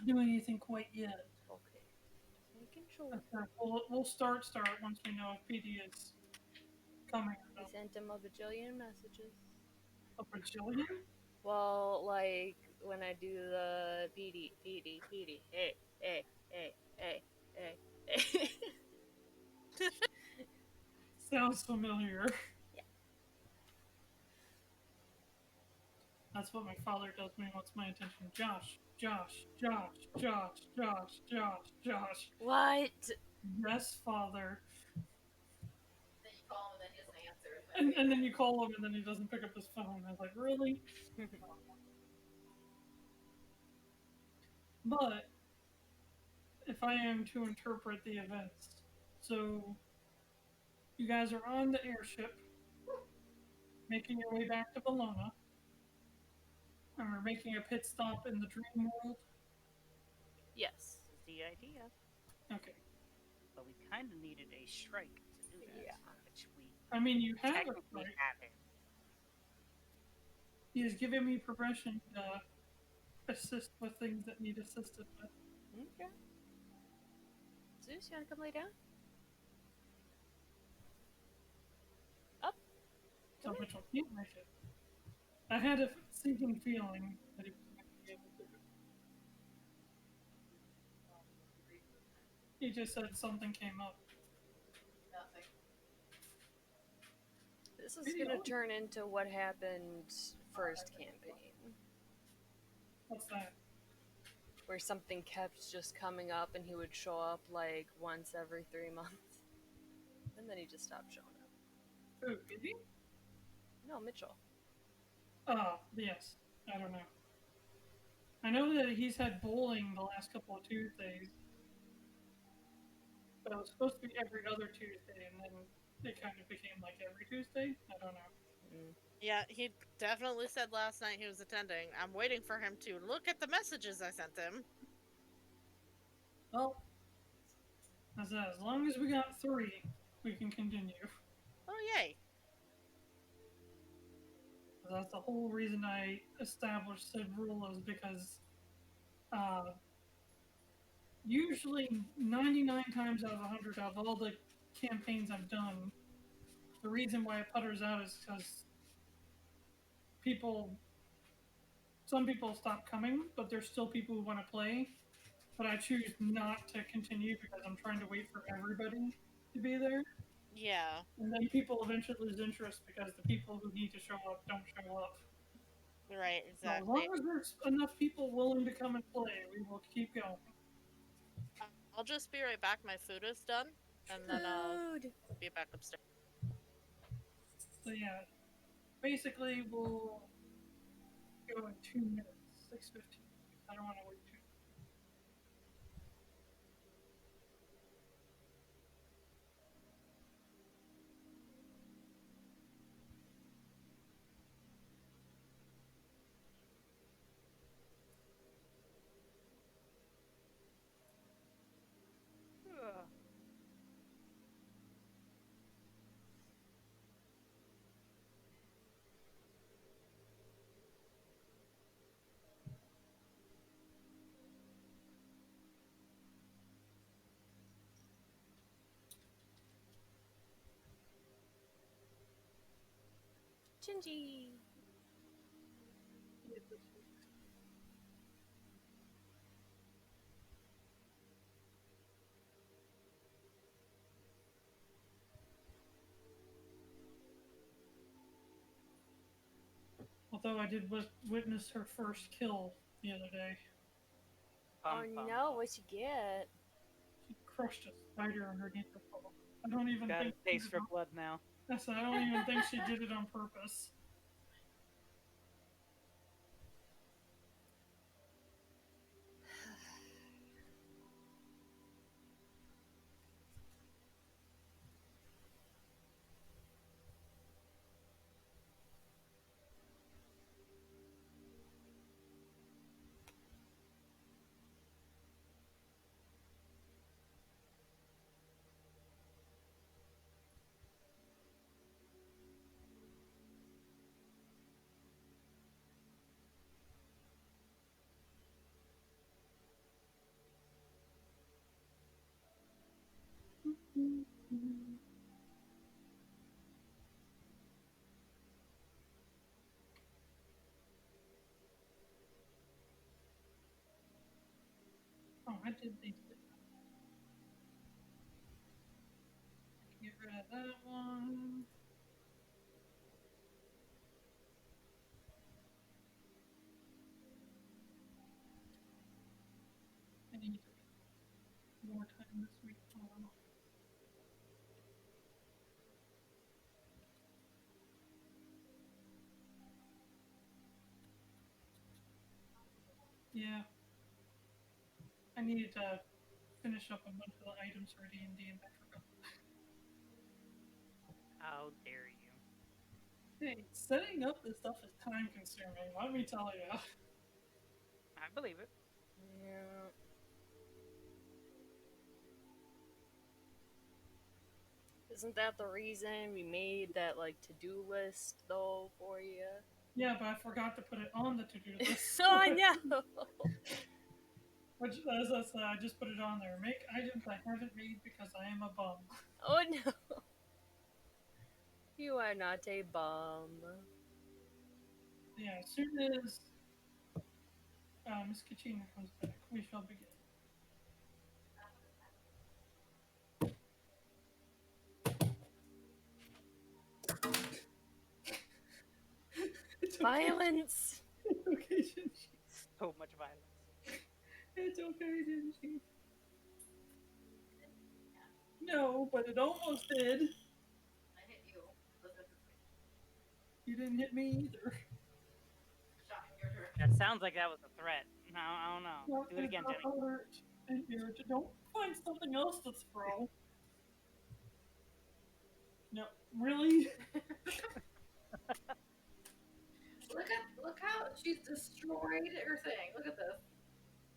not doing anything quite yet. Okay. Just making sure. Okay. We'll start once we know if Pedi is coming or I not. sent him a bajillion messages. A bajillion? Well, like, when I do the Pedi, hey, hey, hey, hey, hey, hey. Sounds familiar. Yeah. That's what my father does when he wants my attention. Josh, Josh, Josh, Josh, Josh, Josh, Josh. What? Yes, father. Then you call him and then he doesn't answer. And then you call him and then he doesn't pick up his phone. I was like, really? But if I am to interpret the events, so you guys are on the airship, making your way back to Valona, or making a pit stop in the dream world. Yes. This is the idea. Okay. But we kind of needed a Shrike to do that. Yeah. Which we I mean, you have a technically right. have him. He has given me permission to assist with things that need assisted with. Okay. Zeus, you wanna come lay down? Up. So Mitchell can't make it. I had a sinking feeling that he was going to be able to. He just said something came up. Nothing. This is gonna turn into what happened first campaign. What's that? Where something kept just coming up and he would show up like once every 3 months. And then he just stopped showing up. Who, Pedi? No, Mitchell. Oh, yes. I don't know. I know that he's had bowling the last couple of Tuesdays. But it was supposed to be every other Tuesday, and then it kind of became like every Tuesday. I don't know. Yeah, he definitely said last night he was attending. I'm waiting for him to look at the messages I sent him. Well, as long as we got 3, we can continue. Oh, yay. That's the whole reason I established said rule is because usually 99 times out of 100 out of all the campaigns I've done, the reason why it putters out is because some people stop coming, but there's still people who want to play. But I choose not to continue because I'm trying to wait for everybody to be there. Yeah. And then people eventually lose interest because the people who need to show up don't show up. Right, So exactly. as long as there's enough people willing to come and play, we will keep going. I'll just be right back. My food is done, and then I'll be back upstairs. So yeah, basically we'll go in 2 minutes, 6:15. I don't want to wait too. Gingy. Although I did witness her first kill the other day. Oh no, what'd you get? She crushed a spider underneath her paw. I don't even Got a think taste for blood now. Yes, I don't even think she did it on purpose. Why did they do that? Get rid of that one. I need more time this week. Yeah. I needed to finish up a bunch of the items for D&D and I forgot. How dare you? Hey, setting up this stuff is time consuming, let me tell you. I believe it. Yeah. Isn't that the reason we made that like to-do list though for you? Yeah, but I forgot to put it on the to-do list. Oh, I know. Which, as I said, I just put it on there. Make items I haven't made because I am a bum. Oh no. You are not a bum. Yeah, as soon as Miss Kachina comes back, we shall begin. It's okay. Violence. It's okay, Jinji. So much violence. It's okay, Jinji. No, but it almost did. I hit you. You didn't hit me either. Shot in your turn. That sounds like that was a threat. No, I don't know. No, Do it again, it's Jenny. not hurt. And don't find something else to throw. No, really? Look how she's destroyed her thing. Look at this.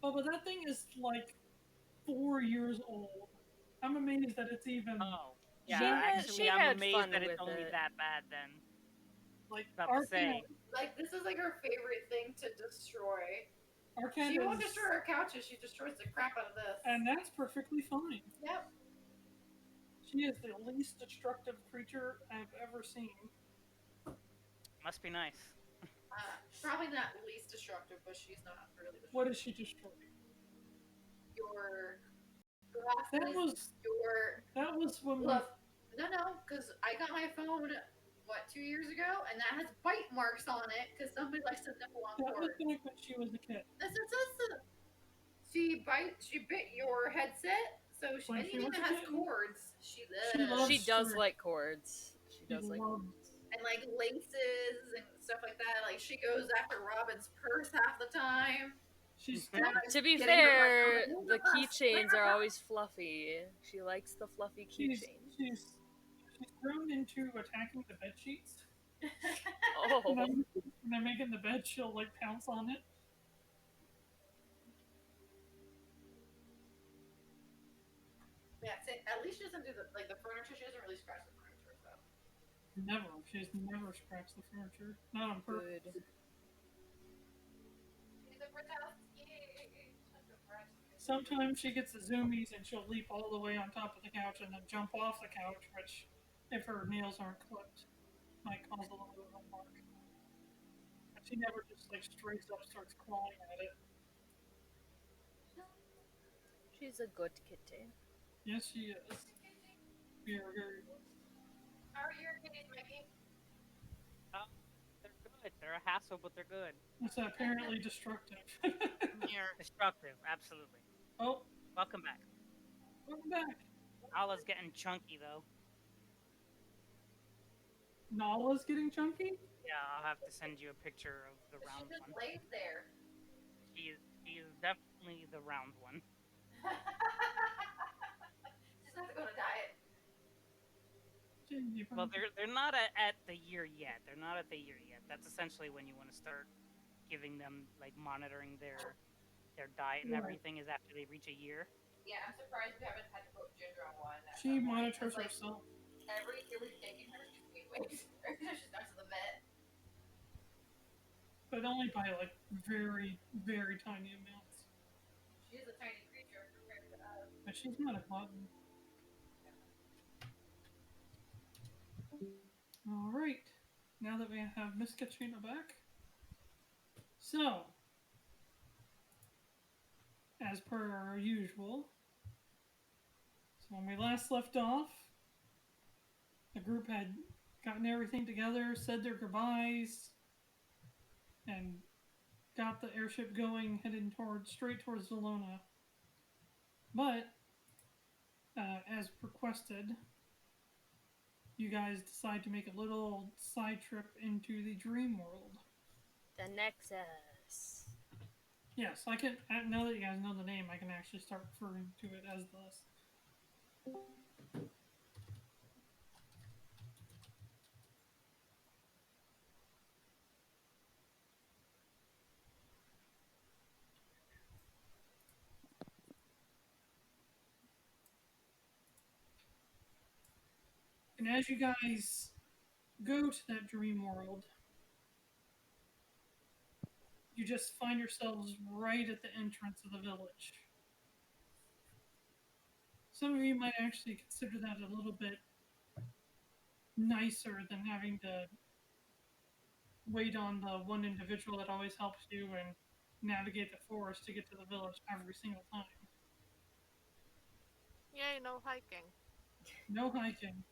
Oh, but that thing is like 4 years old. I'm amazed that it's even Oh. Yeah, She I'm had amazed fun that it's with only it. that bad then. like About to say. Like, this is like her favorite thing to destroy. Arcana She won't is- destroy her couches, she destroys the crap out of this. and that's perfectly fine. Yep. She is the least destructive creature I've ever seen. Must be nice. Probably not least destructive, but she's not really destructive. What does she destroy? Your glasses, That was when we. Look, no, because I got my phone, 2 years ago, and that has bite marks on it because somebody likes to nibble on That was cords. back when she was a kid. She bit your headset, so When she anything was that a has kid? cords, she She loves She does Shrike. like cords. She She does like loves. and like laces and stuff like that. Like she goes after Robin's purse half the time. She's And I'm To be getting her fair, like, the keychains are always fluffy. She likes the fluffy she's keychains. grown into attacking the bed sheets. Oh, When I'm making the bed, she'll like pounce on it. Yeah, at least she doesn't do the furniture. She doesn't really scratch the furniture, so. Never. She's never scratched the furniture. Not on purpose. good. She's a princess. Yay! Sometimes she gets the zoomies and she'll leap all the way on top of the couch and then jump off the couch, which, if her nails aren't clipped, might cause a little bit of a mark. But she never just like straight up starts clawing at it. She's a good kitty. Yes, she is. Very, very good. How are your kitties, Mikey? They're good. They're a hassle, but they're good. It's apparently destructive. Destructive, absolutely. Oh, Welcome back. welcome back. Ala's getting chunky though. Nala's getting chunky? Yeah, I'll have to send you a picture of the She round just one. lays there. She is definitely the round one. She's gonna have to go on a diet. Gingy Well, pumpkin. they're not at the year yet. They're not at the year yet. That's essentially when you want to start giving them, like, monitoring their diet and Right. everything is after they reach a year. Yeah, I'm surprised we haven't had to put Ginger on one. at She some point, monitors 'cause, like, herself. Every year we've taken her, she's gained weight. Every time she's gone to the vet. But only by like very, very tiny amounts. She is a tiny creature compared to us. But she's not a glutton. Alright. Now that we have Miss Kachina back. So, as per usual. So when we last left off, the group had gotten everything together, said their goodbyes, and got the airship going, heading straight towards Valona. But, as requested, you guys decide to make a little side trip into the dream world. The Nexus. Yes, I can. Now that you guys know the name, I can actually start referring to it as this. And as you guys go to that dream world, you just find yourselves right at the entrance of the village. Some of you might actually consider that a little bit nicer than having to wait on the one individual that always helps you and navigate the forest to get to the village every single time. Yay, no hiking. No hiking.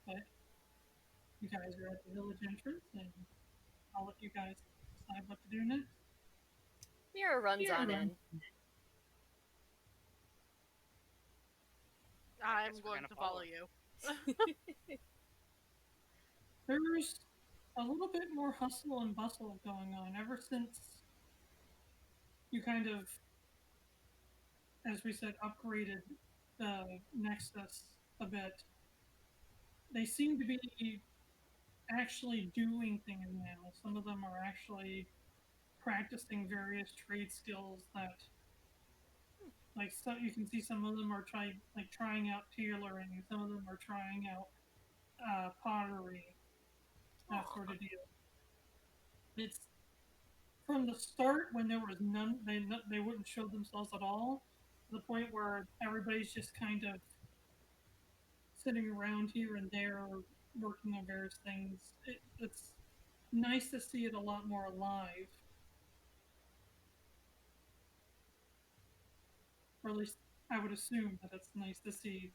But you guys are at the village entrance, and I'll let you guys decide what to do next. Mirra runs on in. I'm Guess we're going gonna to follow follow. you. There's a little bit more hustle and bustle going on ever since you kind of, as we said, upgraded the Nexus a bit. They seem to be actually doing things now. Some of them are actually practicing various trade skills that, like, so you can see some of them are trying out tailoring. Some of them are trying out pottery, that sort of deal. It's from the start when there was none, they wouldn't show themselves at all, to the point where everybody's just kind of sitting around here and there working on various things. It's nice to see it a lot more alive. Or at least I would assume that it's nice to see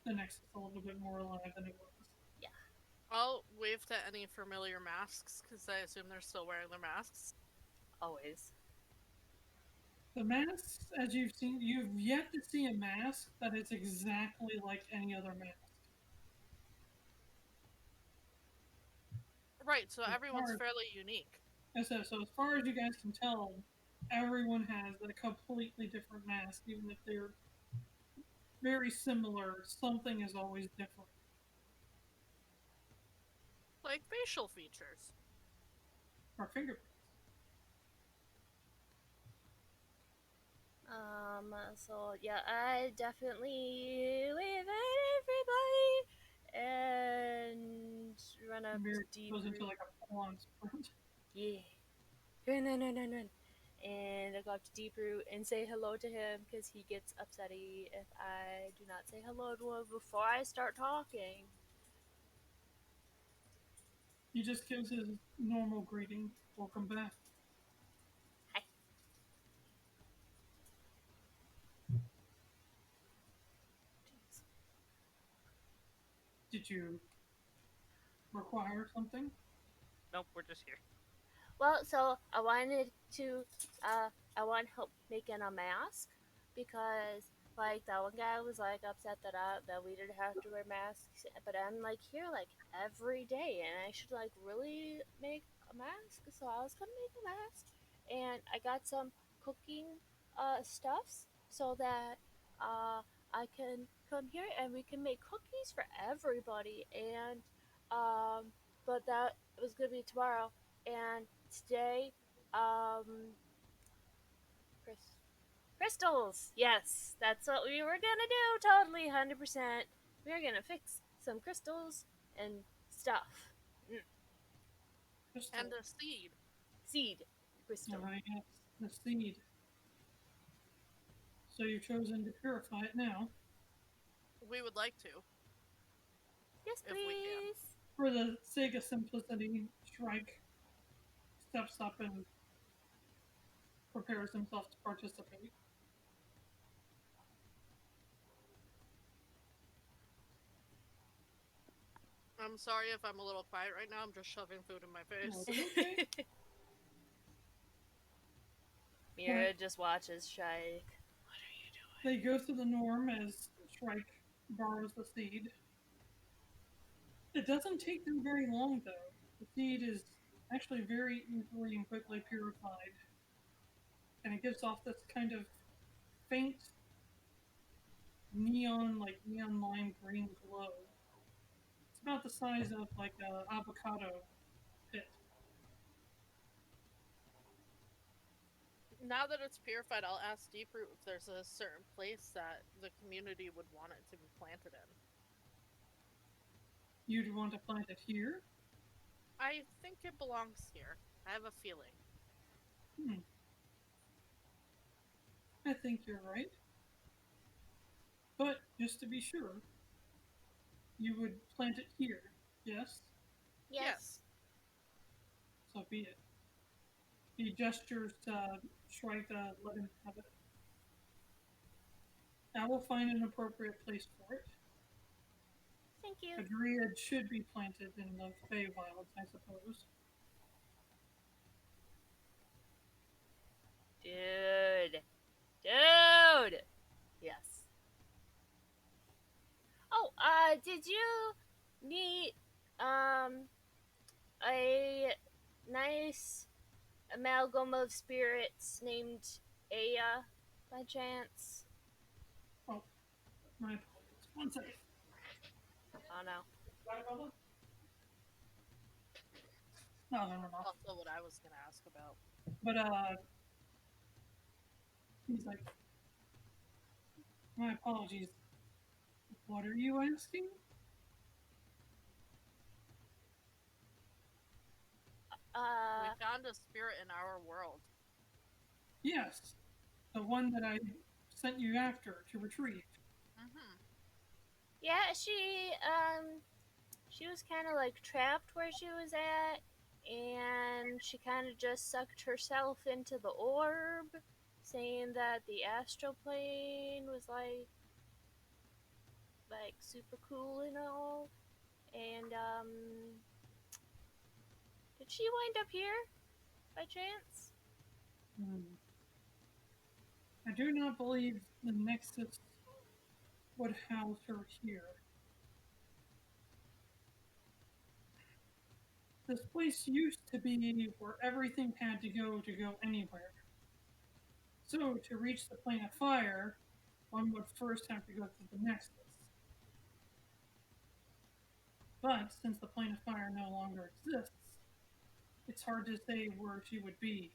the Nexus a little bit more alive than it was. I'll wave to any familiar masks, because I assume they're still wearing their masks. Always. The masks, as you've seen, you've yet to see a mask that is exactly like any other mask. Right, so everyone's fairly unique. So as far as you guys can tell, everyone has a completely different mask, even if they're very similar. Something is always different. Like facial features. Or fingerprints. So yeah, I definitely wave at everybody and run up Mirra to deep goes into root. like a full-on sprint. Yeah. Run. And I go up to Deep Root and say hello to him because he gets upsetty if I do not say hello to him before I start talking. He just gives his normal greeting. Welcome back. Hi. Did you require something? Nope, we're just here. Well, so I wanted to, I want help making a mask because, like, that one guy was like upset that we didn't have to wear masks, but I'm like here like every day, and I should like really make a mask. So I was gonna make a mask, and I got some cooking stuffs so that I can come here and we can make cookies for everybody, and but that was gonna be tomorrow, and today, crystals. Yes, that's what we were gonna do. Totally, 100%. We are gonna fix some crystals and stuff. Crystal. And a seed. Seed crystal. Alright, yes, the seed. So you've chosen to purify it now. We would like to. Yes, If we can. please. For the sake of simplicity, Shrike steps up and prepares himself to participate. I'm sorry if I'm a little quiet right now. I'm just shoving food in my face. Okay. Mirra just watches Shrike. What are you doing? They go through the norm as Shrike borrows the seed. It doesn't take them very long, though. The seed is actually very easily and quickly purified. And it gives off this kind of faint neon lime green glow. It's about the size of like an avocado pit. Now that it's purified, I'll ask Deeproot if there's a certain place that the community would want it to be planted in. You'd want to plant it here? I think it belongs here. I have a feeling. I think you're right. But just to be sure, you would plant it here, yes? Yes. So be it. He gestures to Shrike to let him have it. I will find an appropriate place for it. Thank you. A Dryad should be planted in the Feywilds, I suppose. Dude. Yes. Oh, did you meet, a nice amalgam of spirits named Aya, by chance? Oh, my apologies. 1 second. Oh no. No, never mind. Also what I was going to ask about. But, he's like, my apologies. What are you asking? We found a spirit in our world. Yes. The one that I sent you after to retrieve. Mm-hmm. Yeah, she was kind of like trapped where she was at, and she kind of just sucked herself into the orb, saying that the astral plane was like super cool and all. And did she wind up here by chance? I do not believe the Nexus would house her here. This place used to be where everything had to go anywhere. So, to reach the plane of fire, one would first have to go through the Nexus. But since the plane of fire no longer exists, it's hard to say where she would be.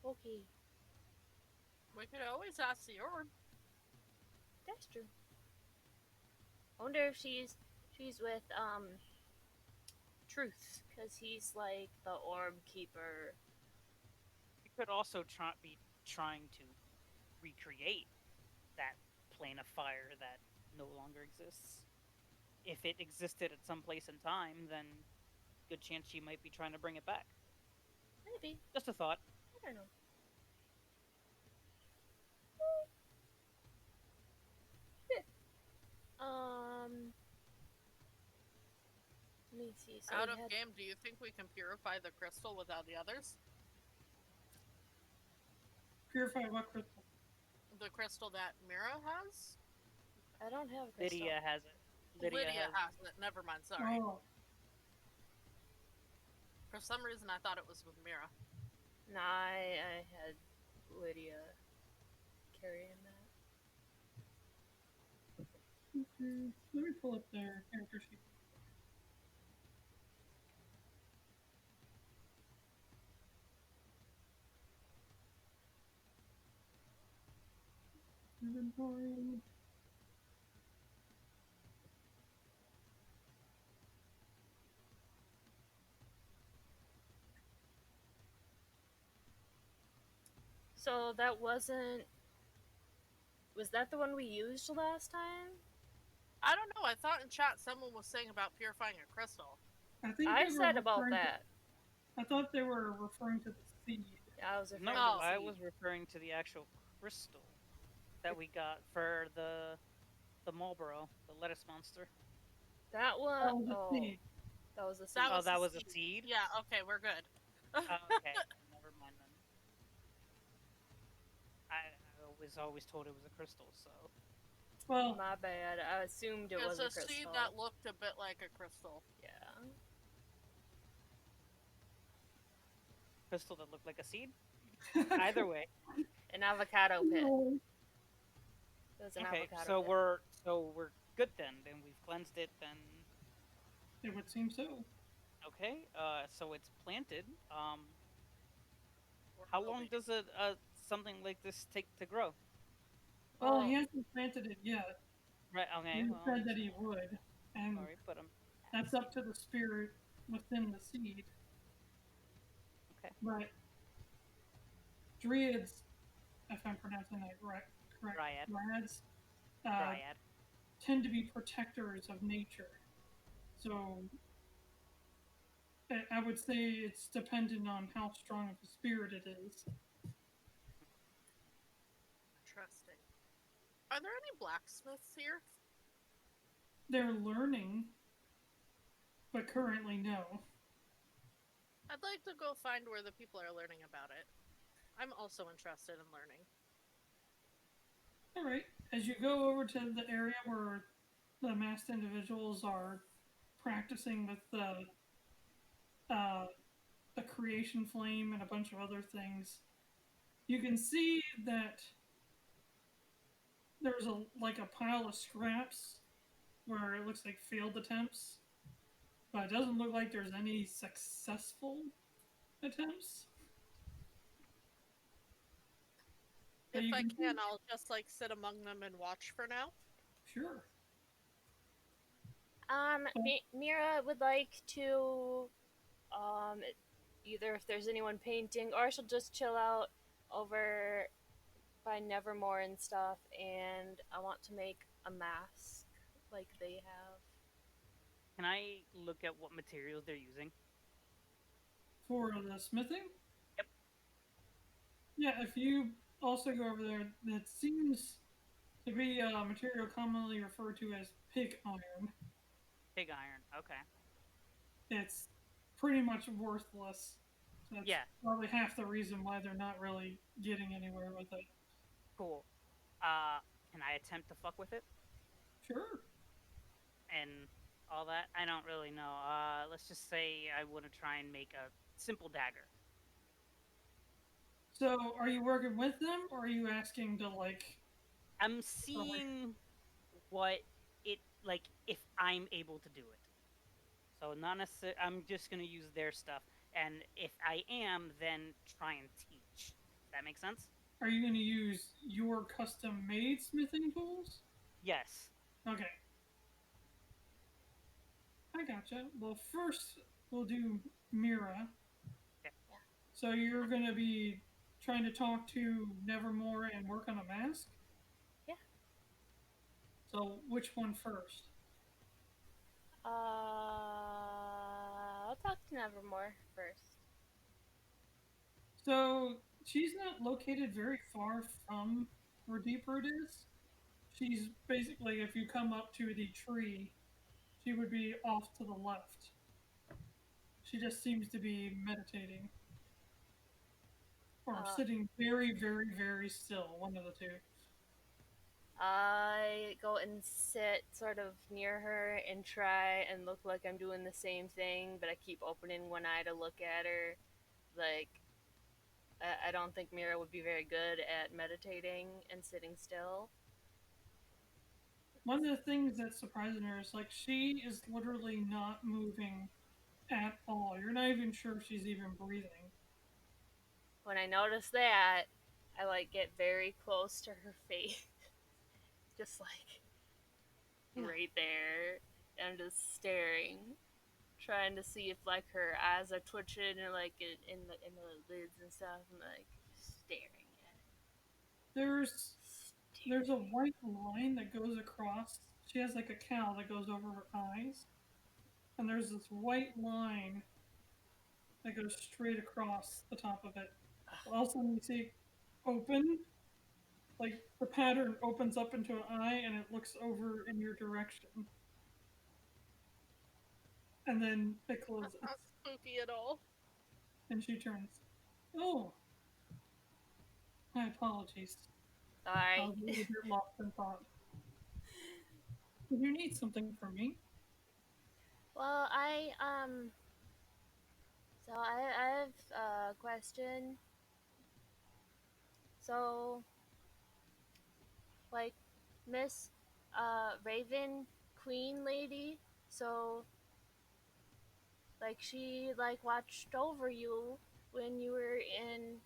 Okay, We could always ask the orb. that's true. I wonder if she's with Truth, because he's like the orb keeper. You could also be trying to recreate that plane of fire that no longer exists. If it existed at some place in time, then good chance she might be trying to bring it back. Maybe. Just a thought. I don't know. Let me see. So Out of game, do you think we can purify the crystal without the others? Purify what crystal? The crystal that Mirra has? I don't have a crystal. Lydia has it. Lydia has it. Never mind, sorry. Oh, For some reason, I thought it was with Mirra. Nah, I had Lydia carrying that. okay. Let me pull up their character sheet. Inventory. So that wasn't. Was that the one we used last time? I don't know. I thought in chat someone was saying about purifying a crystal. I think I they were said about referring to- that. I thought they were referring to the seed. I was referring No, to the I seed. was referring to the actual crystal that we got for the Marlboro, the lettuce monster. That one. That was a Oh, seed. that was the seed. That Oh, was that the was a seed. seed? Yeah, okay, we're good. Okay, never mind then. I was always told it was a crystal, so. Well, My bad. I assumed it was It's a a crystal. seed that looked a bit like a crystal. Yeah. Crystal that looked like a seed? Either way. An avocado pit. no. It was an Okay, avocado so pit. we're good then. Then we've cleansed it. Then It would seem so. okay. So it's planted. We're How long building. does something like this take to grow? Well, Oh. he hasn't planted it yet. Right. Okay. He Well, said that he would, and sorry, but that's up to the spirit within the seed. okay. But Druids, if I'm pronouncing that correct, Dryad. Dryads, Dryad. tend to be protectors of nature. So I would say it's dependent on how strong of a spirit it is. Interesting. Are there any blacksmiths here? They're learning, but currently no. I'd like to go find where the people are learning about it. I'm also interested in learning. All right. As you go over to the area where the masked individuals are practicing with the creation flame and a bunch of other things, you can see that there's a pile of scraps where it looks like failed attempts, but it doesn't look like there's any successful attempts. But If you I can can, I'll just like sit among them and watch for now. Sure. Mirra would like to, either if there's anyone painting, or she'll just chill out over by Nevermore and stuff, and I want to make a mask like they have. Can I look at what materials they're using? For the smithing? Yep. Yeah, if you also go over there, that seems to be a material commonly referred to as pig iron. Pig iron. Okay. It's pretty much worthless. So that's Yeah. probably half the reason why they're not really getting anywhere with it. Cool. Can I attempt to fuck with it Sure. and all that? I don't really know. Let's just say I want to try and make a simple dagger. So, are you working with them, or are you asking to, like... I'm seeing what it, like, if I'm able to do it. So not necessarily, I'm just going to use their stuff. And if I am, then try and teach. That make sense? Are you going to use your custom-made smithing tools? Yes. Okay. I gotcha. Well, first, we'll do Mirra. Okay. Yeah. So you're going to be trying to talk to Nevermore and work on a mask? Yeah. So, which one first? I'll talk to Nevermore first. So, she's not located very far from where Deeproot is. She's basically, if you come up to the tree, she would be off to the left. She just seems to be meditating. Or sitting very, very, very still, one of the two. I go and sit sort of near her and try and look like I'm doing the same thing, but I keep opening one eye to look at her. Like, I don't think Mirra would be very good at meditating and sitting still. One of the things that's surprising her is, like, she is literally not moving at all. You're not even sure if she's even breathing. When I notice that, I, like, get very close to her face. Just, like, right there. And just staring. Trying to see if, like, her eyes are twitching and, like, in the lids and stuff. And, like, staring at it. There's a white line that goes across. She has, like, a cowl that goes over her eyes. And there's this white line that it goes straight across the top of it. All of a sudden, you see it open, like the pattern opens up into an eye, and it looks over in your direction, and then it closes. Not spooky at all. And she turns. Oh, my apologies. I Sorry. was a little bit lost in thought. Did you need something from me? Well, so I have a question. So, like, Miss, Raven Queen lady, so, like, she, like, watched over you when you were in,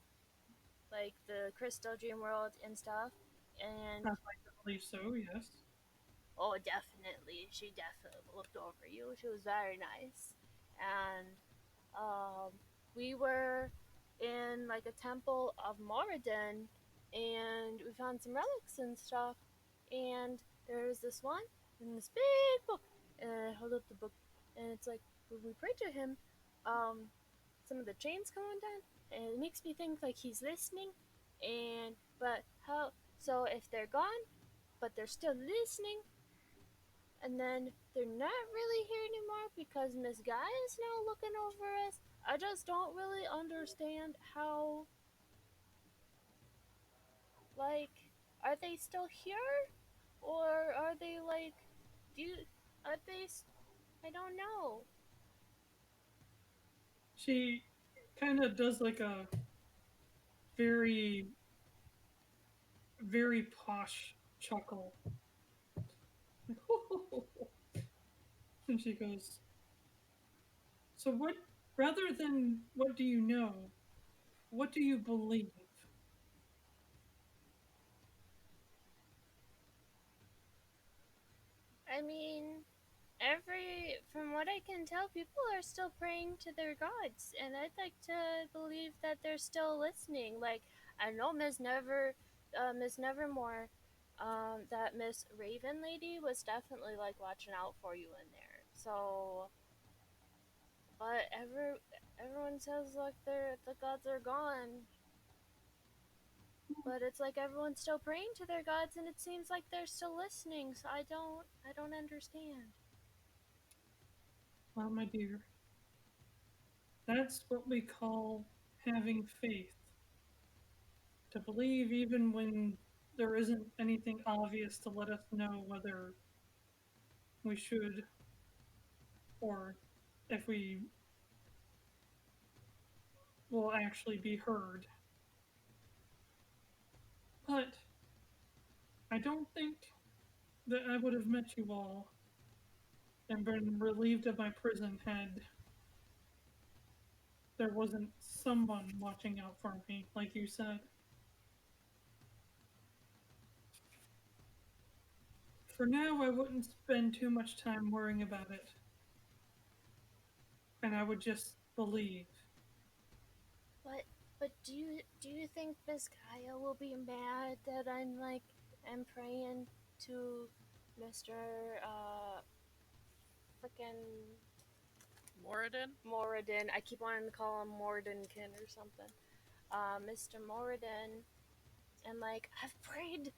like, the Crystal Dream World and stuff, and... I believe so, yes. Oh, definitely. She definitely looked over you. She was very nice. And we were in like a temple of Moradin, and we found some relics and stuff. And there's this one in this big book. And I hold up the book, and it's like when we pray to him, some of the chains come undone, and it makes me think like he's listening. And but how? So if they're gone, but they're still listening, and then they're not really here anymore because Miss Guy is now looking over us. I just don't really understand how, like, are they still here? Or are they, like, are they, I don't know. She kind of does like a very, very posh chuckle. And she goes, so what, rather than what do you know, what do you believe? I mean, from what I can tell, people are still praying to their gods, and I'd like to believe that they're still listening. Like, I know Miss Nevermore, that Miss Raven lady was definitely like watching out for you in there. So, but everyone says like the gods are gone, but it's like everyone's still praying to their gods, and it seems like they're still listening. So I don't understand. Well, my dear, that's what we call having faith. To believe even when there isn't anything obvious to let us know whether we should or if we will actually be heard. But I don't think that I would have met you all and been relieved of my prison had there wasn't someone watching out for me, like you said. For now, I wouldn't spend too much time worrying about it, and I would just believe. But do you think Miss Kaya will be mad that I'm praying to Mr. Frickin' Moradin. I keep wanting to call him Moradinkin or something. Mr. Moradin, and like I've prayed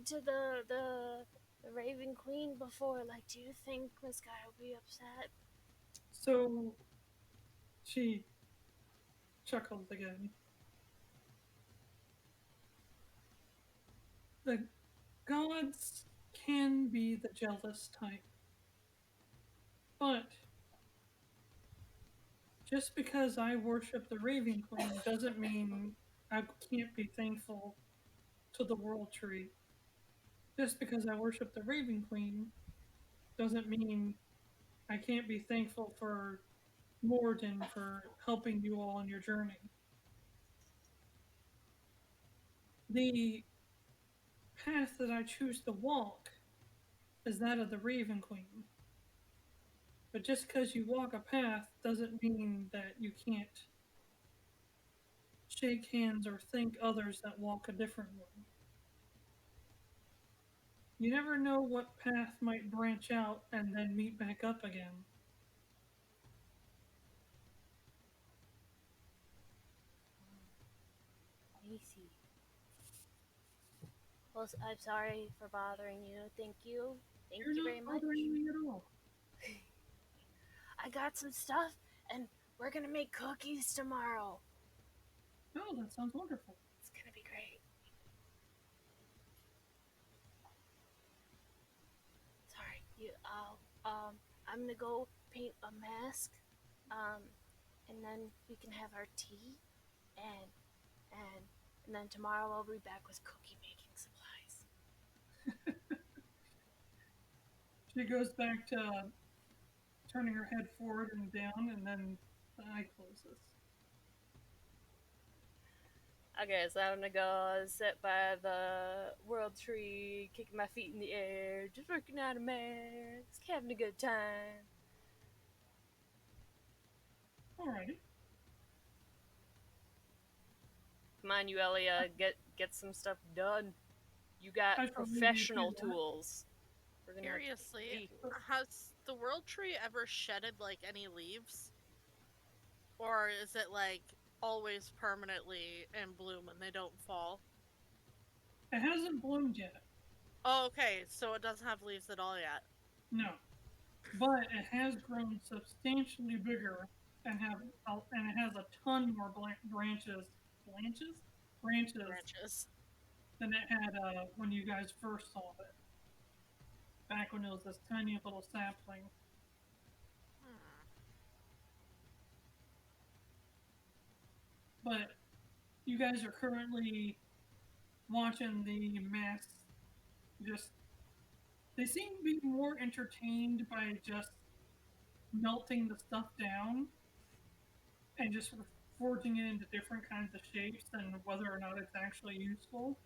to the Raven Queen before. Like, do you think Miss Kaya will be upset? So she chuckles again. The gods can be the jealous type, but just because I worship the Raven Queen doesn't mean I can't be thankful to the World Tree. Just because I worship the Raven Queen doesn't mean I can't be thankful for Morden for helping you all on your journey. The path that I choose to walk is that of the Raven Queen. But just because you walk a path doesn't mean that you can't shake hands or thank others that walk a different one. You never know what path might branch out and then meet back up again. Well, I'm sorry for bothering you. Thank you. Thank You're you not very much. bothering me at all. I got some stuff, and we're gonna make cookies tomorrow. Oh, that sounds wonderful. It's gonna be great. Sorry, I'm gonna go paint a mask, and then we can have our tea, and and then tomorrow I'll be back with cookie making supplies. She goes back to turning her head forward and down, and then the eye closes. Okay, so I'm gonna go sit by the world tree, kicking my feet in the air, just working out a mask, having a good time. Alrighty. Come on, Yuelia, get some stuff done. You got I shall leave you to professional that. tools. We're gonna Seriously, has the world tree ever shedded like any leaves? Or is it like always permanently in bloom and they don't fall? It hasn't bloomed yet. Oh, okay, so it doesn't have leaves at all yet. No. But it has grown substantially bigger and it has a ton more branches Branches. than it had when you guys first saw it. Back when it was this tiny little sapling. But you guys are currently watching the mass just. They seem to be more entertained by just melting the stuff down and just sort of forging it into different kinds of shapes than whether or not it's actually useful.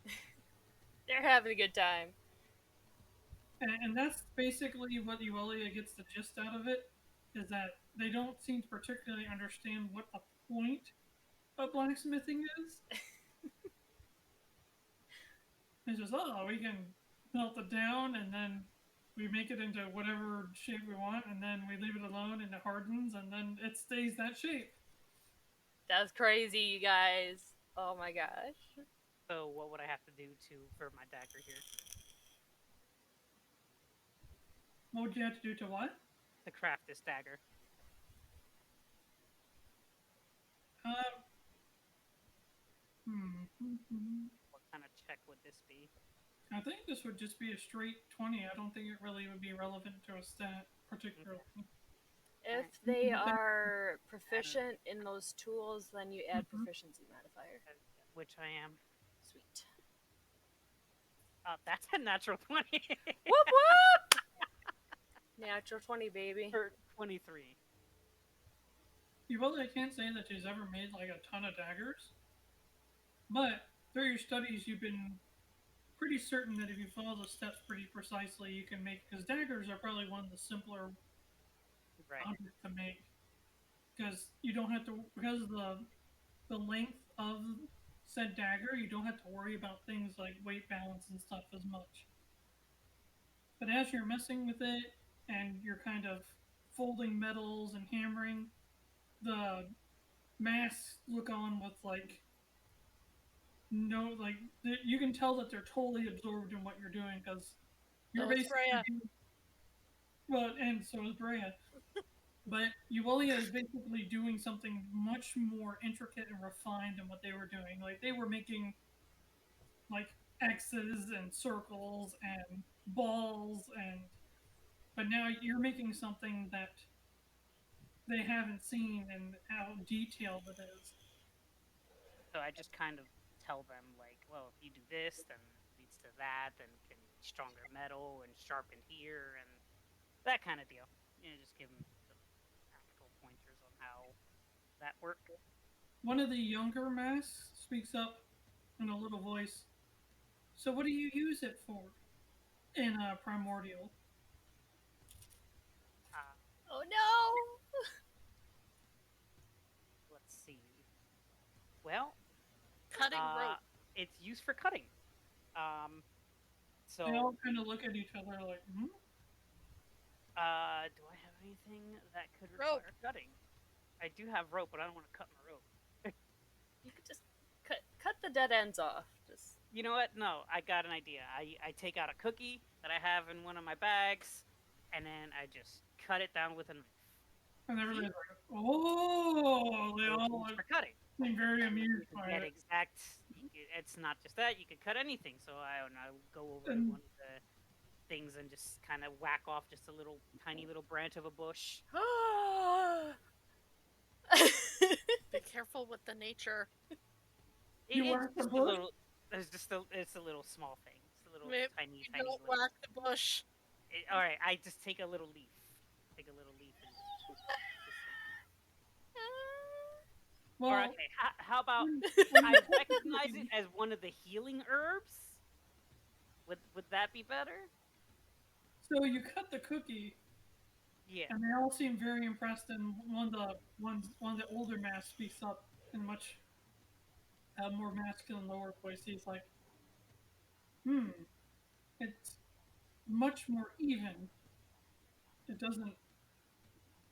They're having a good time. And that's basically what Yuelia gets the gist out of it, is that they don't seem to particularly understand what the point of blacksmithing is. It's just, oh, we can melt it down and then we make it into whatever shape we want and then we leave it alone and it hardens and then it stays that shape. That's crazy, you guys. Oh my gosh. So what would I have to do for my dagger here? What would you have to do to what? To craft this dagger. What kind of check would this be? I think this would just be a straight 20. I don't think it really would be relevant to a stat particularly. If they are proficient in those tools, then you add proficiency modifier. Which I am. Sweet. That's a natural 20. Whoop whoop! Natural 20, baby. For 23. I can't say that she's ever made like a ton of daggers, but through your studies, you've been pretty certain that if you follow the steps pretty precisely, you can make. Because daggers are probably one of the simpler objects to make, because you don't have to, because of the length of said dagger, you don't have to worry about things like weight balance and stuff as much. But as you're messing with it and you're kind of folding metals and hammering, the masks look on with like no, like you can tell that they're totally absorbed in what you're doing because you're basically well, and so is Breya. But Yuelia is basically doing something much more intricate and refined than what they were doing. Like they were making like X's and circles and balls but now you're making something that they haven't seen and how detailed it is. So I just kind of tell them like, well, if you do this, then it leads to that, and can be stronger metal and sharpened here and that kind of deal. Just give them some practical pointers on how that work. One of the younger masks speaks up in a little voice. So what do you use it for in Primordial? Oh no! Let's see. Well, cutting rope. It's used for cutting. So they all kind of look at each other like, do I have anything that could require cutting? I do have rope, but I don't want to cut my rope. You could just cut the dead ends off. Just You know what? No, I got an idea. I take out a cookie that I have in one of my bags, and then I just cut it down with a knife. And everybody's like, oh, they all Used for cutting. seem very amused You by get it. exact. It's not just that. You could cut anything. So I don't know. Go over to And- one of the things and just kind of whack off just a little tiny little branch of a bush. Be careful with the nature. You It's whack the just a bush? little. It's a little small thing. It's a little Maybe tiny you tiny. don't Little, whack the bush. all right, I just take a little leaf. Take a little leaf. And Well, or okay, how about when I you cut the recognize cookie- it as one of the healing herbs? Would that be better? So you cut the cookie, Yeah. and they all seem very impressed. And one of the older masks speaks up in much more masculine, lower voice. He's like, it's much more even. It doesn't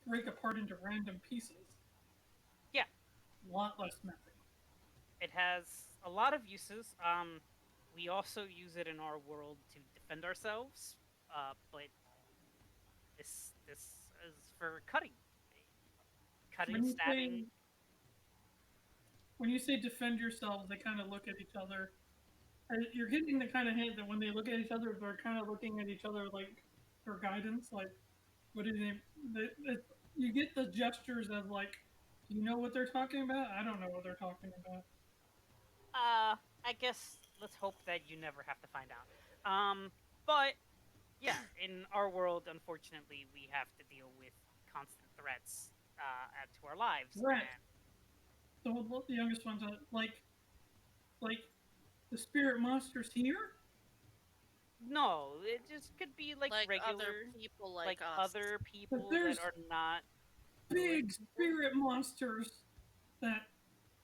break apart into random pieces. Yeah. A lot less messy. It has a lot of uses. We also use it in our world to defend ourselves. But this is for cutting, When you stabbing. when you say defend yourselves, they kind of look at each other. And you're getting the kind of hint that when they look at each other, they're kind of looking at each other like for guidance. Like, what do you get the gestures of like, do you know what they're talking about? I don't know what they're talking about. I guess let's hope that you never have to find out. But yeah, in our world, unfortunately, we have to deal with constant threats to our lives. Right. And The youngest one's like the spirit monsters here. no, it just could be like regular, other people like us. other people there's that are not Big spirit monsters that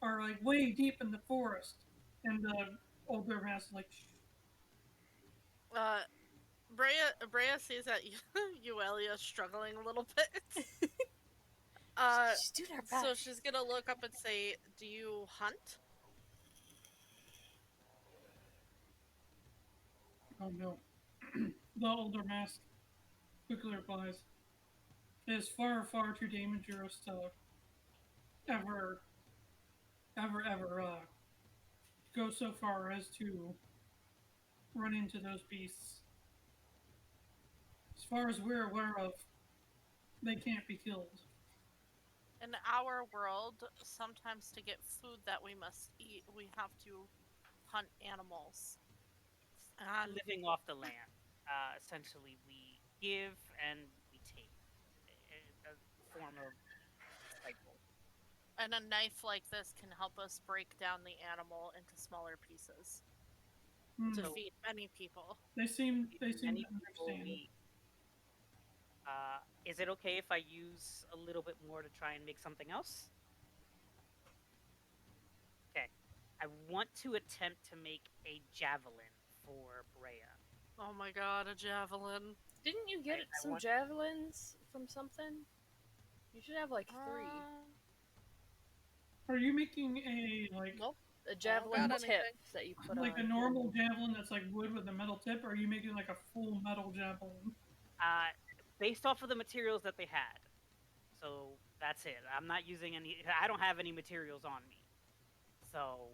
are like way deep in the forest, and the older mask like, shh. Breya sees that Yuelia's struggling a little bit. She's doing her best. So she's gonna look up and say, "Do you hunt?" Oh no. The older mask quickly replies, it is far, far too dangerous to ever go so far as to run into those beasts. As far as we're aware of, they can't be killed. In our world, sometimes to get food that we must eat, we have to hunt animals. And living off the land. Essentially, we give and we take. A form of cycle. And a knife like this can help us break down the animal into smaller pieces to So feed many people. they seem to Many understand. people is it okay if I use a little bit more to try and make something else? Okay. I want to attempt to make a javelin for Breya. Oh my god, a javelin. Didn't you get I some want- javelins from something? You should have like 3. Are you making a like Nope. A javelin got tip anything. that you put like on. a normal javelin that's like wood with a metal tip, or are you making like a full metal javelin? Based off of the materials that they had. So that's it. I'm not using any. I don't have any materials on me. So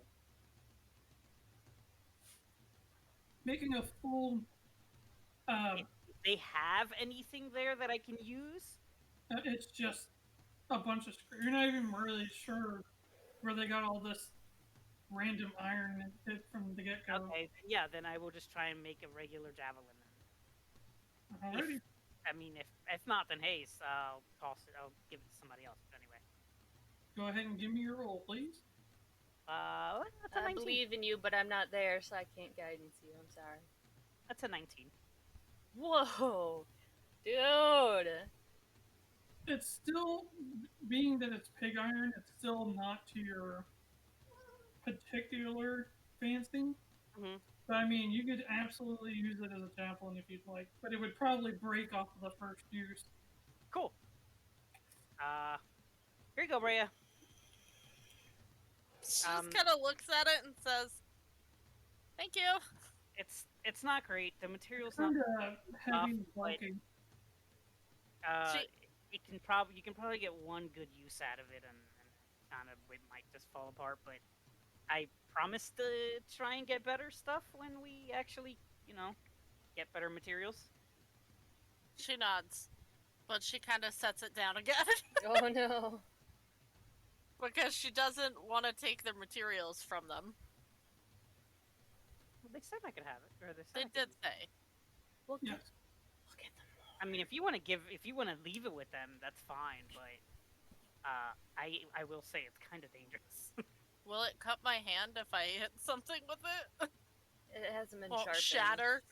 Making a full if they have anything there that I can use. it's just a bunch of screws. You're not even really sure where they got all this random iron from the get-go. Okay, yeah, then I will just try and make a regular javelin. Alrighty. I mean, if not, then hey, I'll toss it. I'll give it to somebody else. But anyway, Go ahead and give me your roll, please. that's a I 19. believe in you, but I'm not there, so I can't guidance you. I'm sorry. That's a 19. Whoa, dude. It's still, being that it's pig iron, it's still not to your particular fancy. Mm-hmm. But I mean, you could absolutely use it as a javelin if you'd like, but it would probably break off of the first use. Cool. Here you go, Breya. She just kind of looks at it and says, Thank you. It's not great. The material's not Kind of heavy tough, and bulky. She- you can probably get one good use out of it, and kind of it might just fall apart. But I promise to try and get better stuff when we actually, get better materials. She nods, but she kind of sets it down again Oh no. because she doesn't want to take the materials from them. Well, they said I could have it, or they said They I could did use it. say. We'll Yes. get them. I mean, if you want to leave it with them, that's fine. But I will say it's kind of dangerous. Will it cut my hand if I hit something with it? It hasn't been Won't sharpened. shatter?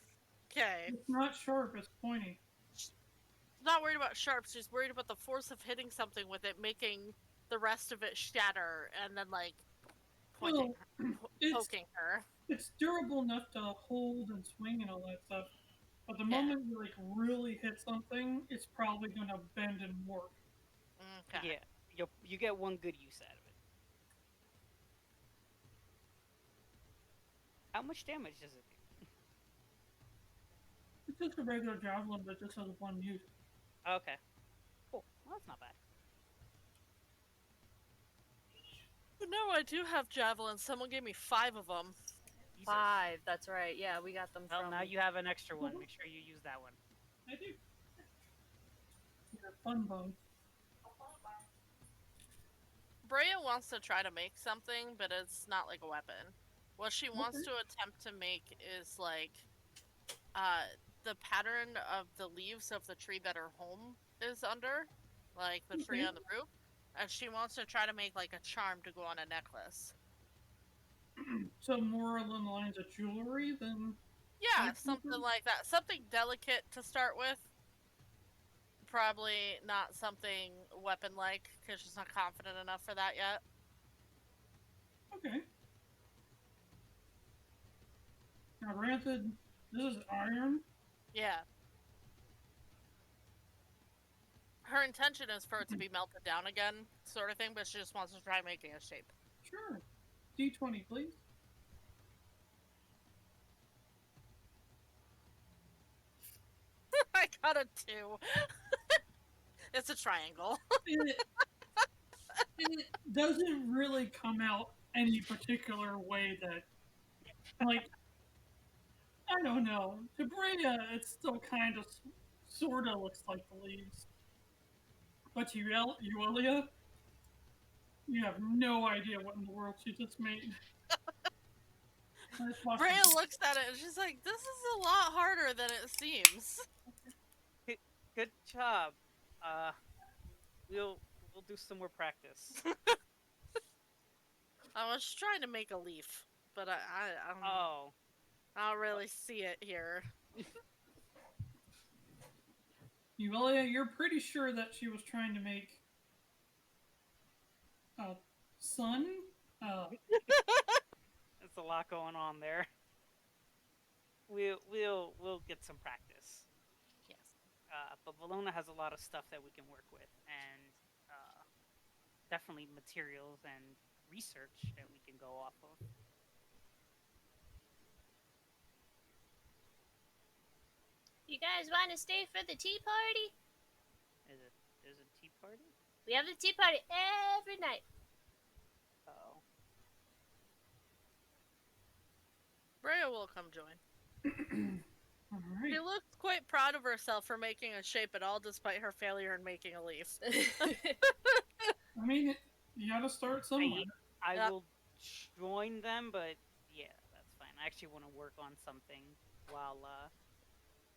Okay. It's not sharp, it's pointy. She's not worried about sharp, she's worried about the force of hitting something with it, making the rest of it shatter, and then, like, poking, It's, poking her. it's durable enough to hold and swing and all that stuff. But the Yeah. moment you like really hit something, it's probably gonna bend and warp. Okay. Yeah, you get one good use out of it. How much damage does it do? It's just a regular javelin that just has one use. Okay, cool. Well, that's not bad. No, I do have javelins. Someone gave me 5 of them. These are- 5, that's right. Yeah, we got them Well, from... now you have an extra one. Make sure you use that one. I do. Yeah, fun bone. Breya wants to try to make something, but it's not like a weapon. What she wants to attempt to make is like the pattern of the leaves of the tree that her home is under, like the tree Okay. on the roof. And she wants to try to make like a charm to go on a necklace. So more along the lines of jewelry than Yeah, Like something something? like that. Something delicate to start with. Probably not something weapon-like, because she's not confident enough for that yet. okay. Now granted, this is iron. Yeah. Her intention is for it to be melted down again, sort of thing, but she just wants to try making a shape. Sure. D20, please. I got a 2. It's a triangle. It doesn't really come out any particular way that, like, I don't know. To Breya, it still kind of, sort of looks like the leaves. But to Yuelia, you have no idea what in the world she just made. Let's watch Breya this. looks at it and she's like, this is a lot harder than it seems. Good job. We'll do some more practice. I was trying to make a leaf, but I Oh, don't really see it here. Yuelia, you're pretty sure that she was trying to make a sun? there's a lot going on there. We'll get some practice. Yes. But Valona has a lot of stuff that we can work with, and definitely materials and research that we can go off of. You guys want to stay for the tea party? There's a tea party? We have the tea party every night. Oh. Breya will come join. All right. She looks quite proud of herself for making a shape at all, despite her failure in making a leaf. I mean, you gotta start somewhere. I Yep. will join them, but yeah, that's fine. I actually want to work on something while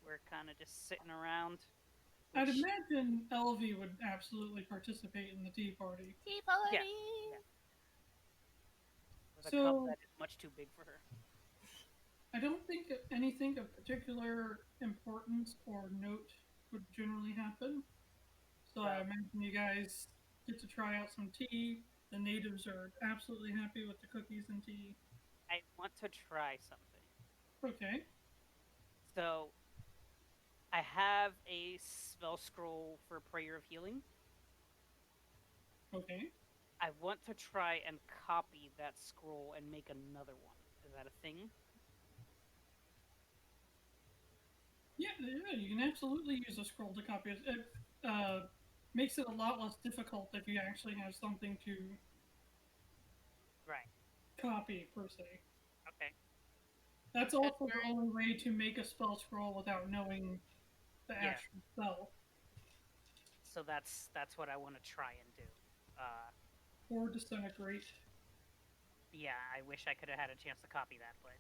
we're kind of just sitting around. I'd which- imagine Elvie would absolutely participate in the tea party. Tea party! Yeah. With a So- cup that is much too big for her. I don't think that anything of particular importance or note would generally happen. So I Right. imagine you guys get to try out some tea. The natives are absolutely happy with the cookies and tea. I want to try something. Okay. So, I have a spell scroll for Prayer of Healing. Okay. I want to try and copy that scroll and make another one. Is that a thing? Yeah, you can absolutely use a scroll to copy it. It makes it a lot less difficult if you actually have something to Right. copy, per se. Okay. That's also the only way to make a spell scroll without knowing the Yeah. actual spell. So that's what I want to try and do. Or disintegrate. Yeah, I wish I could have had a chance to copy that, but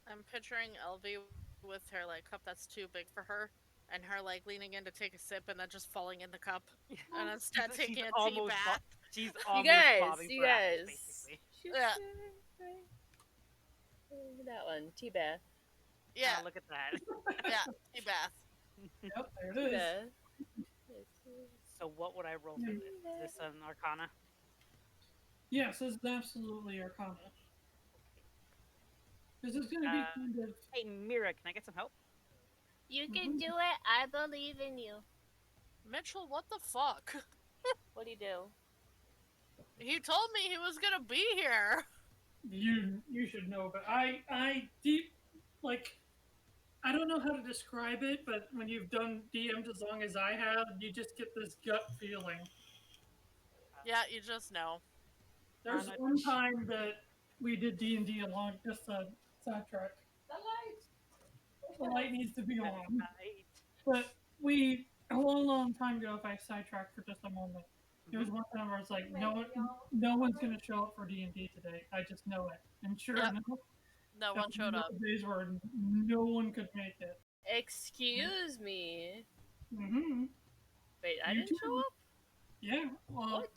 I'm picturing Elvie with her like cup that's too big for her, and her like leaning in to take a sip and then just falling in that cup, and instead taking a tea bath. She's You almost guys, bobbing you for apples, guys. basically. Yeah. That one, tea bath. Yeah, Look at that. yeah, tea bath. Yep, there it is. So what would I roll for this? Is this an Arcana? Yes, this is absolutely Arcana. This is going to be kind of... Hey, Mirra, can I get some help? You can do it. I believe in you. Mitchell, what the fuck? What do you do? He told me he was gonna be here. You should know, but I don't know how to describe it, but when you've done DM'd as long as I have, you just get this gut feeling. Yeah, you just know. There's one time that we did D&D along, just a sidetrack. The light needs to be on. But a long time ago, if I sidetracked for just a moment, there was one time where I was like, no one's going to show up for D&D today. I just know it. And sure enough, no one showed up. Days where no one could make it. Excuse me. Mm-hmm. Wait, I didn't show up? Yeah. Well, what?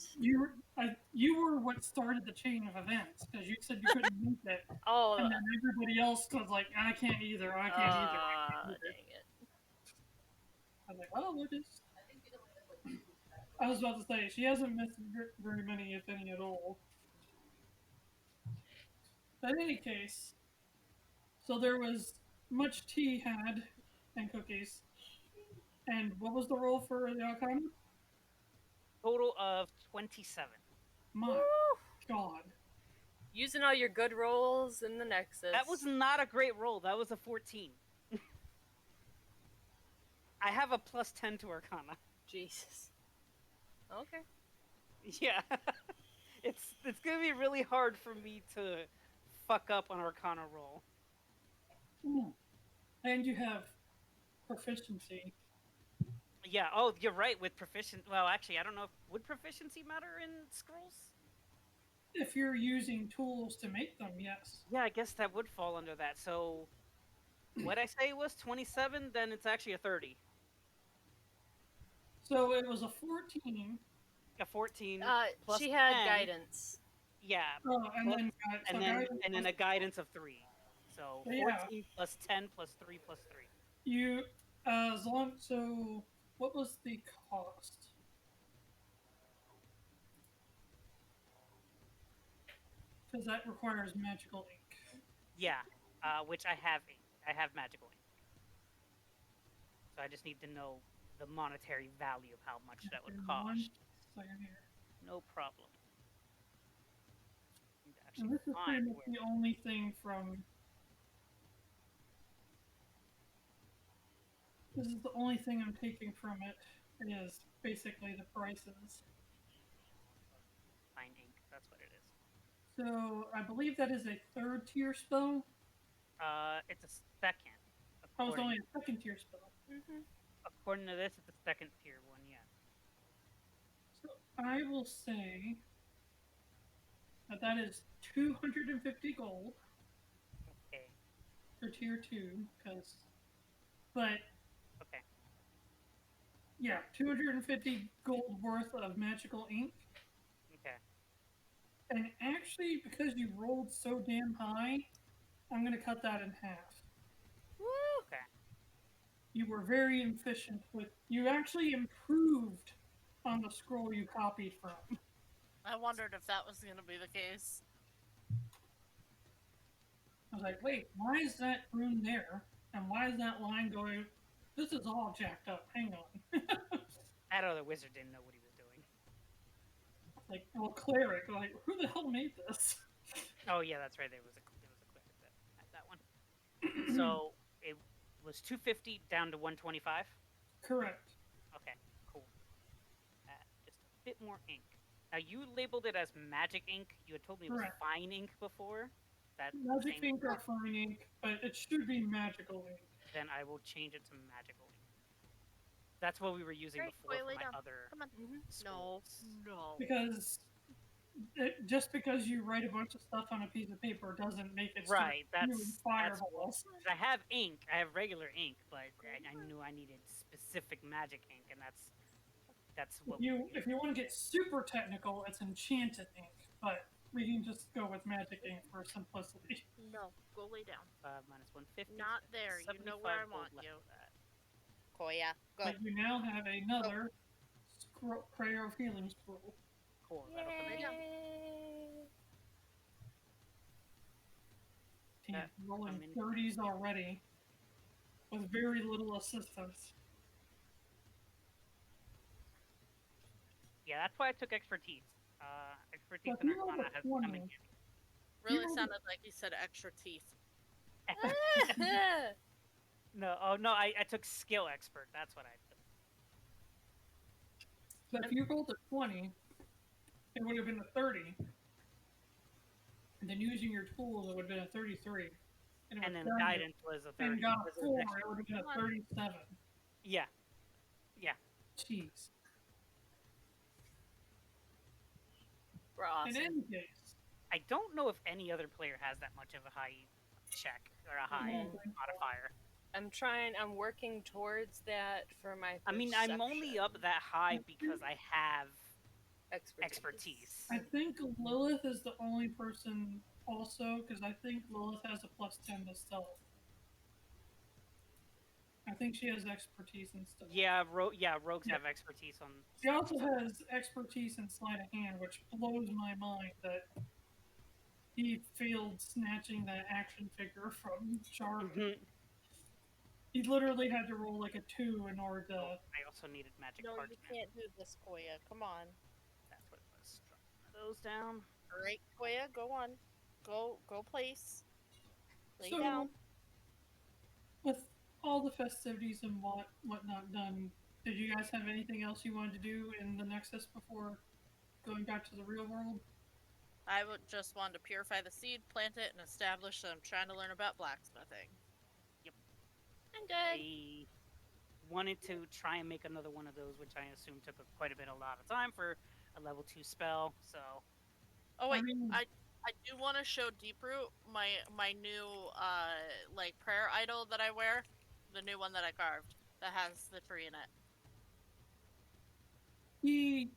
You were what started the chain of events, because you said you couldn't make it. Oh. And then everybody else was like, I can't either. I can't either. Dang it. I was like, oh, we'll just... I was about to say, she hasn't missed very many, if any at all. But in any case, so there was much tea had and cookies. And what was the roll for the Arcana? Total of 27. My God. Using all your good rolls in the Nexus. That was not a great roll. That was a 14. I have a plus 10 to Arcana. Jesus. Okay. Yeah. It's gonna be really hard for me to fuck up on Arcana roll. And you have proficiency. Yeah, oh, you're right, with proficient... Well, actually, I don't know if... Would proficiency matter in scrolls? If you're using tools to make them, yes. Yeah, I guess that would fall under that. So, what I say was 27, then it's actually a 30. So it was a 14. A 14 plus she had 10. guidance. Yeah. Oh, and then a guidance of 3. So 14 plus 10 plus 3 plus 3. You so what was the cost? Because that requires magical ink. Yeah, which I have ink. I have magical ink. So I just need to know the monetary value of how much that would cost. No problem. And this is pretty much the only thing from... This is the only thing I'm taking from it, is basically the prices. Find ink, that's what it is. So, I believe that is a 3rd tier spell? It's a second. Oh, it's only a 2nd tier spell. Mm-hmm. According to this, it's a 2nd tier one, yeah. So, I will say that is 250 gold. Okay. For tier 2, because... But... Okay. Yeah, 250 gold worth of magical ink. Okay. And actually, because you rolled so damn high, I'm going to cut that in half. Woo! Okay. You were very efficient with... You actually improved on the scroll you copied from. I wondered if that was going to be the case. I was like, wait, why is that rune there? And why is that line going... This is all jacked up. Hang on. That other wizard didn't know what he was doing. Like, well, cleric. Like, who the hell made this? Oh yeah, that's right. There was a cleric that had that one. So it was 250 down to 125. Correct. Okay, cool. Just a bit more ink. Now you labeled it as magic ink. You had told me it was Correct. fine ink before. That Magic same- ink or fine ink, but it should be magical ink. Then I will change it to magical ink. That's what we were using Right, before Koi, for lay my down. other Come on. No, schools. no. Because just because you write a bunch of stuff on a piece of paper doesn't make it start Right, that's spewing fireballs. I have ink. I have regular ink, but I knew I needed specific magic ink, and that's what If you want to get super technical, it's enchanted ink, but we can just go with magic ink for simplicity. No, go lay down. 5 minus 150. Not so there. You know 75 where I gold want left you. for that. Koya, go. But you now have another prayer of healing scroll. Cool. That'll come in. Damn, rolling I'm in. 30s already with very little assistance. Yeah, that's why I took expertise. Expertise But in you rolled Arcana a has come in 20. handy. Really You- sounded like he said extra teeth. No, oh no, I took skill expert. That's what I took. But if you rolled a 20, it would have been a 30. And then using your tools, it would have been a 33. And it then was guidance was a 30. and got a because it 4, was it extra- would have been a Come on. 37. Yeah. Jeez. We're In awesome. any case, I don't know if any other player has that much of a high check or a high modifier. I'm working towards that for my I mean, I'm only perception up that high because I have expertise. expertise. I think Lilith is the only person also, because I think Lilith has a plus 10 to stealth. I think she has expertise in stealth. Yeah, rogues have expertise on. She also has expertise in sleight of hand, which blows my mind that he failed snatching that action figure from Jarvin. Mhm. He literally had to roll like a 2 in order to. I also needed magic No, you parchment. can't do this, Koya. Come on. That's what it was. Drop one of those down. All right, Koya, go on. Go place. Lay So, down. with all the festivities and whatnot done, did you guys have anything else you wanted to do in the Nexus before going back to the real world? I would just want to purify the seed, plant it, and establish that I'm trying to learn about blacksmithing. I'm good. I wanted to try and make another one of those, which I assume took quite a lot of time for a level 2 spell. So Oh wait, I mean, I do want to show Deeproot my new like prayer idol that I wear, the new one that I carved that has the tree in it. he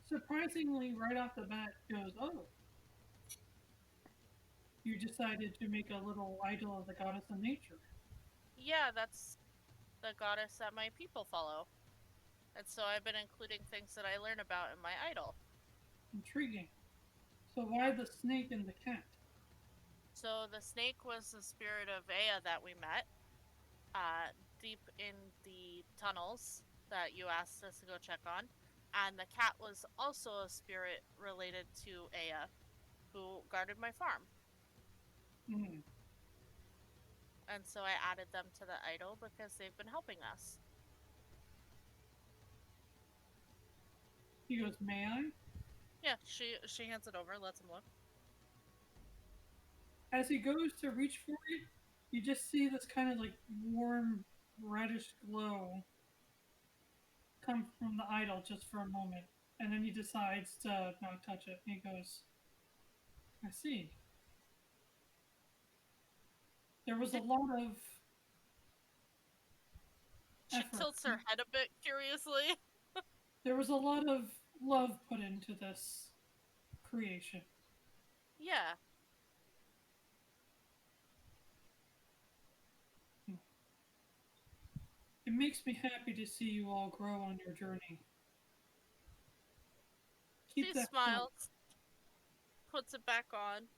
surprisingly right off the bat goes, "Oh, you decided to make a little idol of the goddess of nature." Yeah, that's the goddess that my people follow, and so I've been including things that I learn about in my idol. Intriguing. So why the snake and the cat? So the snake was the spirit of Ea that we met deep in the tunnels that you asked us to go check on. And the cat was also a spirit related to Ea, who guarded my farm. Hmm. And so I added them to the idol because they've been helping us. He goes, "May I?" Yeah, she hands it over, lets him look. As he goes to reach for it, you just see this kind of like warm reddish glow come from the idol just for a moment, and then he decides to not touch it. He goes, "I see. There was a lot of She effort. tilts her head a bit curiously. There was a lot of love put into this creation. Yeah. It makes me happy to see you all grow on your journey. Keep She that smiles, puts it back on.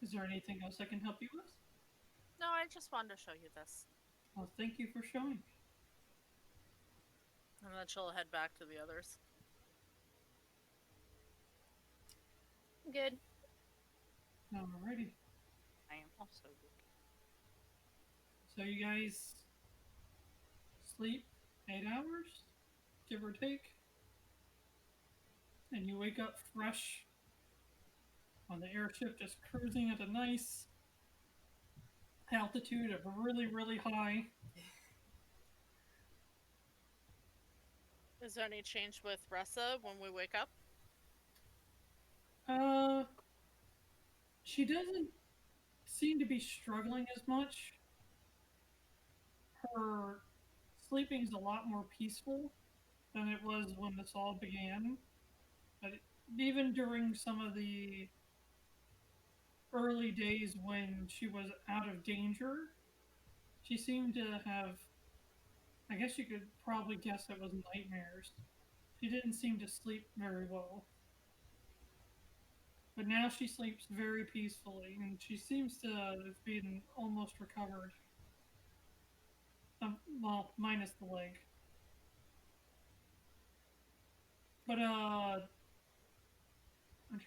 Is there anything else I can help you with? No, I just wanted to show you this. Well, thank you for showing me. And then she'll head back to the others. Good. Alrighty. I am also good. So you guys sleep 8 hours, give or take, and you wake up fresh on the airship, just cruising at a nice altitude of really, really high. Is there any change with Ressa when we wake up? She doesn't seem to be struggling as much. Her sleeping's a lot more peaceful than it was when this all began. But even during some of the early days when she was out of danger, she seemed to have, I guess you could probably guess it was nightmares. She didn't seem to sleep very well. But now she sleeps very peacefully, and she seems to have been almost recovered. Well, minus the leg. But, I'm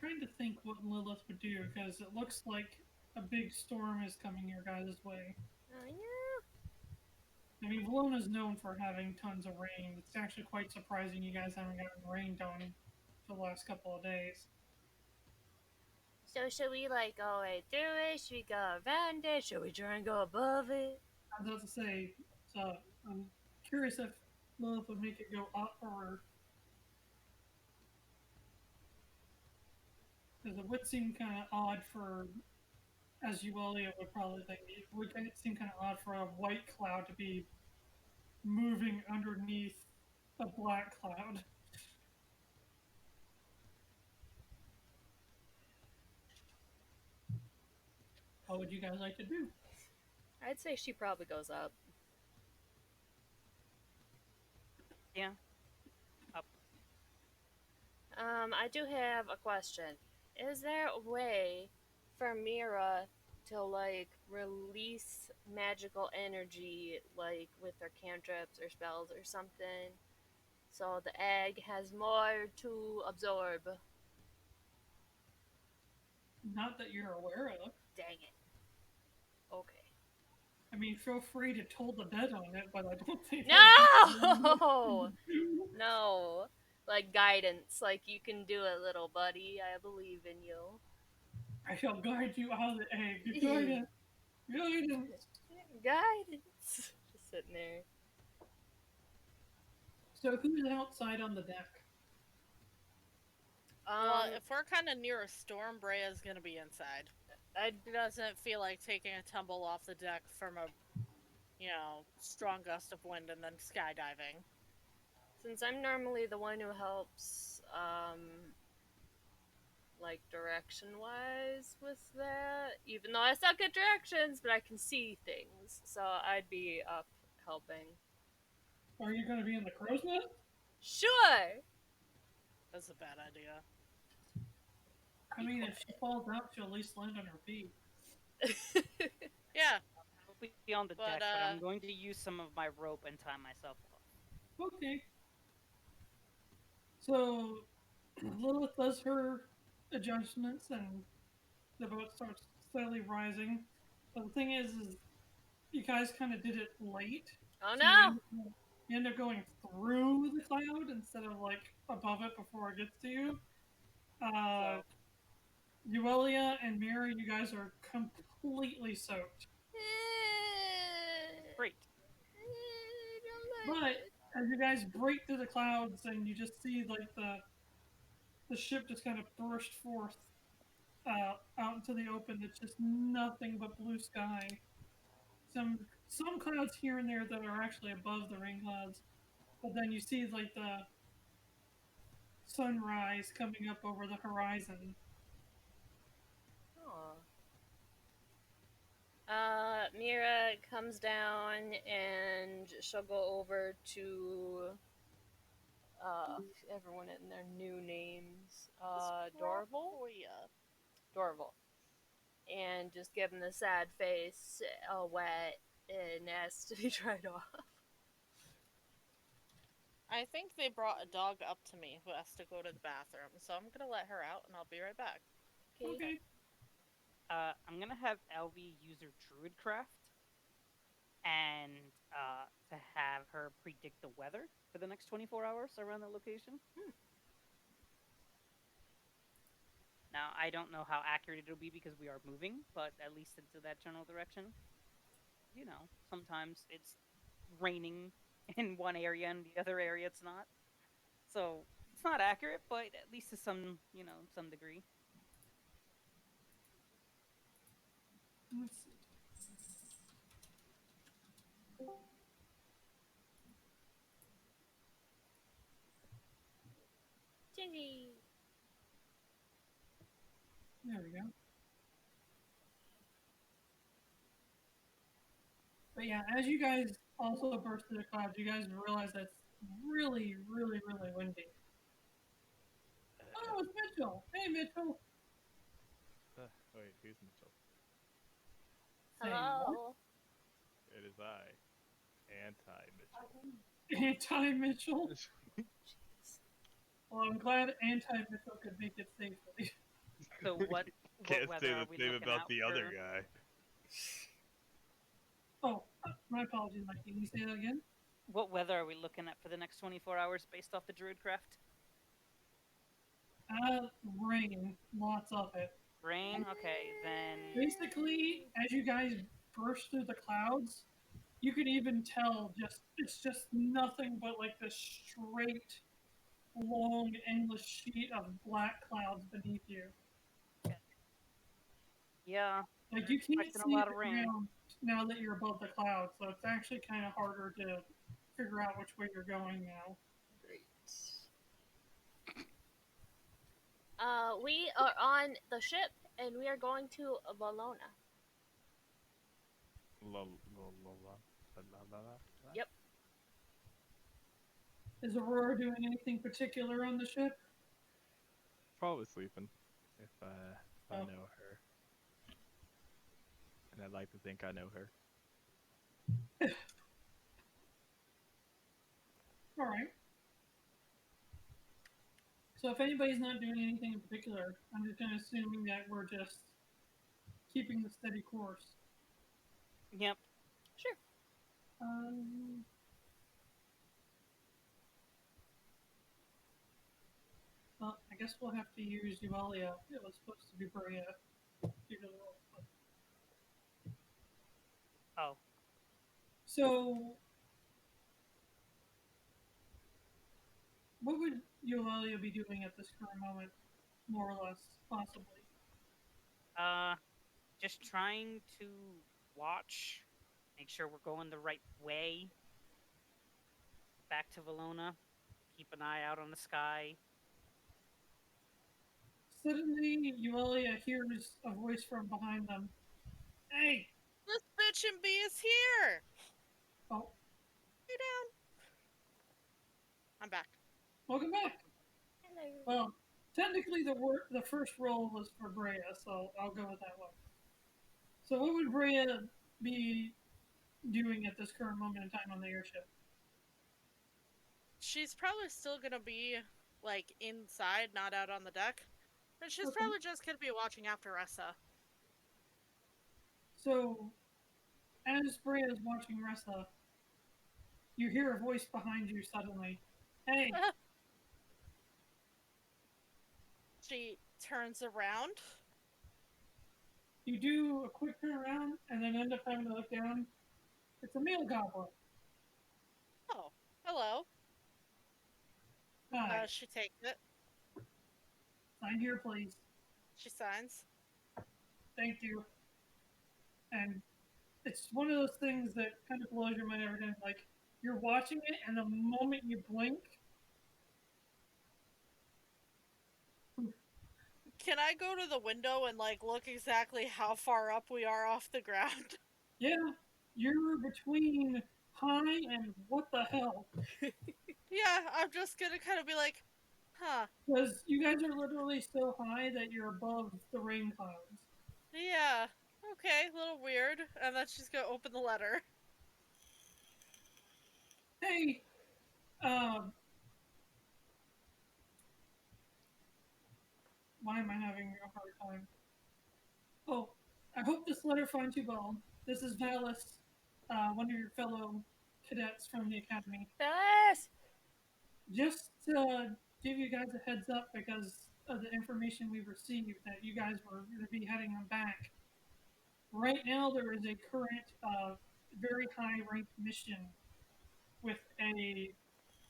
trying to think what Lilith would do, because it looks like a big storm is coming your guys' way. Oh, yeah. I mean, Valona's known for having tons of rain. It's actually quite surprising you guys haven't gotten rained on for the last couple of days. So should we like go right through it? Should we go around it? Should we try and go above it? I was about to say, so I'm curious if Lilith would make it go up or. Because it would seem kind of odd for, as Yuelia would probably think, it would seem kind of odd for a white cloud to be moving underneath a black cloud. What would you guys like to do? I'd say she probably goes up. Yeah. Up. I do have a question. Is there a way for Mirra to like release magical energy like with her cantrips or spells or something so the egg has more to absorb? Not that you're aware of. Dang it. Okay. I mean, feel free to toll the dead on it, but I don't think. No! No. Like guidance. Like you can do it, little buddy. I believe in you. I shall guide you out of the egg. Guidance. Guidance. Guidance. Just sitting there. So who's outside on the deck? Well, if we're kind of near a storm, Breya's gonna be inside. I Doesn't feel like taking a tumble off the deck from a, strong gust of wind and then skydiving. Since I'm normally the one who helps, like direction-wise with that, even though I suck at directions, but I can see things, so I'd be up helping. Are you going to be in the crow's nest? Sure! That's a bad idea. I mean, if she falls out, she'll at least land on her feet. Yeah. I'll be on the But, deck, but I'm going to use some of my rope and tie myself off. Okay. So Lilith does her adjustments and the boat starts slowly rising. But the thing is you guys kind of did it late. Oh So no! you end up going through the cloud instead of like above it before it gets to you. Yuelia and Mirra, you guys are completely soaked. Great. But as you guys break through the clouds and you just see like the ship just kind of burst forth out into the open, it's just nothing but blue sky. Some clouds here and there that are actually above the rain clouds, but then you see like the sunrise coming up over the horizon. Mirra comes down and she'll go over to everyone in their new names. Dorval? Dorval. And just give him the sad face, all wet and has to be dried off. I think they brought a dog up to me who has to go to the bathroom, so I'm gonna let her out and I'll be right back. Okay. Okay. I'm gonna have Elvie use her Druidcraft and to have her predict the weather for the next 24 hours around the location. Now, I don't know how accurate it'll be because we are moving, but at least into that general direction. You know, sometimes it's raining in one area and the other area it's not. So it's not accurate, but at least to some, some degree. Let's see. Gingy. There we go. But yeah, as you guys also burst through the clouds, you guys realize that it's really, really, really windy. Oh, it's Mitchell. Hey, Mitchell. Wait, who's Mitchell? Say what? Hello. It is I, Anti-Mitchell. Anti-Mitchell? Well, I'm glad Anti-Mitchell could make it safely. So what Can't weather say are the we same looking about out the for? other guy. Oh, my apologies, Mikey. Can you say that again? What weather are we looking at for the next 24 hours based off the Druidcraft? Rain. Lots of it. Rain? Okay, then... Basically, as you guys burst through the clouds, you could even tell it's just nothing but like this straight, long, endless sheet of black clouds beneath you. Yeah. Like you can't Expecting see a lot the of rain. ground now that you're above the clouds, so it's actually kind of harder to figure out which way you're going now. Great. We are on the ship and we are going to Valona. Yep. Is Aurora doing anything particular on the ship? Probably sleeping, if I Oh. know her. And I'd like to think I know her. Alright. So if anybody's not doing anything in particular, I'm just kind of assuming that we're just keeping the steady course. Yep. Sure. Well, I guess we'll have to use Yuelia. It was supposed to be Breya. Oh. So, what would Yuelia be doing at this current moment, more or less, possibly? Just trying to watch, make sure we're going the right way. Back to Valona. Keep an eye out on the sky. Suddenly, Yuelia hears a voice from behind them. Hey! This bitch and bee is here! Oh, Hey down. I'm back. welcome back! Hello. Well, technically the first roll was for Breya, so I'll go with that one. So what would Breya be doing at this current moment in time on the airship? She's probably still gonna be, like, inside, not out on the deck. But she's Okay. probably just gonna be watching after Ressa. So, as Breya is watching Ressa, you hear a voice behind you suddenly. Hey! She turns around. You do a quick turn around and then end up having to look down. It's a male goblin. Oh, hello. Hi. She takes it. Sign here, please. She signs. Thank you. And it's one of those things that kind of blows your mind every time. Like, you're watching it, and the moment you blink, Can I go to the window and, like, look exactly how far up we are off the ground? yeah, you're between high and what the hell? Yeah, I'm just gonna kind of be like, huh. Because you guys are literally so high that you're above the rain clouds. Yeah, okay, a little weird. And then she's gonna open the letter. Hey, why am I having a hard time. Oh, I hope this letter finds you well. This is Valis, one of your fellow cadets from the academy. Valis! Just to give you guys a heads up because of the information we received that you guys were going to be heading on back. Right now, there is a current very high ranked mission with a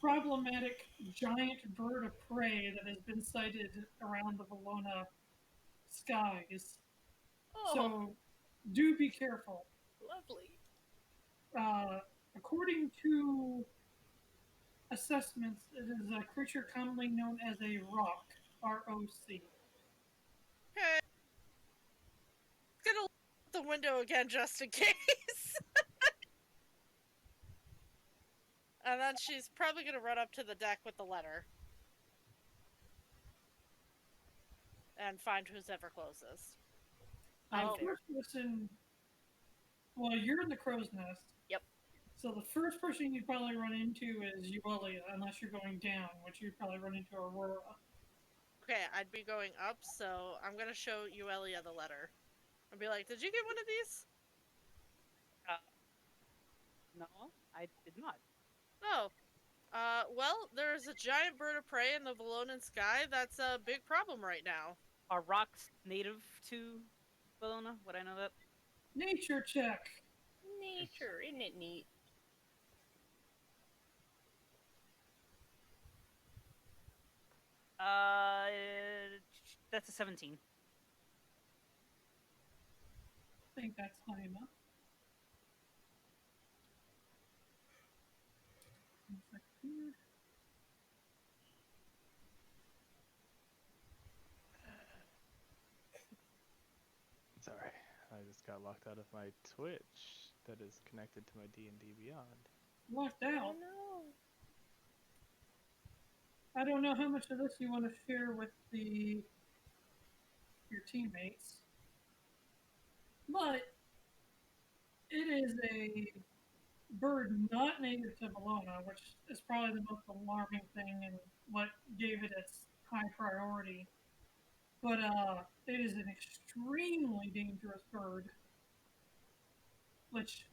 problematic giant bird of prey that has been sighted around the Valona skies. Oh, So do be careful. lovely. According to assessments, it is a creature commonly known as a roc, R-O-C. Okay. Gonna look out the window again just in case. And then she's probably gonna run up to the deck with the letter. And find who's ever closest. I'm there. First person, well, you're in the crow's nest. Yep. So the first person you'd probably run into is Yuelia, unless you're going down, which you'd probably run into Aurora. Okay, I'd be going up, so I'm gonna show Yuelia the letter. I'd be like, did you get one of these? No, I did not. Oh. Well, there's a giant bird of prey in the Valonan sky that's a big problem right now. Are rocks native to Valona? Would I know that? Nature check. Nature, isn't it neat? That's a 17. I think that's high enough. One second here. Sorry, I just got locked out of my Twitch that is connected to my D&D Beyond. Locked Oh out. no. I don't know how much of this you want to share with your teammates, but it is a bird not native to Valona, which is probably the most alarming thing and what gave it its high priority. But it is an extremely dangerous bird, which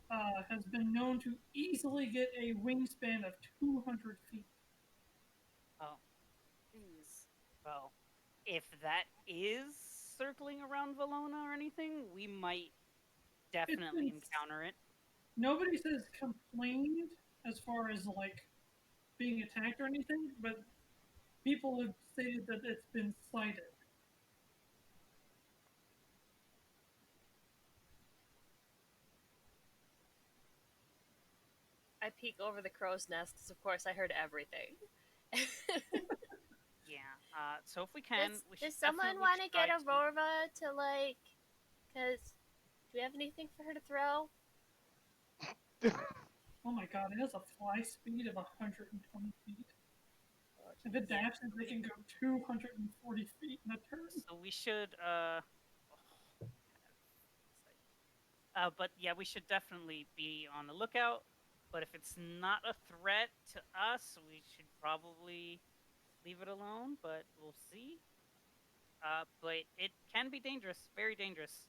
has been known to easily get a wingspan of 200 feet. Oh, Jeez. well, if that is circling around Valona or anything, we might definitely encounter it. Nobody has complained as far as like being attacked or anything, but people have stated that it's been sighted. I peek over the crow's nest because, of course, I heard everything. Yeah. So if we can, we should Does someone want to get Aurora to, like, because do we have anything for her to throw? Oh my god, it has a fly speed of 120 feet. If it dashes, they can go 240 feet in a turn. So we should, but yeah, we should definitely be on the lookout. But if it's not a threat to us, we should probably leave it alone, but we'll see. But it can be dangerous, very dangerous.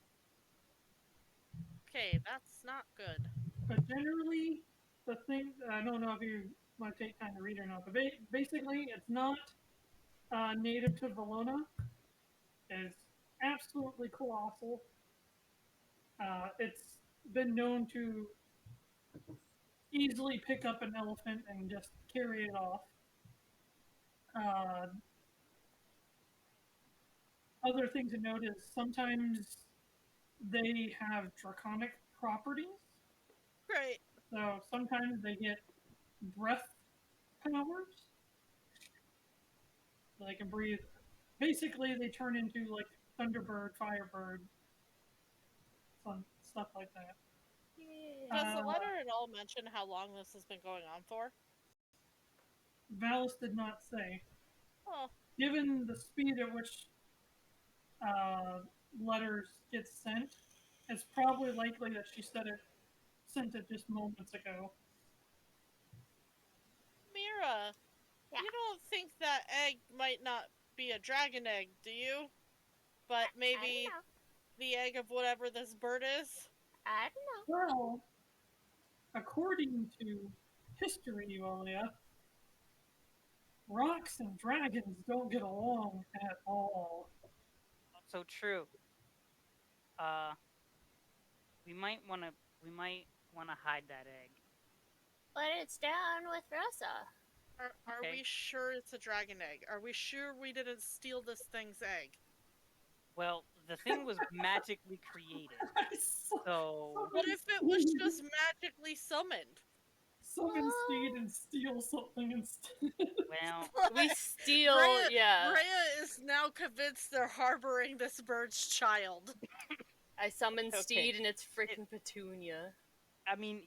Okay, that's not good. But generally, the thing, I don't know if you want to take time to read or not, but basically, it's not native to Valona. It's absolutely colossal. It's been known to easily pick up an elephant and just carry it off. Other things to note is sometimes they have draconic properties. Great. So sometimes they get breath powers. So they can breathe. Basically, they turn into like Thunderbird, Firebird, some stuff like that. Does the letter at all mention how long this has been going on for? Valis did not say. Oh. Given the speed at which letters get sent, it's probably likely that she sent it just moments ago. Mirra, Yeah. you don't think that egg might not be a dragon egg, do you? but I maybe don't know. the egg of whatever this bird is. I don't know. Well, according to history, Yuelia, rocks and dragons don't get along at all. Also true. Uh, we might wanna hide that egg. But it's down with Rosa. Are Okay. we sure it's a dragon egg? Are we sure we didn't steal this thing's egg? Well, the thing was magically created. So What if it was just magically summoned? Summon Steed and steal something instead? well, We steal, Breya, yeah. Breya is now convinced they're harboring this bird's child. I summon Okay. Steed and it's freaking Petunia. I mean,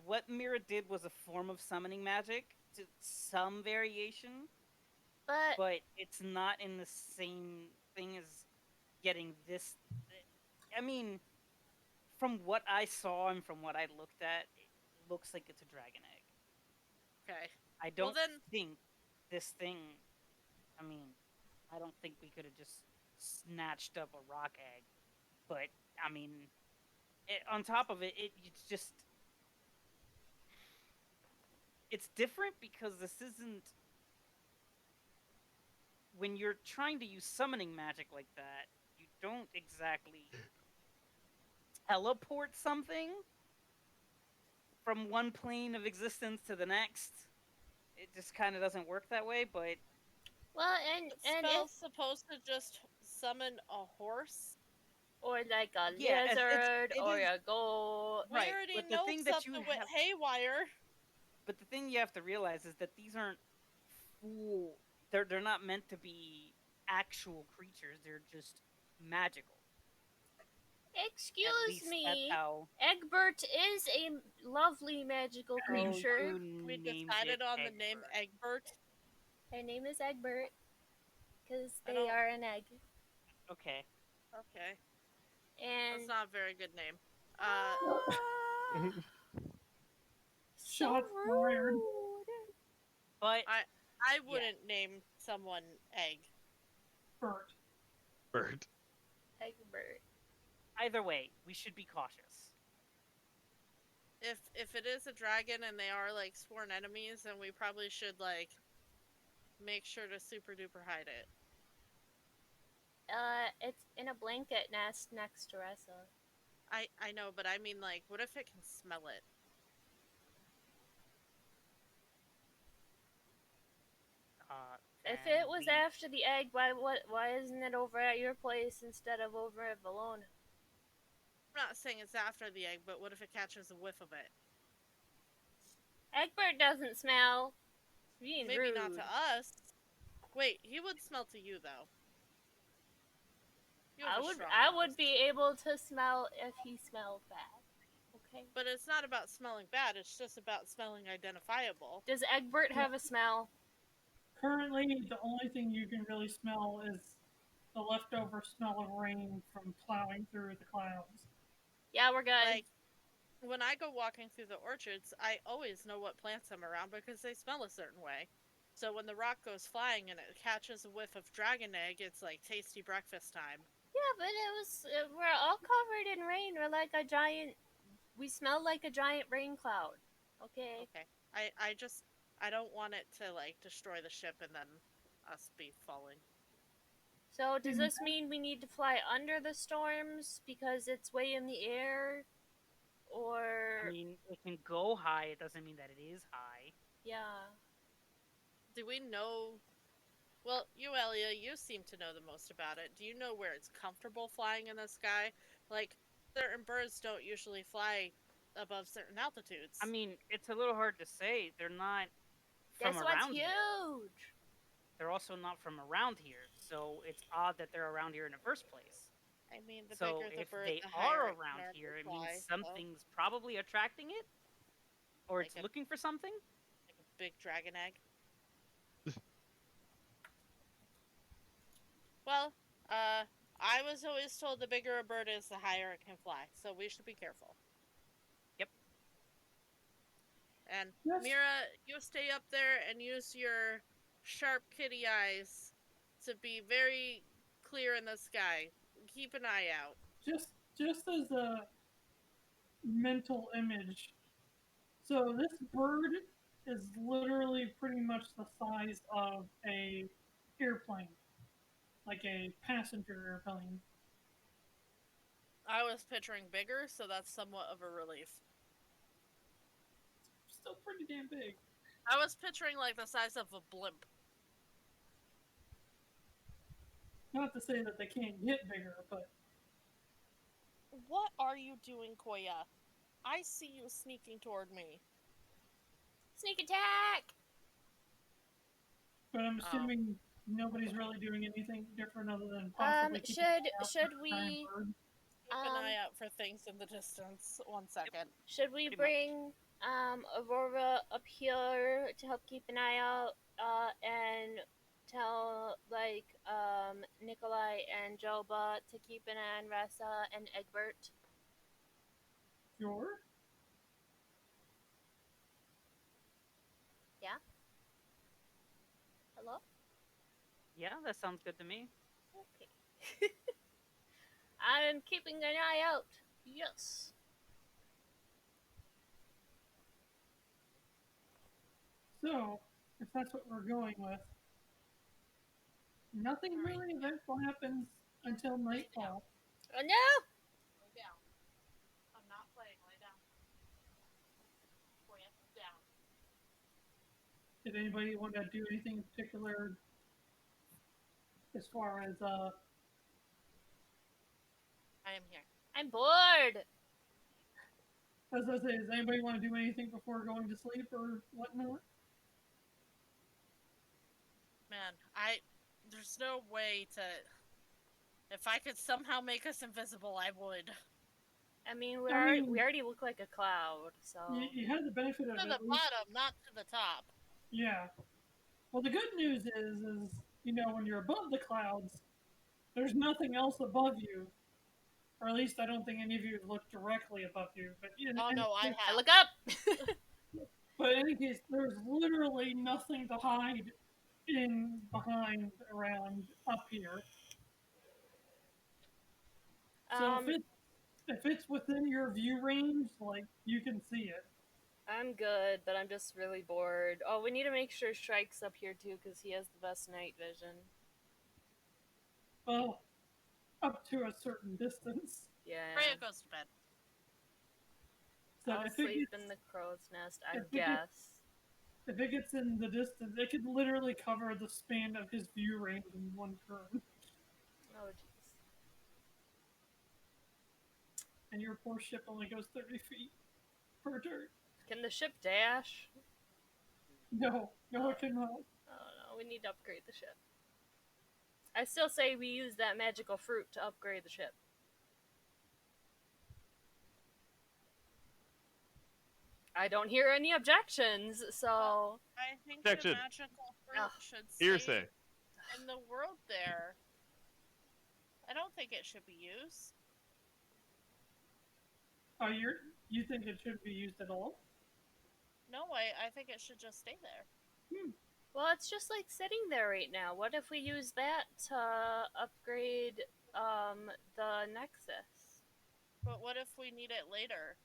what Mirra did was a form of summoning magic to some variation, but it's not in the same thing as getting this. I mean, from what I saw and from what I looked at, it looks like it's a dragon egg. Okay. I don't then... think this thing. I mean, I don't think we could have just snatched up a rock egg. But I mean, on top of it, it's just it's different because this isn't when you're trying to use summoning magic like that. You don't exactly teleport something from one plane of existence to the next. It just kind of doesn't work that way, but Well, The and spell's if supposed to just summon a horse? or like a Yeah, lizard it or is- a goat. We Right, already but the know thing that something you went have- haywire. But the thing you have to realize is that these aren't full. They're not meant to be actual creatures. They're just magical. At Excuse least that's me. how Egbert is a lovely magical creature. We named decided it on the name Egbert. Egbert. Her name is Egbert because I they don't- are an egg. Okay. Okay. And That's not a very good name. so Shots fired. rude. But I wouldn't name someone Egg. Bert. Bird. Egbert. either way, we should be cautious. If it is a dragon and they are like sworn enemies, then we probably should like make sure to super duper hide it. It's in a blanket nest next to Ressa. I know, but I mean like, what if it can smell it? If then it was we- after the egg, why isn't it over at your place instead of over at Valona? I'm not saying it's after the egg, but what if it catches a whiff of it? Egbert doesn't smell. Being Maybe rude. not to us. Wait, he would smell to you though. You have a strong I nose. would be able to smell if he smelled bad. Okay. But it's not about smelling bad, it's just about smelling identifiable. Does Egbert have a smell? Currently, the only thing you can really smell is the leftover smell of rain from plowing through the clouds. Yeah, we're good. Like, when I go walking through the orchards, I always know what plants I'm around because they smell a certain way. So when the rock goes flying and it catches a whiff of dragon egg, it's like tasty breakfast time. Yeah, but we're all covered in rain. We smell like a giant rain cloud. Okay. Okay. I don't want it to like destroy the ship and then us be falling. So does this mean we need to fly under the storms because it's way in the air? Or I mean, it can go high. It doesn't mean that it is high. yeah. Do we know? Well, Yuelia, you seem to know the most about it. Do you know where it's comfortable flying in the sky? Like, certain birds don't usually fly above certain altitudes. I mean, it's a little hard to say. They're not from This one's around here. huge. They're also not from around here, so it's odd that they're around here in the first place. I mean, the So bigger the if bird, they the higher are it around normally here, it fly, means so, something's probably attracting it, or Like it's a- looking for something. like a big dragon egg. Well, I was always told the bigger a bird is, the higher it can fly, so we should be careful. Yep. And Yes. Mirra, you stay up there and use your sharp kitty eyes to be very clear in the sky. Keep an eye out. Just as a mental image. So this bird is literally pretty much the size of a airplane, like a passenger airplane. I was picturing bigger, so that's somewhat of a relief. Still pretty damn big. I was picturing like the size of a blimp. Not to say that they can't get bigger, but What are you doing, Koya? I see you sneaking toward me. Sneak attack! I'm assuming nobody's really doing anything different other than possibly keeping an eye out should for we giant bird. Keep an eye out for things in the distance. 1 second. should we Pretty bring Aurora up here to help keep an eye out and tell like Nikolai and Joba to keep an eye on Ressa and Egbert? Sure. Yeah. Hello? Yeah, that sounds good to me. Okay. I'm keeping an eye out. Yes. So, if that's what we're going with, nothing really eventful happens until nightfall. Oh no! Lay down. I'm not playing. Lay down. Koya, down. Did anybody want to do anything in particular as far as I am here. I'm bored. as I say, does anybody want to do anything before going to sleep or whatnot? Man, there's no way to... If I could somehow make us invisible, I would. I mean, I mean- we already look like a cloud, so... You had the benefit of To at the least, bottom, not to the top. yeah. Well, the good news is when you're above the clouds, there's nothing else above you, or at least I don't think any of you look directly above you. But Oh no, I I have. look up! But in any case, there's literally nothing to hide in behind around up here. So if it's within your view range, like you can see it. I'm good, but I'm just really bored. Oh, we need to make sure Shrike's up here too, because he has the best night vision. Well, up to a certain distance. Yeah. Breya goes to bed. So I'll if it sleep gets, in the crow's nest, I if it gets- guess. if it gets in the distance, it could literally cover the span of his view range in one turn. Oh, jeez. And your poor ship only goes 30 feet per turn. Can the ship dash? No, it cannot. Oh no, we need to upgrade the ship. I still say we use that magical fruit to upgrade the ship. I don't hear any objections, so... I think Objection. the magical fruit Ugh. should stay Hearsay. in the world there. I don't think it should be used. Oh, you think it shouldn't be used at all? No, I think it should just stay there. Well, it's just like sitting there right now. What if we use that to upgrade the Nexus? But what if we need it later?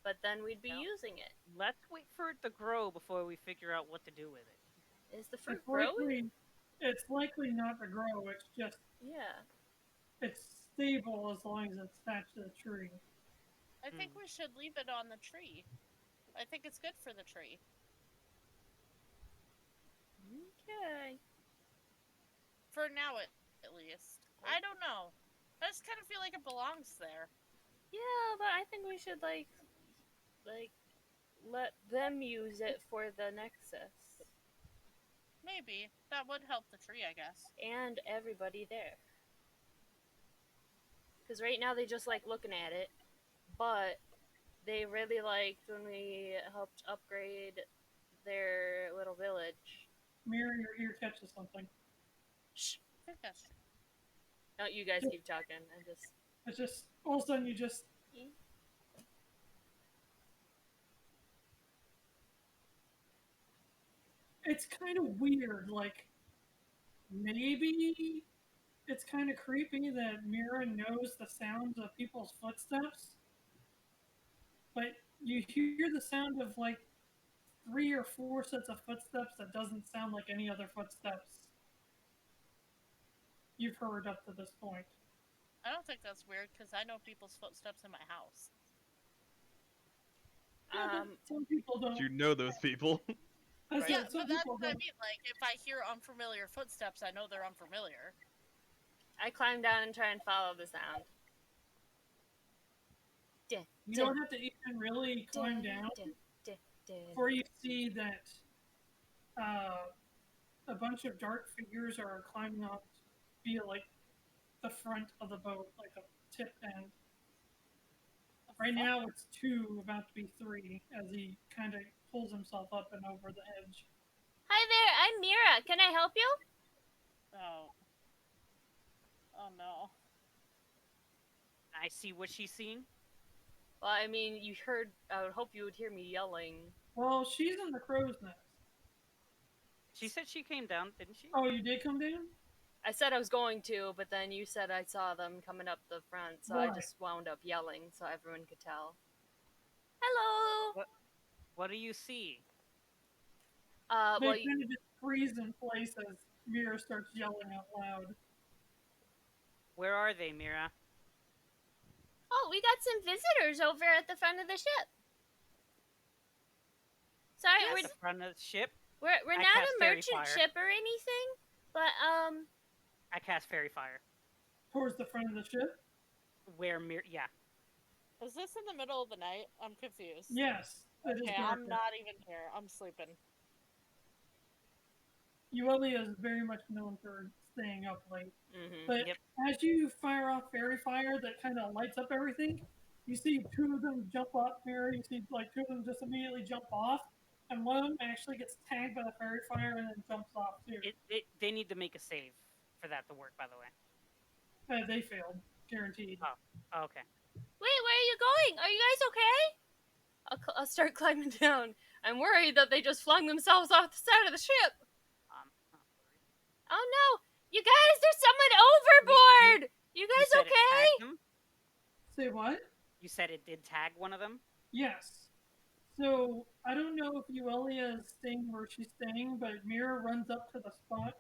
But then we'd be No. using it. Let's wait for it to grow before we figure out what to do with it. Is the fruit growing? It's likely not to grow. It's just Yeah. it's stable as long as it's attached to the tree. I think we should leave it on the tree. I think it's good for the tree. Okay. For now, at least. I don't know. I just kind of feel like it belongs there. Yeah, but I think we should like let them use it for the Nexus Maybe. That would help the tree, I guess. and everybody there. Because right now they just like looking at it, but they really liked when we helped upgrade their little village. Mirror, your ear catches something. Shh. I think that's true. No, you guys keep talking. I'm just. It's just all of a sudden you just. It's kind of weird. Like maybe it's kind of creepy that Mirra knows the sounds of people's footsteps, but you hear the sound of like 3 or 4 sets of footsteps that doesn't sound like any other footsteps you've heard up to this point. I don't think that's weird because I know people's footsteps in my house. Yeah, but some people don't. You know those people. I Yeah, said some but that's people what I don't. mean. Like, if I hear unfamiliar footsteps, I know they're unfamiliar. I climb down and try and follow the sound. You don't have to even really climb down before you see that a bunch of dark figures are climbing up via like the front of the boat, like a tip end. Right now it's 2, about to be 3, as he kind of pulls himself up and over the edge. Hi there, I'm Mirra. Can I help you? Oh. Oh no. I see what she's seeing. Well, I mean, you heard. I would hope you would hear me yelling. Well, she's in the crow's nest. She said she came down, didn't she? Oh, you did come down? I said I was going to, but then you said I saw them coming up the front, so I just wound up yelling so everyone could tell. Hello. What do you see? They Well, kind of just freeze in place as Mirra starts yelling out loud. Where are they, Mirra? Oh, we got some visitors over at the front of the ship. Sorry, At the front of the ship? we're I not cast a Fairy merchant Fire. ship or anything, but I cast Fairy Fire. Towards the front of the ship? Where yeah. Is this in the middle of the night? I'm confused. Yes. Okay, I'm not even here. I'm sleeping. Yuelia is very much known for staying up late. Mm-hmm. But as you fire off fairy fire that kind of lights up everything, you see 2 of them jump up here. You see like 2 of them just immediately jump off, and one of them actually gets tagged by the fairy fire and then jumps off too. They need to make a save for that to work, by the way. They failed, guaranteed. Oh, okay. wait, where are you going? Are you guys okay? I'll start climbing down. I'm worried that they just flung themselves off the side of the ship. Oh no, you guys, there's someone overboard. You guys said it okay? tagged them? Say what? You said it did tag one of them? Yes. So I don't know if Yuelia is staying where she's staying, but Mirra runs up to the spot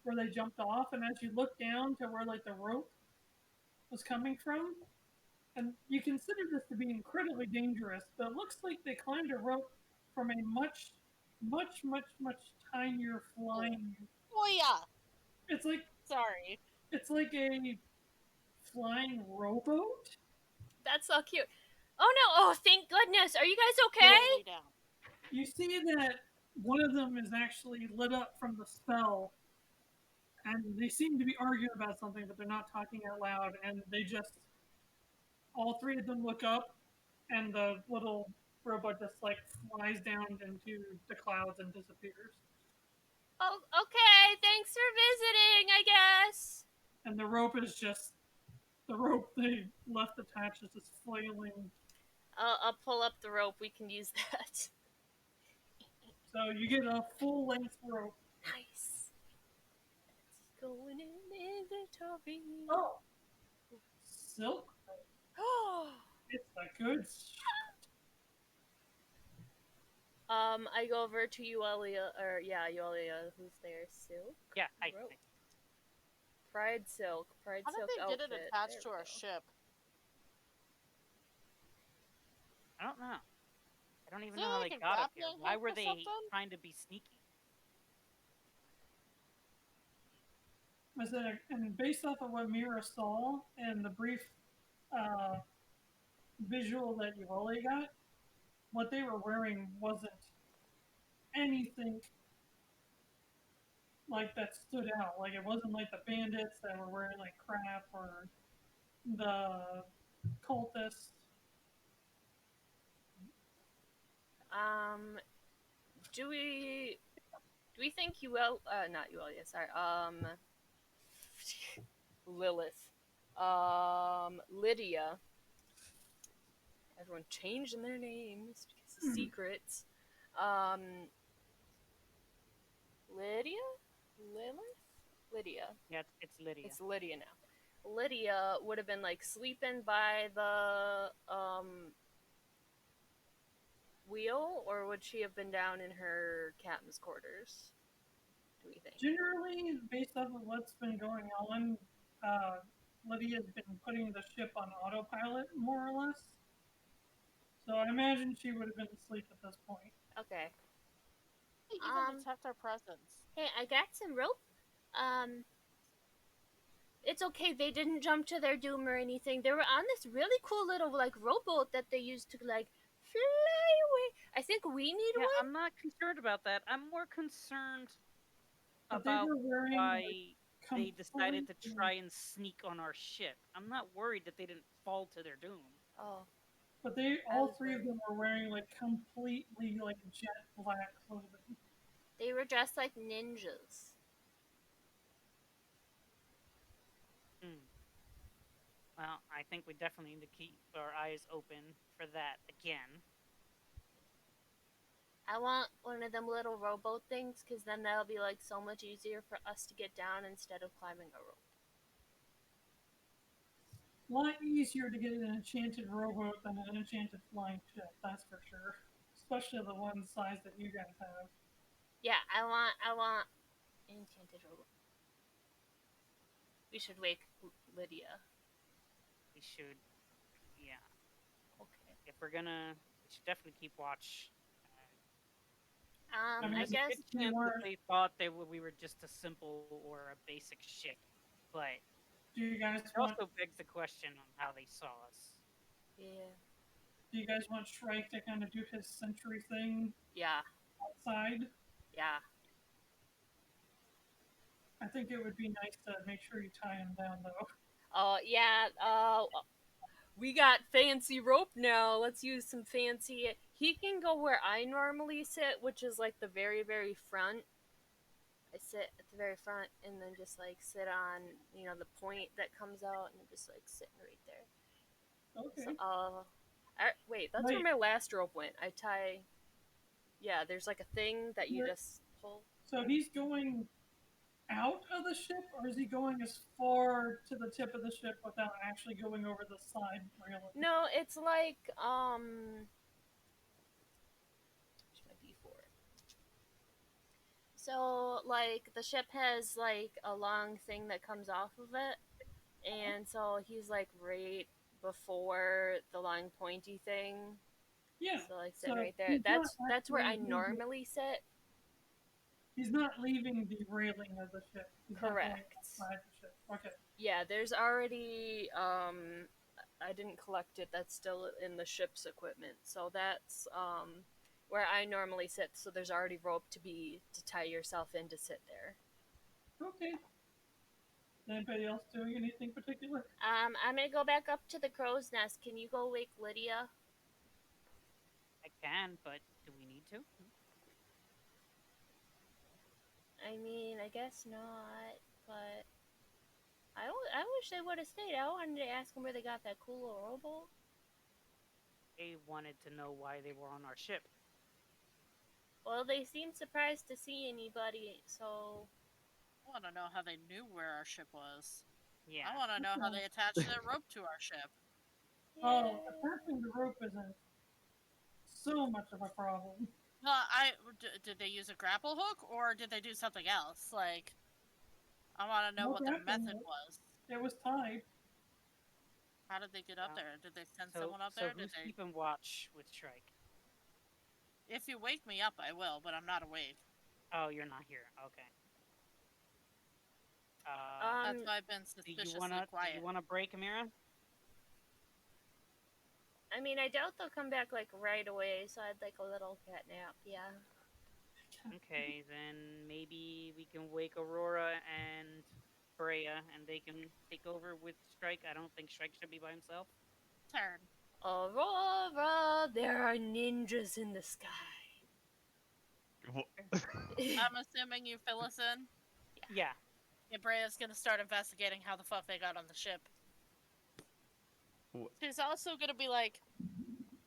where they jumped off, and as you look down to where like the rope was coming from, and you consider this to be incredibly dangerous, but it looks like they climbed a rope from a much tinier flying. Oh yeah. It's like Sorry. it's like a flying rowboat. That's so cute. Oh no! Oh, thank goodness. Are you guys okay? Totally down. You see that one of them is actually lit up from the spell, and they seem to be arguing about something, but they're not talking out loud, and they just, all 3 of them look up, and the little robot just like flies down into the clouds and disappears. Oh, okay. Thanks for visiting, I guess. And the rope is just, the rope they left attached is just flailing. I'll pull up the rope. We can use that. So you get a full length rope. Nice. Let's go in inventory. Oh! Silk rope. Oh. It's a good shot. I go over to Yuelia, Yuelia, who's there? Silk? Yeah, Rope. Pride Silk. Pride How did Silk they outfit. get it attached There to we our go. ship? I don't know. I don't even Is know there, how like, they a got up here. grappling Why hook were or they something? trying to be sneaky? I said, and based off of what Mirra saw and the brief visual that Yuelia got, what they were wearing wasn't anything like that stood out. Like it wasn't like the bandits that were wearing like crap or the cultists. Do we think not Yuelia, sorry, Lilith, Lydia, everyone changing their names because of secrets, Lydia? Lilith? Lydia. Yeah, it's Lydia. It's Lydia now. Lydia would have been like sleeping by the wheel, or would she have been down in her captain's quarters? Do we think? Generally, based off of what's been going on, Lydia's been putting the ship on autopilot, more or less. So I imagine she would have been asleep at this point. Okay. They even detect our presence. Hey, I got some rope. It's okay. They didn't jump to their doom or anything. They were on this really cool little like rowboat that they used to like fly away. I think we need Yeah, one. I'm not concerned about that. I'm more concerned But they about were wearing why like, they decided to completely- try and sneak on our ship. I'm not worried that they didn't fall to their doom. Oh. But all three of them were wearing like completely like jet black clothing. They were dressed like ninjas. Well, I think we definitely need to keep our eyes open for that again. I want one of them little rowboat things, because then that'll be like so much easier for us to get down instead of climbing a rope. A lot easier to get an enchanted rowboat than an enchanted flying ship, that's for sure. Especially the one size that you guys have. Yeah, I want enchanted rowboat. We should wake Lydia. We should, yeah. Okay. If we're gonna, we should definitely keep watch. I mean, I it's a guess good Chance teamwork. that they thought we were just a simple or a basic ship, but Do you guys it want? also begs the question on how they saw us. Yeah. Do you guys want Shrike to kind of do his sentry thing Yeah. outside? Yeah. I think it would be nice to make sure you tie him down, though. Yeah. We got fancy rope now. Let's use some fancy. He can go where I normally sit, which is like the very, very front. I sit at the very front and then just like sit on, the point that comes out and just like sitting right there. Okay. So, wait, that's where Wait. my last rope went. I tie. Yeah, there's like a thing that you Where- just pull. So he's going out of the ship, or is he going as far to the tip of the ship without actually going over the side railing? No, it's like Where's my D4? So like the ship has like a long thing that comes off of it, and so he's like right before the long pointy thing. Yeah. So like sitting So right there. he's not That's where I actually normally sit. He's not leaving the railing of the ship. He's not going Correct. outside the ship. Okay. Yeah, there's already I didn't collect it. That's still in the ship's equipment. So that's where I normally sit. So there's already rope to tie yourself in to sit there. Okay. Anybody else doing anything particular? I'm gonna go back up to the crow's nest. Can you go wake Lydia? I can, but do we need to? I mean, I guess not, but I wish they would have stayed. I wanted to ask them where they got that cool little rowboat. They wanted to know why they were on our ship. Well, they seemed surprised to see anybody, so I want to know how they knew where our ship was. Yeah. I want to know how they attached their rope to our ship. Oh, attaching the rope isn't so much of a problem. Well, did they use a grapple hook or did they do something else? Like, I want to know No what their grappling method hook. was. It was tied. How did they get up Wow. there? Did they send So, someone up so there? who's Did they? keeping watch with Shrike? If you wake me up, I will, but I'm not awake. Oh, you're not here. Okay. That's why I've been Do suspiciously you quiet. wanna break, Mirra? I mean, I doubt they'll come back like right away, so I'd like a little cat nap. Yeah. Okay, then maybe we can wake Aurora and Breya, and they can take over with Shrike. I don't think Shrike should be by himself. Turn. Aurora, there are ninjas in the sky. I'm assuming you fill us in. Yeah. Yeah, Breya's gonna start investigating how the fuck they got on the ship. What? She's also gonna be like,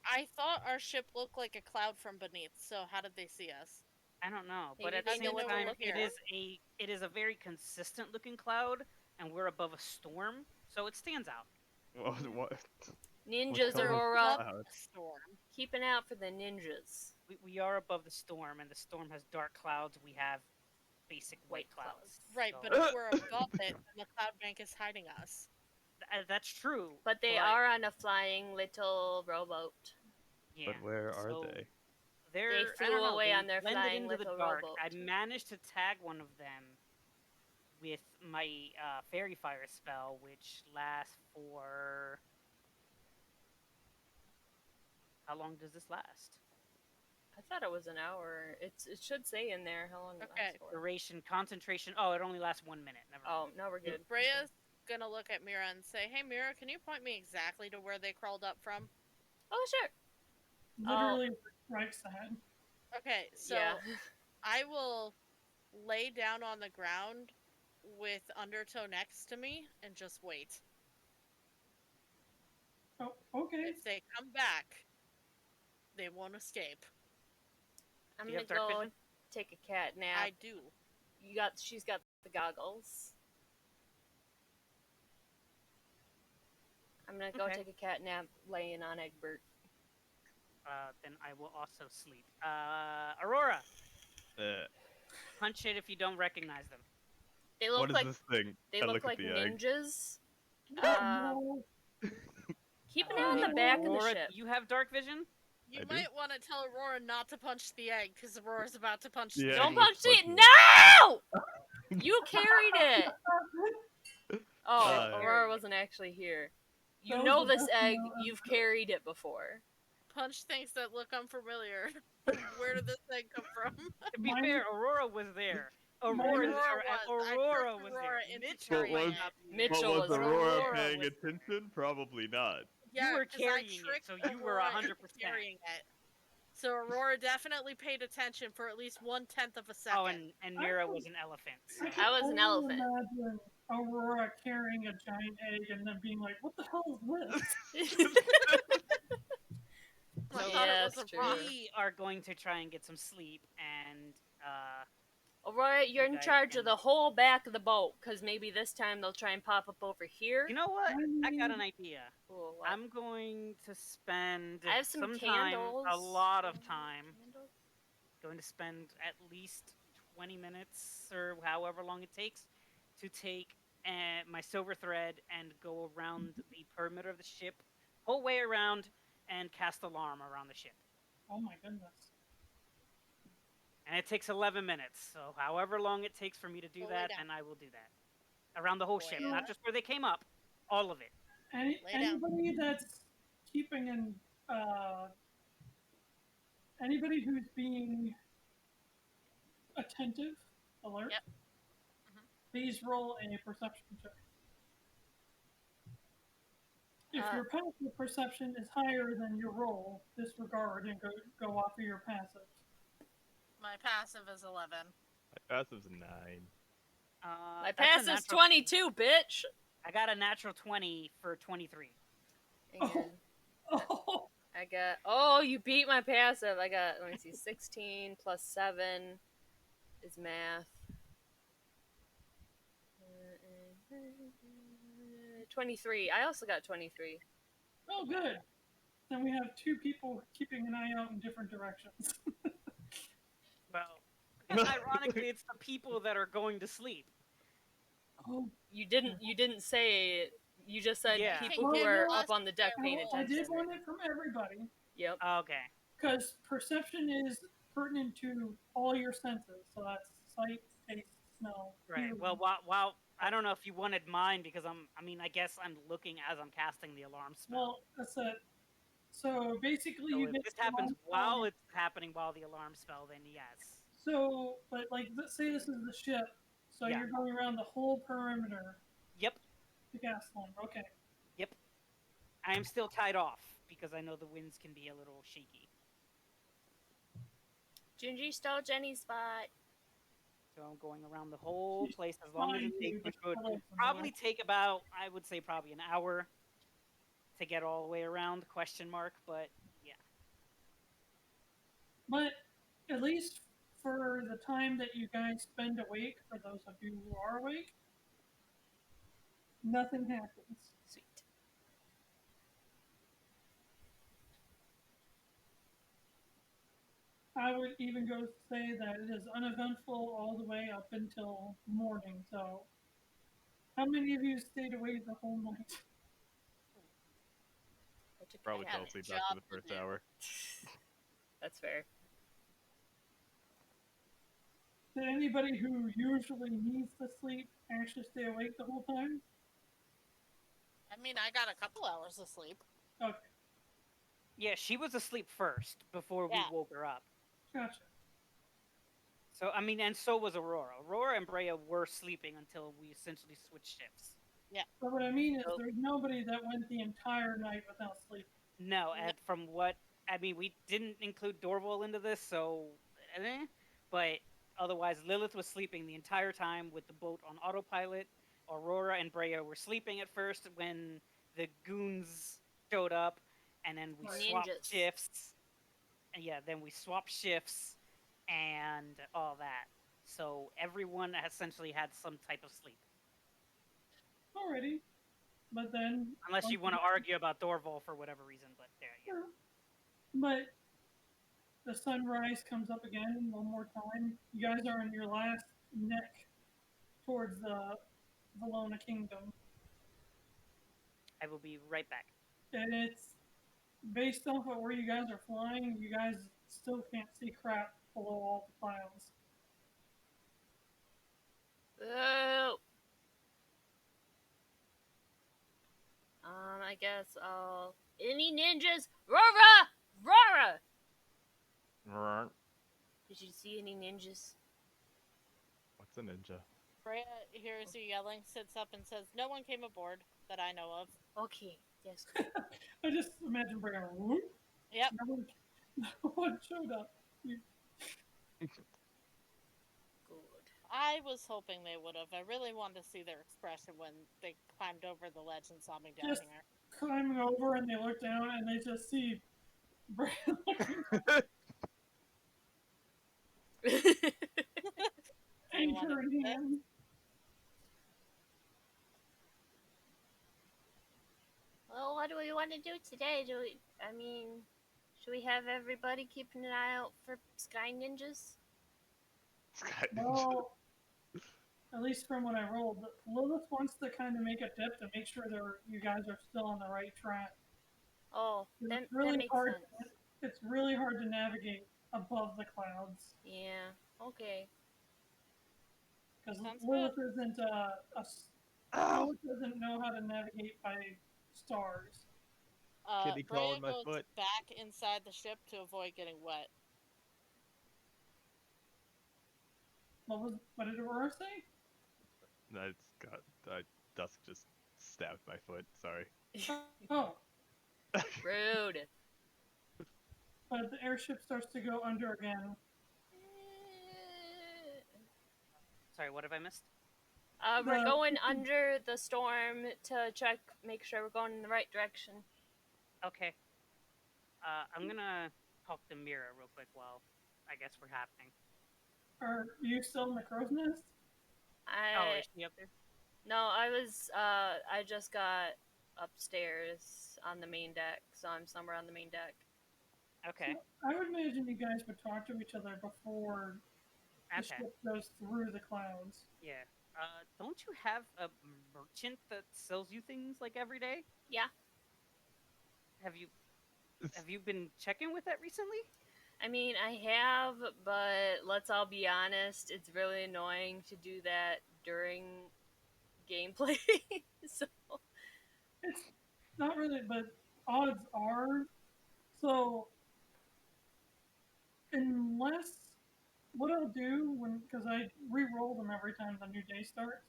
I thought our ship looked like a cloud from beneath, so how did they see us? I don't know, Hey, but you at the can same go over time, look it here. is a very consistent looking cloud, and we're above a storm, so it stands out. What? Ninjas, color is Aurora. the cloud? Storm. Keeping out for the ninjas. We are above the storm, and the storm has dark clouds. We have basic white clouds. Right, so- but if we're above it, then the cloud bank is hiding us. That's true. But they are on a flying little rowboat. Yeah. But where are so they? They're, I flew don't know, away they on their blended flying into the little dark. rowboat. I managed to tag one of them with my fairy fire spell, which lasts for. How long does this last? I thought it was an hour. It should say in there how long it Okay. lasts for. Duration, concentration. Oh, it only lasts 1 minute. Never mind. Oh, no, we're good. Breya's gonna look at Mirra and say, "Hey, Mirra, can you point me exactly to where they crawled up from?" Oh, sure. Literally right side. Okay, so Yeah. I will lay down on the ground with Undertow next to me and just wait. Oh, okay. If they come back, they won't escape. I'm Do you gonna have dark go vision? take a cat nap. I do. She's got the goggles. I'm gonna go Okay. take a cat nap laying on Egbert. Then I will also sleep. Aurora, Uh, punch it if you don't recognize them. They what look is like this thing? they I look look like at the egg. ninjas. No. Keep an eye on the back of the Aurora, ship. you have dark vision? You I do. might want to tell Aurora not to punch the egg, because Aurora's about to punch the Yeah, egg. Don't he punch was it! punching No! You carried it. Oh, Uh, Aurora wasn't actually here. You That know was the this best egg. note ever. You've carried it before. Punch things that look unfamiliar. Where did this egg come from? To be Mine- fair, Aurora was there. Mine- Aurora Aurora was Aurora there. into Mitchell carrying might it. not be there. Mitchell was was Aurora Aurora paying was- attention? Probably not. Yeah, were 'cause carrying I it, tricked so you were Aurora into 100%. carrying it. So Aurora definitely paid attention for at least 1/10 of a second. Oh, and Mirra was an elephant. So. I was an only elephant. Imagine Aurora carrying a giant egg and then being like, "What the hell is this?" I So thought Yeah, it was that's a true. rock. we are going to try and get some sleep, and Aurora, you're in guys charge of can- the whole back of the boat, because maybe this time they'll try and pop up over here. you know what? I got an mean, idea. Ooh, what? I'm going to spend I have some time, candles. a lot of time. Candles? Going to spend at least 20 minutes or however long it takes to take my silver thread and go around the perimeter of the ship, whole way around, and cast alarm around the ship. Oh my goodness. And it takes 11 minutes, so however long it takes for me to do Go lay that, down. then I will do that. Around the whole Go ship, lay not down. just where they came up, all of it. Lay down. Anybody that's keeping in, anybody who's being attentive, alert, Yep. please roll a perception check. If your passive perception is higher than your roll, disregard and go off of your passive. My passive is 11. My passive's 9. My That's a passive's natural- 22, bitch! I got a natural 20 for 23. Again. Oh, I got. Oh, you beat my passive. I got. Let me see. 16 plus 7 is math. 23. I also got 23. oh, good. Then we have two people keeping an eye out in different directions. Well, because ironically, it's the people that are going to sleep. Oh, You didn't say. You just said Yeah. people Can who you are give us up on the deck their paying roll? I attention. did want it from everybody Yep. Okay. because perception is pertinent to all your senses. So that's sight, taste, smell. Right. hearing. Well, while I don't know if you wanted mine because I guess I'm looking as I'm casting the alarm spell. Well, that's it. So basically, So you if get this the happens alarm while spell. it's happening while the alarm spell, then yes. So, but like, let's say this is the ship. So Yeah. you're going around the whole perimeter Yep. to cast one. Okay. Yep. I am still tied off because I know the winds can be a little shaky. Gingy stole Jenny's spot. So I'm going around the whole She's place as long as it fine, takes, dude, which but would hold on a probably minute. take about, I would say, probably an hour to get all the way around. Question mark, but yeah. But at least for the time that you guys spend awake, for those of you who are awake, nothing happens. Sweet. I would even go say that it is uneventful all the way up until morning. So, how many of you stayed awake the whole night? I took a Probably nap. fell asleep after the first hour. That's fair. Did anybody who usually needs to sleep actually stay awake the whole time? I mean, I got a couple hours of sleep. Okay, Yeah, she was asleep first before we Yeah. woke her up. gotcha. So, I mean, and so was Aurora. Aurora and Breya were sleeping until we essentially switched shifts. But what I mean is, Nope. there's nobody that went the entire night without sleep. No, and from what I mean, we didn't include Dorval into this, so but otherwise, Lilith was sleeping the entire time with the boat on autopilot. Aurora and Breya were sleeping at first when the goons showed up, and then we swapped Ninjas. shifts. And yeah, then we swapped shifts and all that. So everyone essentially had some type of sleep. Alrighty. But then... Unless you want to argue about Dorval for whatever reason, but there you go. But the sunrise comes up again one more time. You guys are on your last neck towards the Valona Kingdom. I will be right back. And it's based off of where you guys are flying, you guys still can't see crap below all the clouds. Boo! I guess any ninjas? Rora! Rora! Did you see any ninjas? What's a ninja? Breya hears you yelling, sits up, and says, "No one came aboard that I know of." Okay, yes. I just imagine bringing a whoop. Yep. No one showed up. Good. I was hoping they would have. I really wanted to see their expression when they climbed over the ledge and saw me down Just here. climbing over and they look down and they just see Brand anchor in hand. Well, what do we want to do today? Should we have everybody keeping an eye out for sky ninjas? Sky ninja. Well, at least from what I rolled, Lilith wants to kind of make a dip to make sure you guys are still on the right track. Oh, that makes hard. sense. It's really hard to navigate above the clouds. Yeah. Okay. Because Sounds Lilith isn't Lilith doesn't know how to navigate by stars. Kitty clawing Breya my goes foot. back inside the ship to avoid getting wet. What did Aurora say? Dusk just stabbed my foot. Sorry. Oh, Rude. but the airship starts to go under again. Sorry, what have I missed? We're going under the storm to make sure we're going in the right direction. Okay. I'm gonna talk to Mirra real quick while I guess we're happening. Are you still in the crow's nest? Oh, is she up there? No, I just got upstairs on the main deck, so I'm somewhere on the main deck. Okay. So I would imagine you guys would talk to each other before the ship goes through the clouds. Yeah. Don't you have a merchant that sells you things like every day? Yeah. Have you been checking with that recently? I mean, I have, but let's all be honest, it's really annoying to do that during gameplay. So It's not really, but odds are. So, unless what I'll do because I re-roll them every time the new day starts,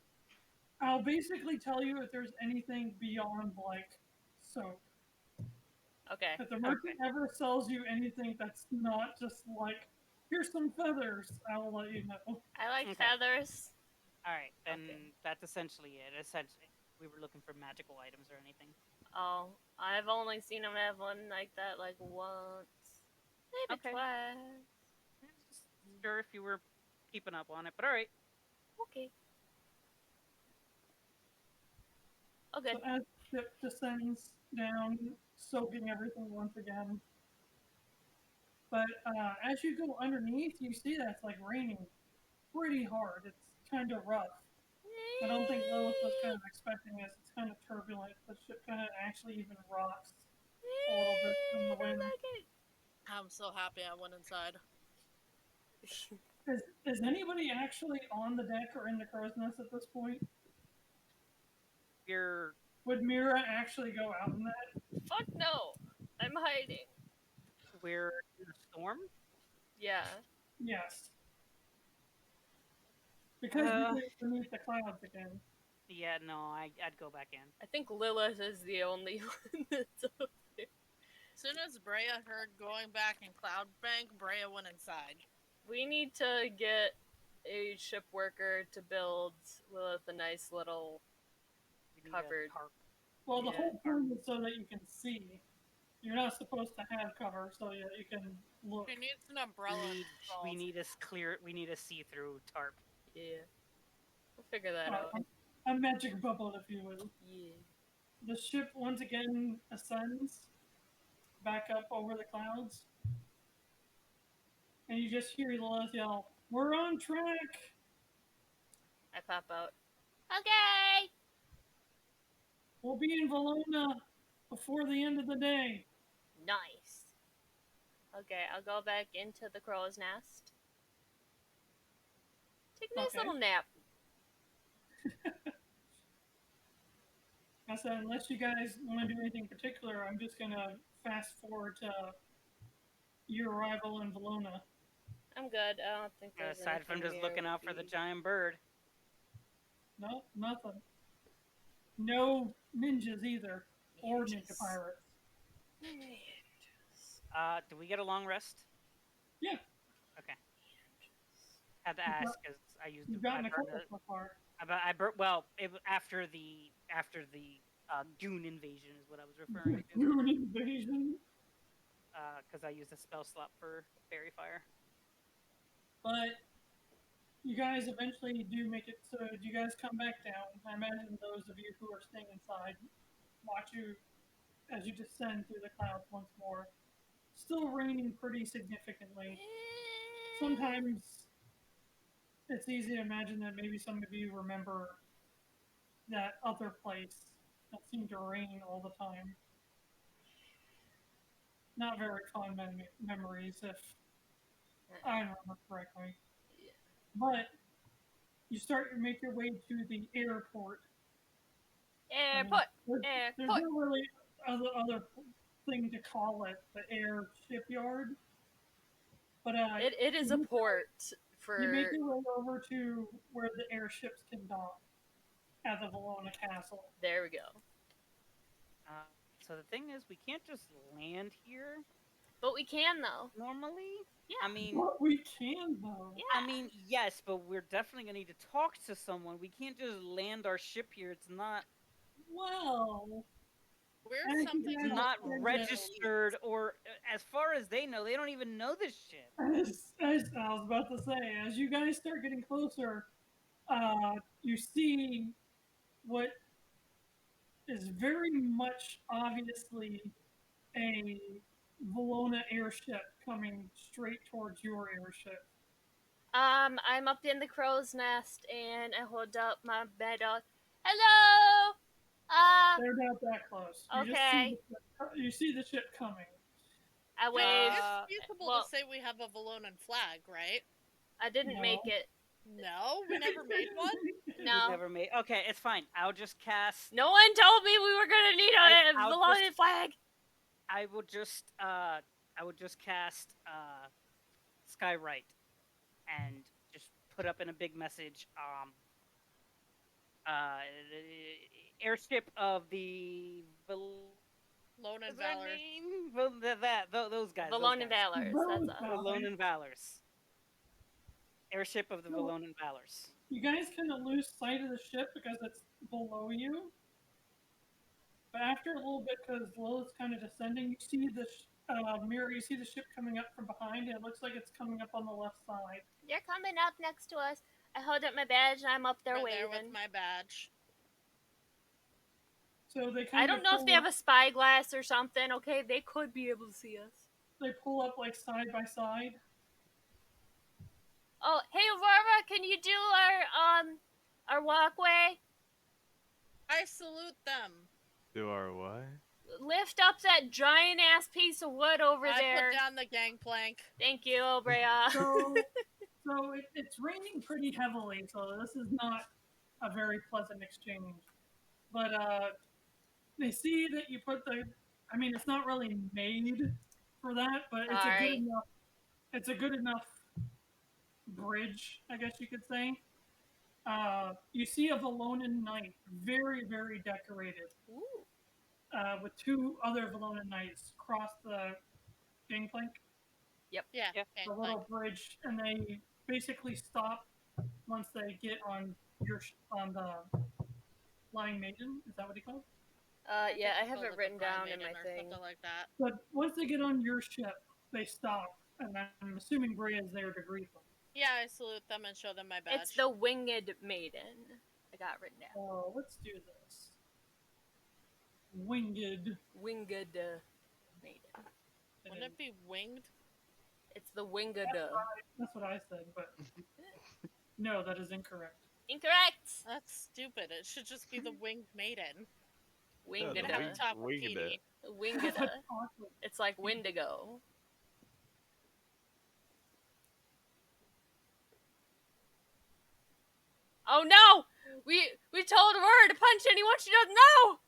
I'll basically tell you if there's anything beyond like soap. okay. If the merchant ever sells you anything that's not just like, here's some feathers, I'll let you know. I like feathers. Alright, then that's essentially it. Essentially, we were looking for magical items or anything. Oh, I've only seen him have one like that like once. Maybe twice. Just sure if you were keeping up on it, but all right. Okay. Okay. So as the ship descends down, soaking everything once again. But as you go underneath, you see that it's like raining pretty hard. It's kind of rough. I don't think Lilith was kind of expecting this. It's kind of turbulent. The ship kind of actually even rocks a little bit from the wind. I'm so happy I went inside. Is anybody actually on the deck or in the crow's nest at this point? Would Mirra actually go out in that? Fuck no! I'm hiding. We're in the storm? Yeah. Yes. Because you're beneath the clouds again. Yeah, no, I'd go back in. I think Lilith is the only one that's up there. As soon as Breya heard going back in Cloudbank, Breya went inside. We need to get a ship worker to build Lilith a nice little covered. Well, the whole point is so that you can see. You're not supposed to have cover, so that you can look. She needs an umbrella. We need a see-through tarp. Yeah. We'll figure that out. A magic bubble, if you will. Yeah. The ship once again ascends back up over the clouds. And you just hear Lilith yell, "We're on track!" I pop out. Okay. We'll be in Valona before the end of the day. Nice. Okay, I'll go back into the crow's nest. Take a nice little nap. I said, unless you guys want to do anything particular, I'm just going to fast forward to your arrival in Valona. I'm good. I don't think there's aside from just looking out for the giant bird. No, nothing. No ninjas either. Or ninja pirates. Do we get a long rest? Yeah. Okay. Had to ask because I used. You've gotten a couple so far. After the goon invasion is what I was referring to. Goon invasion. Because I used a spell slot for fairy fire. But you guys eventually do make it. So you guys come back down. I imagine those of you who are staying inside watch you as you descend through the clouds once more. Still raining pretty significantly. Sometimes it's easy to imagine that maybe some of you remember that other place that seemed to rain all the time. Not very fond memories, if I remember correctly. But you start to make your way to the airport. There's no really other thing to call it, the air shipyard. But it is a port for. You make your way over to where the airships can dock at the Valona Castle. There we go. So the thing is, we can't just land here. But we can, though. Normally? Yeah. I mean... But we can, though. Yeah. I mean, yes, but we're definitely going to need to talk to someone. We can't just land our ship here. It's not... Well... We're something not registered, or as far as they know, they don't even know this shit. As I was about to say, as you guys start getting closer, you see what is very much obviously a Valona airship coming straight towards your airship. I'm up in the crow's nest and I hold up my bed out. Hello! They're not that close. You see the ship coming. I wave. It's feasible to say we have a Valonan flag, right? I didn't make it. No, we never made one. No, we never made. Okay, it's fine. I'll just cast. No one told me we were gonna need a Valonan flag. I will just cast Skywrite and just put up in a big message. Airship of the Lonan Valors. Those guys. Valonan Valors. That's Valonan Valors. Airship of the Valonan Valors. You guys kind of lose sight of the ship because it's below you. But after a little bit, because Lilith's kind of descending, you see Mirra, you see the ship coming up from behind. It looks like it's coming up on the left side. They're coming up next to us. I hold up my badge and I'm up there Right waving. there with my badge. So they kind I of don't know if they have a spyglass or something. Okay, they could be able to see us. They pull up like side by side. Oh, hey Aurora, can you do our walkway? I salute them. Do our what? Lift up that giant ass piece of wood over I there. put down the gangplank. Thank you, Breya. So it's raining pretty heavily, so this is not a very pleasant exchange. But they see that you put the. I mean, it's not really made for that, but it's a good enough. It's a good enough bridge, I guess you could say. You see a Valona knight, very, very decorated, with two other Valona knights cross the gangplank, Yeah. the little bridge, and they basically stop once they get on the Flying Maiden. Is that what he called? Yeah, I have Called it written the Prime down in Maiden my or thing. something like that. But once they get on your ship, they stop, and I'm assuming Breya is there to greet them. Yeah, I salute them and show them my badge. It's the Winged Maiden. I got written down. So let's do this. Winged. Winged Maiden. Wouldn't it be winged? It's the Winged. That's what I said, but no, that is incorrect. Incorrect. That's stupid. It should just be the winged maiden. Winged. And have to talk with Winged. Pedi. Winged. It's like Wendigo. Oh no! We told Aurora to punch anyone she doesn't know.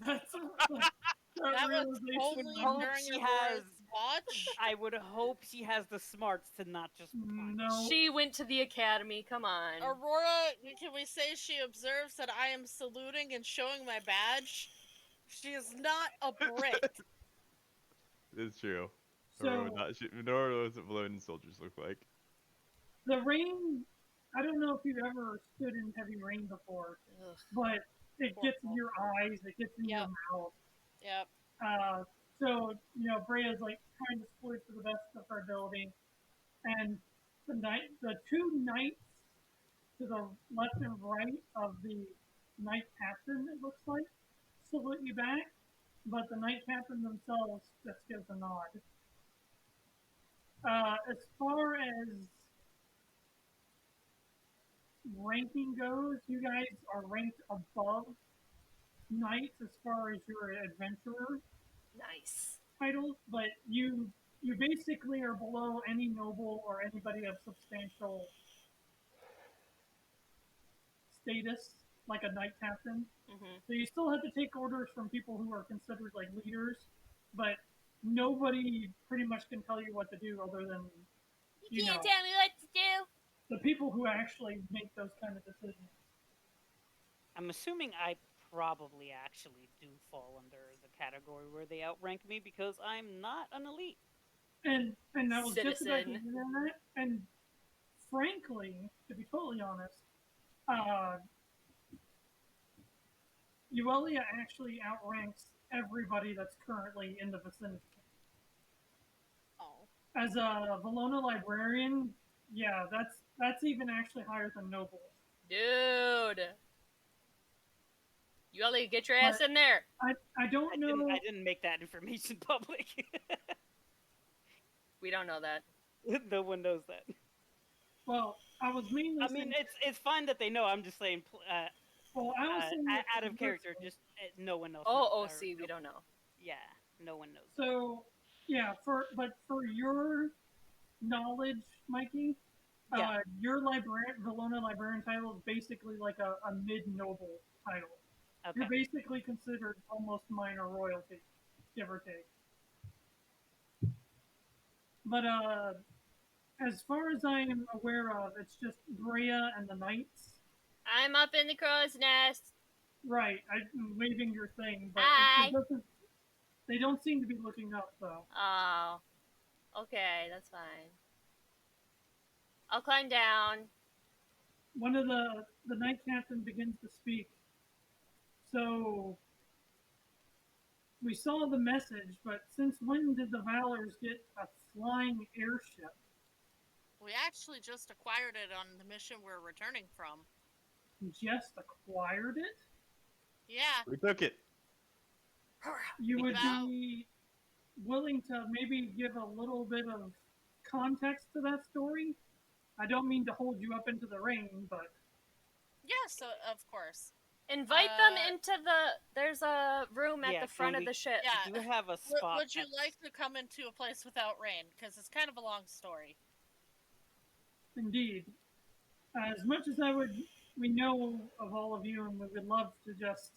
That was only during she Aurora's has- watch. I would hope she has the smarts to not just punch. No. She went to the academy. Come on. Aurora, can we say she observes that I am saluting and showing my badge? She is not a Brit. It's true. So Nor knows what Valonian soldiers look like. the rain. I don't know if you've ever stood in heavy rain before, Ugh. but it gets in your eyes, it gets in your mouth. Yep. So Breya's like trying to split to the best of her ability, and the two knights to the left and right of the knight captain, it looks like, salute you back, but the knight captain themselves just gives a nod. As far as ranking goes, you guys are ranked above knights as far as your adventurer Nice. titles, but you basically are below any noble or anybody of substantial status, like a knight captain. Mm-hmm. So you still have to take orders from people who are considered like leaders, but nobody pretty much can tell you what to do other than You can't tell me what to do. the people who actually make those kind of decisions. I'm assuming I probably actually do fall under the category where they outrank me because I'm not an elite. And that was just about to Citizen. do that. And frankly, to be totally honest, Yuelia actually outranks everybody that's currently in the vicinity. Oh. As a Valona librarian, yeah, that's even actually higher than noble. Dude. Yuelia, get your ass in there. I don't know. I didn't make that information public. We don't know that. No one knows that. Well, I was mainly. I mean, it's fine that they know. I'm just saying. Well, I was saying out of character, just no one knows. Oh, see, we don't know. Yeah, no one knows. So, yeah, for your knowledge, Mikey, Yeah. your Valona librarian title is basically like a mid-noble title. Okay. You're basically considered almost minor royalty, give or take. But as far as I am aware of, it's just Breya and the knights. I'm up in the crow's nest. Right, I'm waving your thing, but Hi. they don't seem to be looking up, though. Oh. Okay, that's fine. I'll climb down. One of the knight captain begins to speak. So, we saw the message, but since when did the Valors get a flying airship? We actually just acquired it on the mission we're returning from. Just acquired it? Yeah. We took it. You would About- be willing to maybe give a little bit of context to that story? I don't mean to hold you up into the rain, but Yeah, so of course. Invite them into there's a room at Yeah, the front can of the we- ship. Yeah. We do have a spot. Would you that's- like to come into a place without rain? Because it's kind of a long story. indeed, as much as we know of all of you, and we would love to just,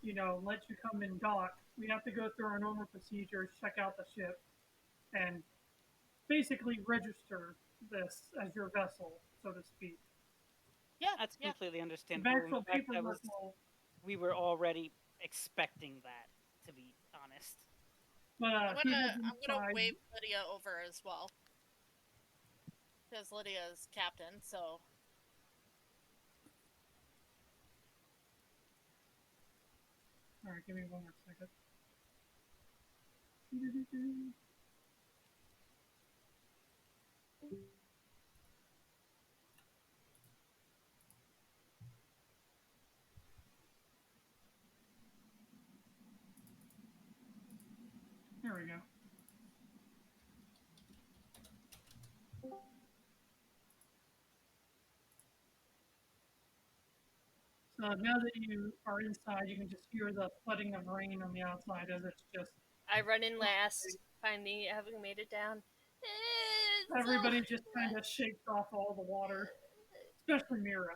let you come and dock. We have to go through our normal procedures, check out the ship, and basically register this as your vessel, so to speak. Yeah, That's yeah. completely The understandable. actual In fact, paperwork will, we were already expecting that, to be honest. but I'm who gonna has I'm gonna inside- wave Lydia over as well. Because Lydia's captain, so All right, give me one more second. There we go. So now that you are inside, you can just hear the flooding of rain on the outside as it's just I run in last, finally having made it down. everybody just kind of shakes off all the water, especially Mirra.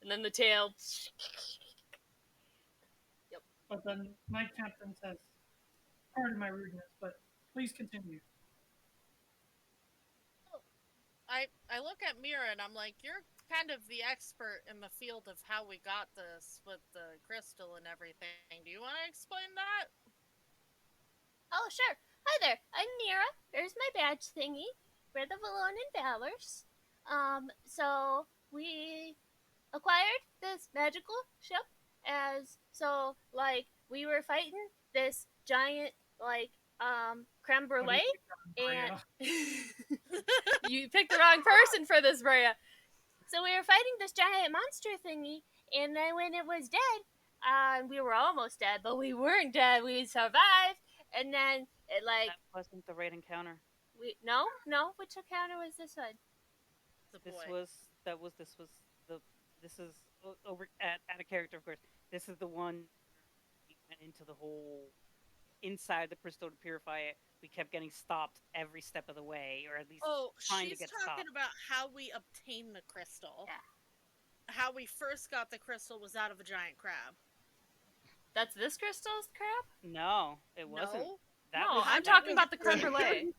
And then the tail. But then my captain says, "Pardon my rudeness, but please continue." I look at Mirra and I'm like, you're kind of the expert in the field of how we got this with the crystal and everything. Do you want to explain that? Oh, sure. Hi there. I'm Mirra. Here's my badge thingy. We're the Valona Valors. So we acquired this magical ship we were fighting this giant, creme brulee, and you picked the wrong person for this, Breya. So we were fighting this giant monster thingy, and then when it was dead, we were almost dead, but we weren't dead. We survived, and then it That wasn't the right encounter. no. Which encounter was this one? This is over at a character, of course. This is the one we went into the whole inside the crystal to purify it. We kept getting stopped every step of the way, or at least trying to she's get talking stopped. about how we obtained the crystal. Yeah. How we first got the crystal was out of a giant crab. That's this crystal's crab? No, it wasn't. No? I'm talking about the creme brulee.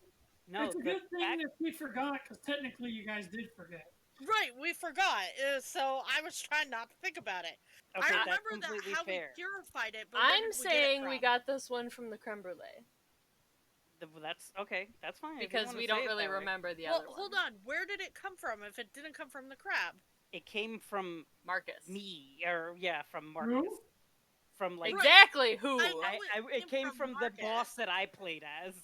No, It's a good thing that we forgot, because technically you guys did forget. Right, we forgot. So I was trying not to think about it. Okay, I that's remember completely how fair. we purified it, but where I'm did we get it saying we from? got this one from the creme brulee. That's okay. That's fine. if you Because wanna we say don't it really that way. remember the Well, other one. hold on. Where did it come from if it didn't come from the crab? It came from Marcus. me, or from Marcus. Who? From like Exactly who? I know it came from the Marcus. boss that I played as.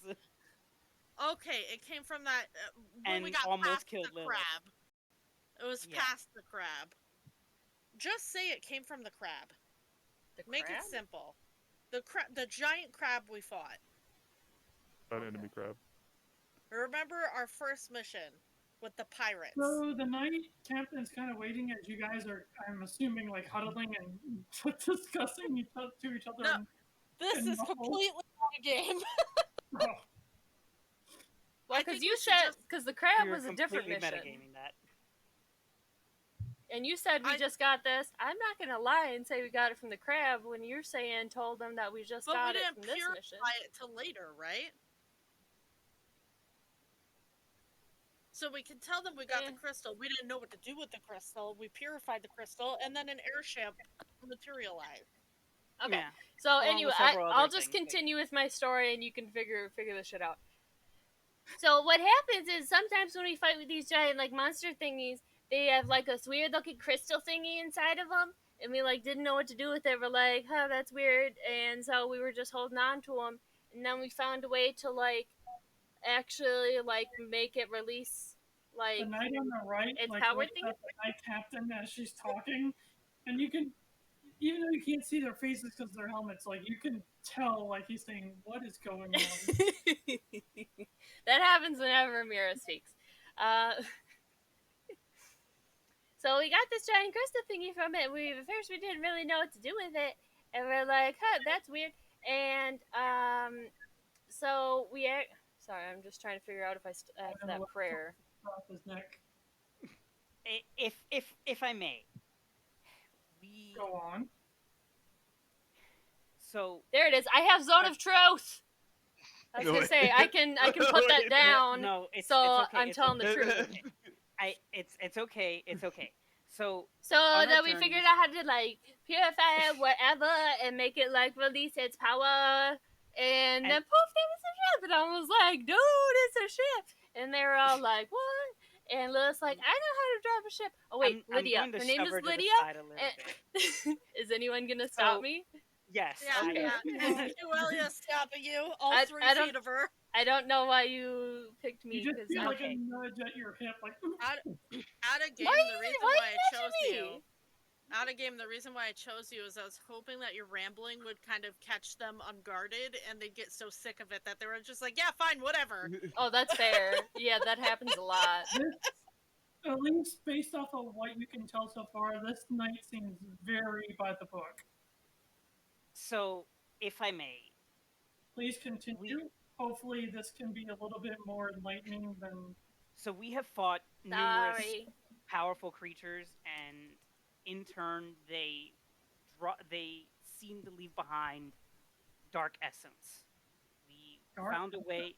Okay, it came from that when we And got almost past killed the Lilith. crab. It was Yeah. past the crab. Just say it came from the crab. The Make crab? it simple. The giant crab we fought. An enemy crab. Remember our first mission with the pirates? So the night captain's kind of waiting as you guys are, I'm assuming, like huddling and discussing to each other. No. and- This and is the whole- completely not a game. Oh, Well, I because think you we should said just- because the crab We were was a different completely mission, metagaming that. and you said we I- just got this. I'm not gonna lie and say we got it from the crab when you're saying told them that we just But got we it didn't from this purify mission. it till later, right? So we can tell them we got Yeah. the crystal. We didn't know what to do with the crystal. We purified the crystal, and then an airship materialized. Okay. Yeah. So Along with anyway, several I'll other just things, continue with my story, and you can figure this shit out. So what happens is sometimes when we fight with these giant monster thingies, they have this weird looking crystal thingy inside of them and we like didn't know what to do with it. We're like, "Huh, that's weird," and so we were just holding on to them. And then we found a way to like actually like make it release like The knight on the right, its like, power looks thing. at the knight captain as she's talking, and you can, even though you can't see their faces because they're helmets, like, you can tell, like, he's saying, what is going on? That happens whenever Mirra speaks. So we got this giant crystal thingy from it. At first we didn't really know what to do with it, and we're like, "Huh, that's weird." And so sorry, I'm just trying to figure out if I after that prayer. Across his neck. If I may, we Go on. So there it is. I have Zone of Truth. I was gonna say I can put that down. No, it's okay. I'm telling the truth. It's okay. It's okay. So then we figured out how to like purify whatever and make it like release its power. And then poof, there was a ship, and I was like, "Dude, it's a ship!" And they were all like, "What?" And Lilith's like, "I know how to drive a ship." Oh wait, Lydia. Her name is Lydia. Is anyone gonna stop me? Yes. Yeah, Okay. Yuelia stopping you. All 3 feet of her. I don't know why you picked me. You just feel like okay. a nudge at your hip, like. Out of game, the reason why I chose you. Out of game, the reason why I chose you is I was hoping that your rambling would kind of catch them unguarded, and they'd get so sick of it that they were just like, "Yeah, fine, whatever." Oh, that's fair. Yeah, that happens a lot. At least based off of what you can tell so far, this night seems very by the book. So, if I may, please continue. Hopefully, this can be a little bit more enlightening than. So we have fought numerous powerful creatures, and in turn, they seem to leave behind dark essence. We found a way.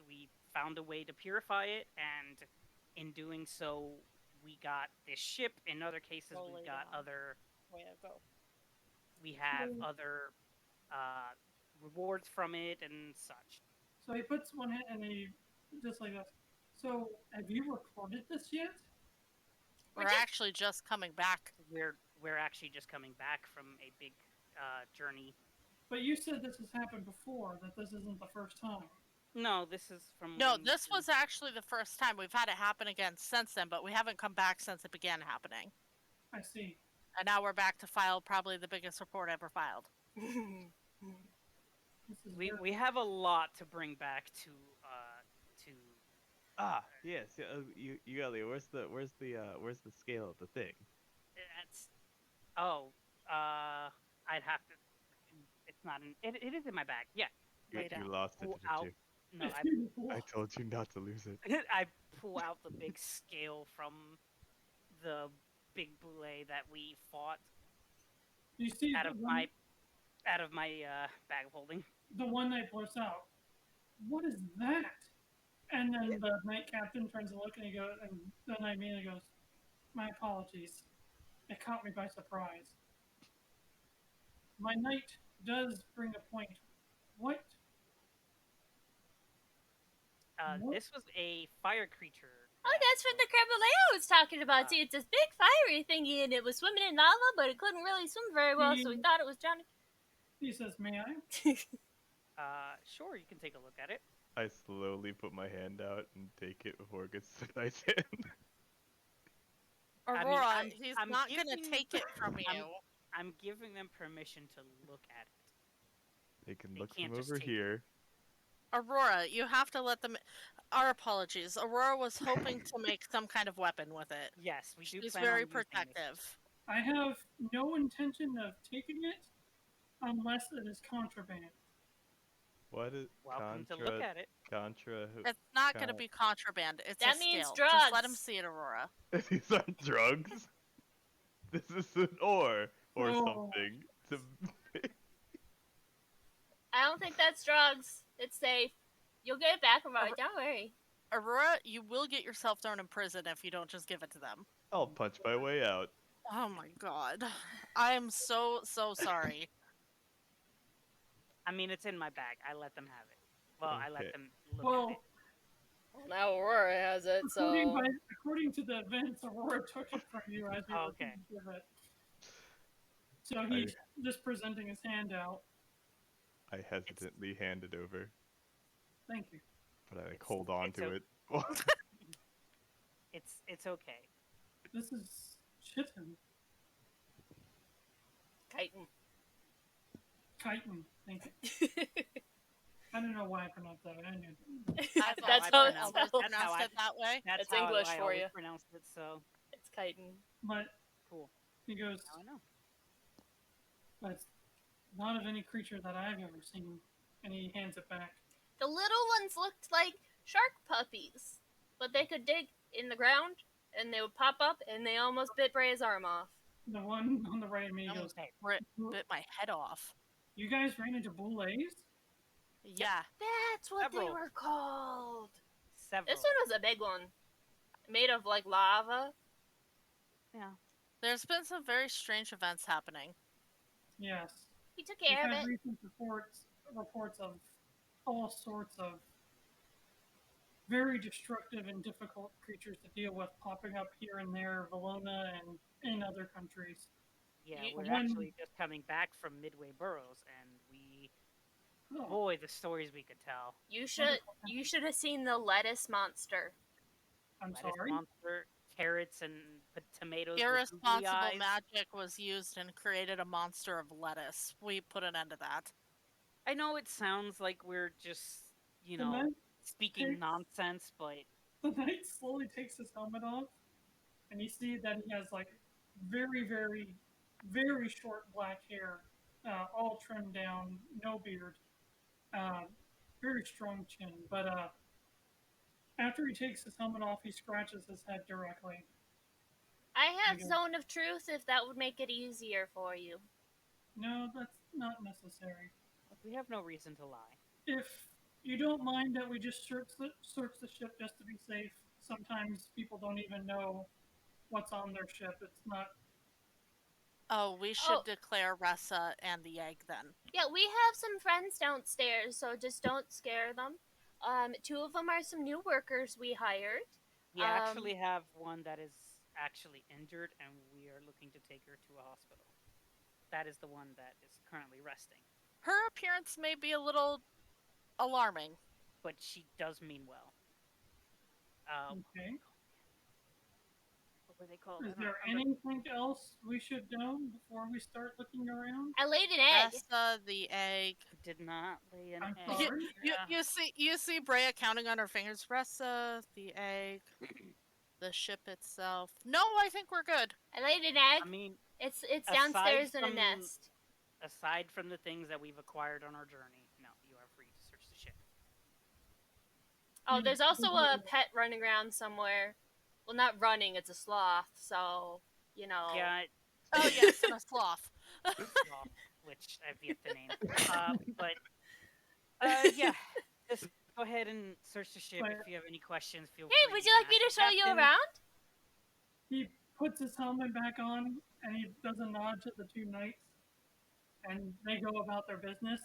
We found a way to purify it, and in doing so, we got this ship. In other cases, we got other. We have other rewards from it and such. So he puts one hand and he just like this. So have you recorded this yet? We're actually just coming back. We're actually just coming back from a big journey. But you said this has happened before, that this isn't the first time. No, this is from. No, this was actually the first time. We've had it happen again since then, but we haven't come back since it began happening. I see. And now we're back to file probably the biggest report ever filed. We have a lot to bring back to. Yes. Yuelia, where's the scale of the thing? That's. I'd have to. It's not in. It is in my bag. Yeah. You lost it, didn't you? No, I told you not to lose it. I pull out the big scale from the big boulet that we fought. You see out of my bag of holding. The one that blows out. What is that? And then the knight captain turns to look and he goes, and the knight immediately goes, "My apologies. It caught me by surprise. My knight does bring a point. What? This was a fire creature. Oh, that's what the creme brulee was talking about. See, it's this big fiery thingy, and it was swimming in lava, but it couldn't really swim very well, so we thought it was Johnny. He says, "May I?" Sure, you can take a look at it. I slowly put my hand out and take it before it gets to the nice hand. Aurora, he's not going to take it from you. I'm giving them permission to look at it. They can look from over here. Aurora, you have to let them... Our apologies. Aurora was hoping to make some kind of weapon with it. Yes, we do. She's very protective. I have no intention of taking it unless it is contraband. What is welcome to look at it? It's not going to be contraband. It's that a means scale. drugs. Just let him see it, Aurora. These aren't drugs. This is an ore or something. I don't think that's drugs. It's safe. You'll get it back, Aurora. Don't worry. Aurora, you will get yourself thrown in prison if you don't just give it to them. I'll punch my way out. Oh my god. I am so sorry. I mean, it's in my bag. I let them have it. Well, I let them look at it. Well, now Aurora has it, so... According to the events, Aurora took it from you as you were to give it. So he's just presenting his hand out. I hesitantly hand it over, Thank you. but I hold on to it. It's okay. This is Chitin. Chitin. Chitin. Thank you. I don't know why I pronounced that. I knew. That's how it's always spelled. pronounced it that way. That's how English I for always you. pronounced it, so It's chitin. But cool. he goes, Now I know. but it's not of any creature that I've ever seen. And he hands it back. The little ones looked like shark puppies, but they could dig in the ground, and they would pop up, and they almost bit Breya's arm off. The one on the right of me goes, Almost bit my head off. you guys ran into boulets? Yeah. That's what they Several. were called. Several. This one was a big one, made of like lava. Yeah. There's been some very strange events happening. Yes. He took We've care of had it. recent reports of all sorts of very destructive and difficult creatures to deal with popping up here and there, Valona and in other countries. Yeah, You- we're One- actually just coming back from Midway Burrows, and Oh, boy, the stories we could tell. You should have seen the lettuce monster. I'm Lettuce sorry. monster, carrots and tomatoes. with googly Irresponsible eyes. magic was used and created a monster of lettuce. We put an end to that. I know it sounds like we're just, The knight, speaking takes- nonsense, but the knight slowly takes his helmet off, and you see that he has like very, very, very short black hair, all trimmed down, no beard, very strong chin. But after he takes his helmet off, he scratches his head directly. I have Okay. Zone of Truth if that would make it easier for you. No, that's not necessary. we have no reason to lie. If you don't mind that we just search the ship just to be safe, sometimes people don't even know what's on their ship. It's not. Oh, we should Oh. declare Ressa and the egg then. Yeah, we have some friends downstairs, so just don't scare them. 2 of them are some new workers we hired. We actually have one that is actually injured, and we are looking to take her to a hospital. That is the one that is currently resting, Her appearance may be a little alarming. but she does mean well. Okay. What were they called? Is there anything else we should know before we start looking around? I laid an egg. Ressa, the egg. Did not lay an I'm egg. sorry? You see Breya counting on her fingers. Ressa, the egg, the ship itself. No, I think we're good. I laid an egg. I mean, It's aside downstairs in a from- nest. aside from the things that we've acquired on our journey, no, you are free to search the ship. Oh, there's also a pet running around somewhere. Well, not running, it's a sloth, so, you know. Yeah, Oh yes, and a sloth. well, which I've yet to name. But yeah, just go ahead and search the ship. If you have any questions, feel free. Hey, would you like me to ask show the you captain. around? He puts his helmet back on and he does a nod to the 2 knights, and they go about their business.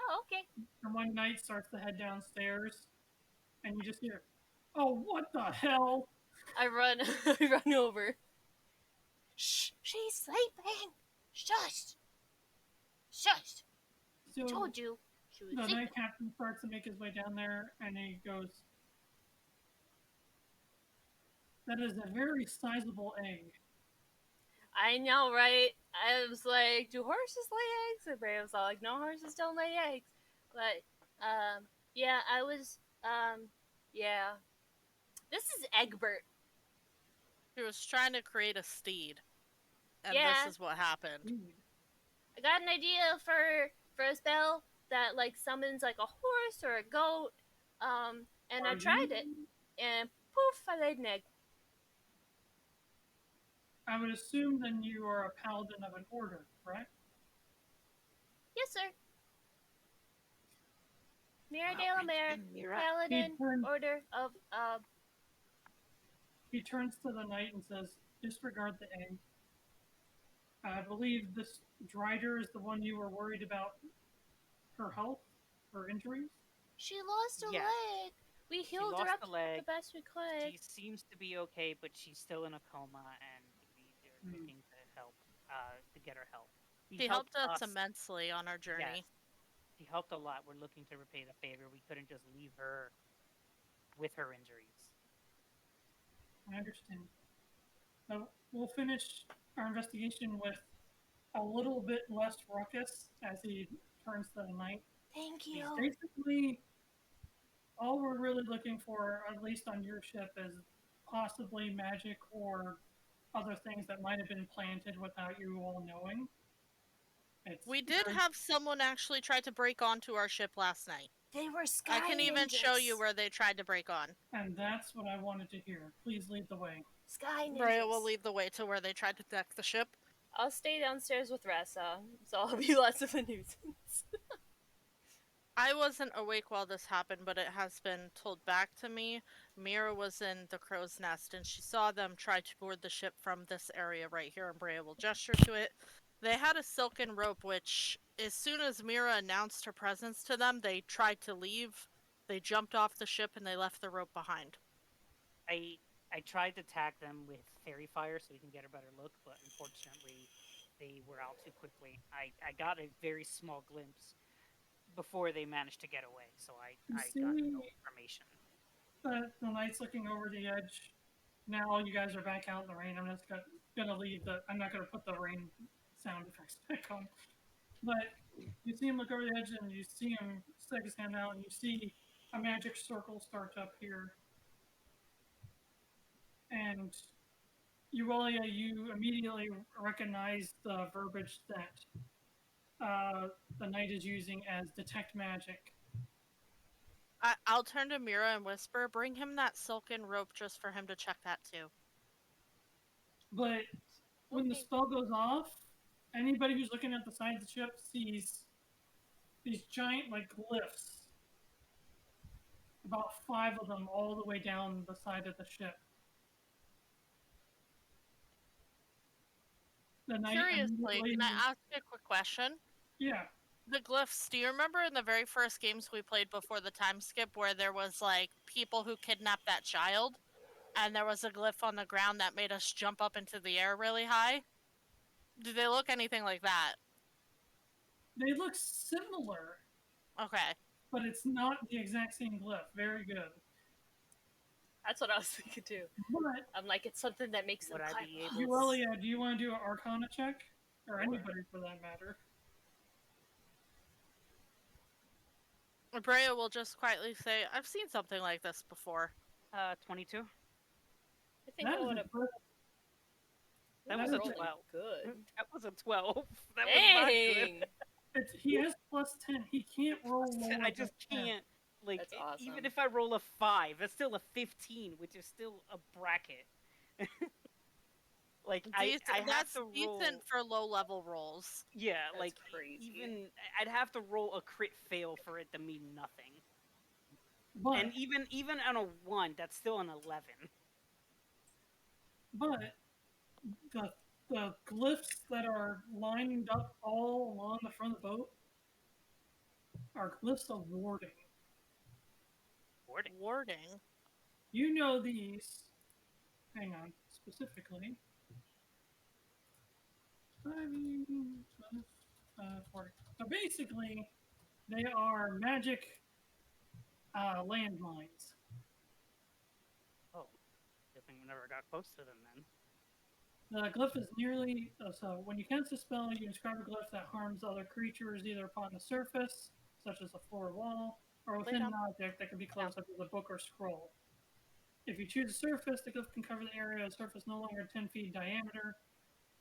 Oh, okay. And one knight starts to head downstairs, and you just hear, "Oh, what the hell!" I run, I run over. Shh, she's sleeping. Shush. Shush. So Told you she was the sleeping. knight captain starts to make his way down there, and he goes, "That is a very sizable egg." I know, right? I was like, do horses lay eggs? And Breya was all like, no, horses don't lay eggs. But, yeah, I was, yeah. This is Egbert. He was trying to create a steed, and Yeah. this is what happened. I got an idea for a spell that, like, summons, like, a horse or a goat. And I tried it. And poof, I laid an egg. I would assume then you are a paladin of an order, correct? Yes, sir. Mirra de la Mare, Mirra. Paladin, turned- Order of, He turns to the knight and says, "Disregard the egg. I believe this Drider is the one you were worried about her health, her injuries." she lost a Yes. leg. We healed lost her up a leg. the best we could. She seems to be okay, but she's still in a coma, and we are looking to help, to get her help. He helped us immensely on our journey. Yes. He helped a lot. We're looking to repay the favor. We couldn't just leave her with her injuries. I understand. So we'll finish our investigation with a little bit less ruckus as he turns to the night. Thank He's you. basically, all we're really looking for, at least on your ship, is possibly magic or other things that might have been planted without you all knowing. We did have someone actually try to break onto our ship last night. They were sky I can even ninjas. show you where they tried to break on. And that's what I wanted to hear. Please lead the way. Sky ninjas. Breya will lead the way to where they tried to deck the ship. I'll stay downstairs with Ressa, so I'll be less of a nuisance. I wasn't awake while this happened, but it has been told back to me. Mirra was in the crow's nest, and she saw them try to board the ship from this area right here, and Breya will gesture to it. They had a silken rope, which, as soon as Mirra announced her presence to them, they tried to leave. They jumped off the ship, and they left the rope behind. I tried to tag them with fairy fire so we can get a better look, but unfortunately, they were out too quickly. I got a very small glimpse before they managed to get away, so I got no information. The knight's looking over the edge. Now you guys are back out in the rain. I'm just gonna leave I'm not gonna put the rain sound effects back on. But you see him look over the edge, and you see him stick his hand out, and you see a magic circle start to appear. And Yuelia, you immediately recognize the verbiage that the knight is using as detect magic. I'll turn to Mirra and whisper, bring him that silken rope just for him to check that too. But when the spell goes off, anybody who's looking at the side of the ship sees these giant glyphs. About 5 of them all the way down the side of the ship. Seriously, can I ask a quick question? Yeah. The glyphs, do you remember in the very first games we played before the time skip where there was people who kidnapped that child and there was a glyph on the ground that made us jump up into the air really high? Do they look anything like that? They look similar. Okay. But it's not the exact same glyph. Very good. That's what I was thinking too. But I'm like, it's something that makes them climb. Yuelia, do you want to do an Arcana check? Or anybody for that matter? Breya will just quietly say, I've seen something like this before. 22. I think I would have. That was a 12. Good. That was a 12. That Dang. was not good. He has +10. He can't roll lower. I just can't. That's awesome. Even if I roll a 5, that's still a 15, which is still a bracket. That's decent for low-level rolls. Yeah, that's crazy. I'd have to roll a crit fail for it to mean nothing. But, and even on a 1, that's still an 11. But the glyphs that are lined up all along the front of the boat are glyphs of warding. Warding? You know these. Hang on, specifically. 40. So basically, they are magic landmines. Oh, good thing we never got close to them then. The glyph is nearly... So when you cast a spell, you inscribe a glyph that harms other creatures either upon the surface, such as a floor or wall, or within an object that can be closed such as a book or scroll. If you choose a surface, the glyph can cover the area of the surface no longer 10 feet in diameter.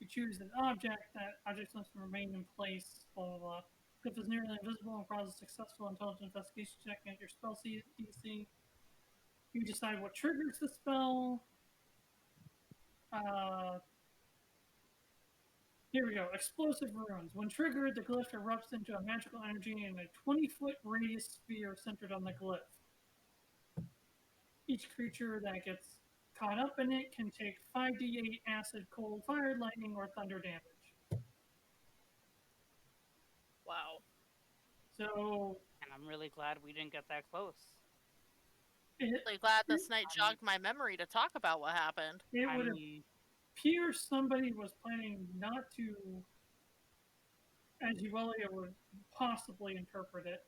If you choose an object, that object must remain in place, blah, blah, blah. Glyph is nearly invisible and causes a successful intelligence investigation check at your spell DC. You decide what triggers the spell. Here we go. Explosive runes. When triggered, the glyph erupts into a magical energy in a 20-foot radius sphere centered on the glyph. Each creature that gets caught up in it can take 5d8 acid, cold, fire, lightning, or thunder damage. Wow. So... And I'm really glad we didn't get that close. Really glad this night jogged my memory to talk about what happened. It would appear somebody was planning not to as Yuelia would possibly interpret it,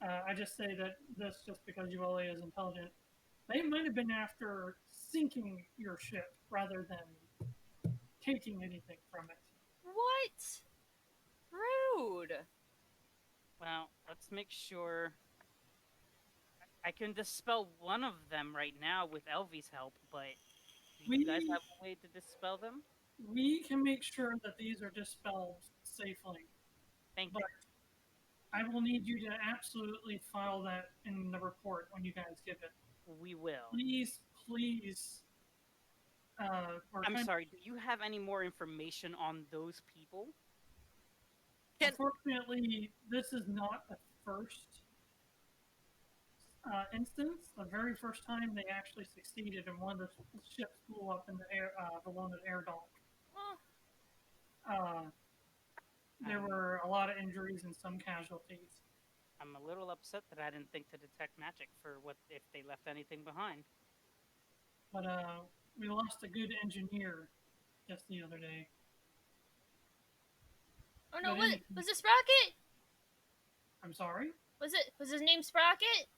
I just say that this just because Yuelia is intelligent. They might have been after sinking your ship rather than taking anything from it. What? Rude. Well, let's make sure. I can dispel one of them right now with Elvie's help, but do you guys have a way to dispel them? We can make sure that these are dispelled safely. Thank but you. I will need you to absolutely file that in the report when you guys give it. We will. Please, please. I'm sorry, do you have any more information on those people? Unfortunately, this is not the first instance. The very first time they actually succeeded and one of the ships blew up in the air, Valona's air dock. There were a lot of injuries and some casualties. I'm a little upset that I didn't think to detect magic for what if they left anything behind. But we lost a good engineer just the other day. Oh no, was this Sprocket? I'm sorry? Was his name Sprocket?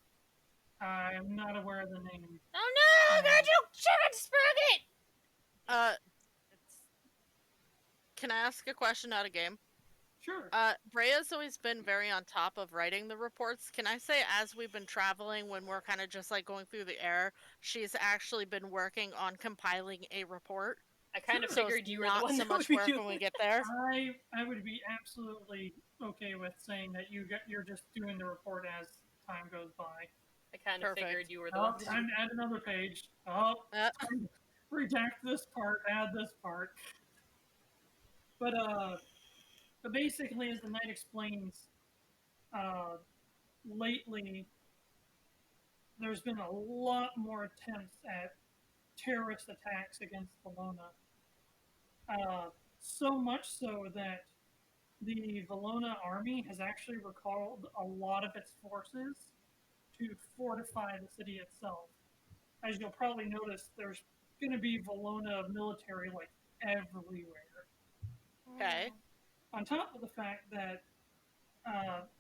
I'm not aware of the name. Oh no, God, you chicken Sprocket! Can I ask a question out of game? Sure. Breya's always been very on top of writing the reports. Can I say, as we've been traveling, when we're kind of just like going through the air, she's actually been working on compiling a report? I kind of so figured you were not the one so that much would be work doing when we get there. I would be absolutely okay with saying that you're just doing the report as time goes by. I kind of figured you were the one. Time to add another page. Redact this part. Add this part. But basically, as the knight explains, lately there's been a lot more attempts at terrorist attacks against Valona. So much so that the Valona army has actually recalled a lot of its forces to fortify the city itself. As you'll probably notice, there's going to be Valona military like everywhere. Okay. On top of the fact that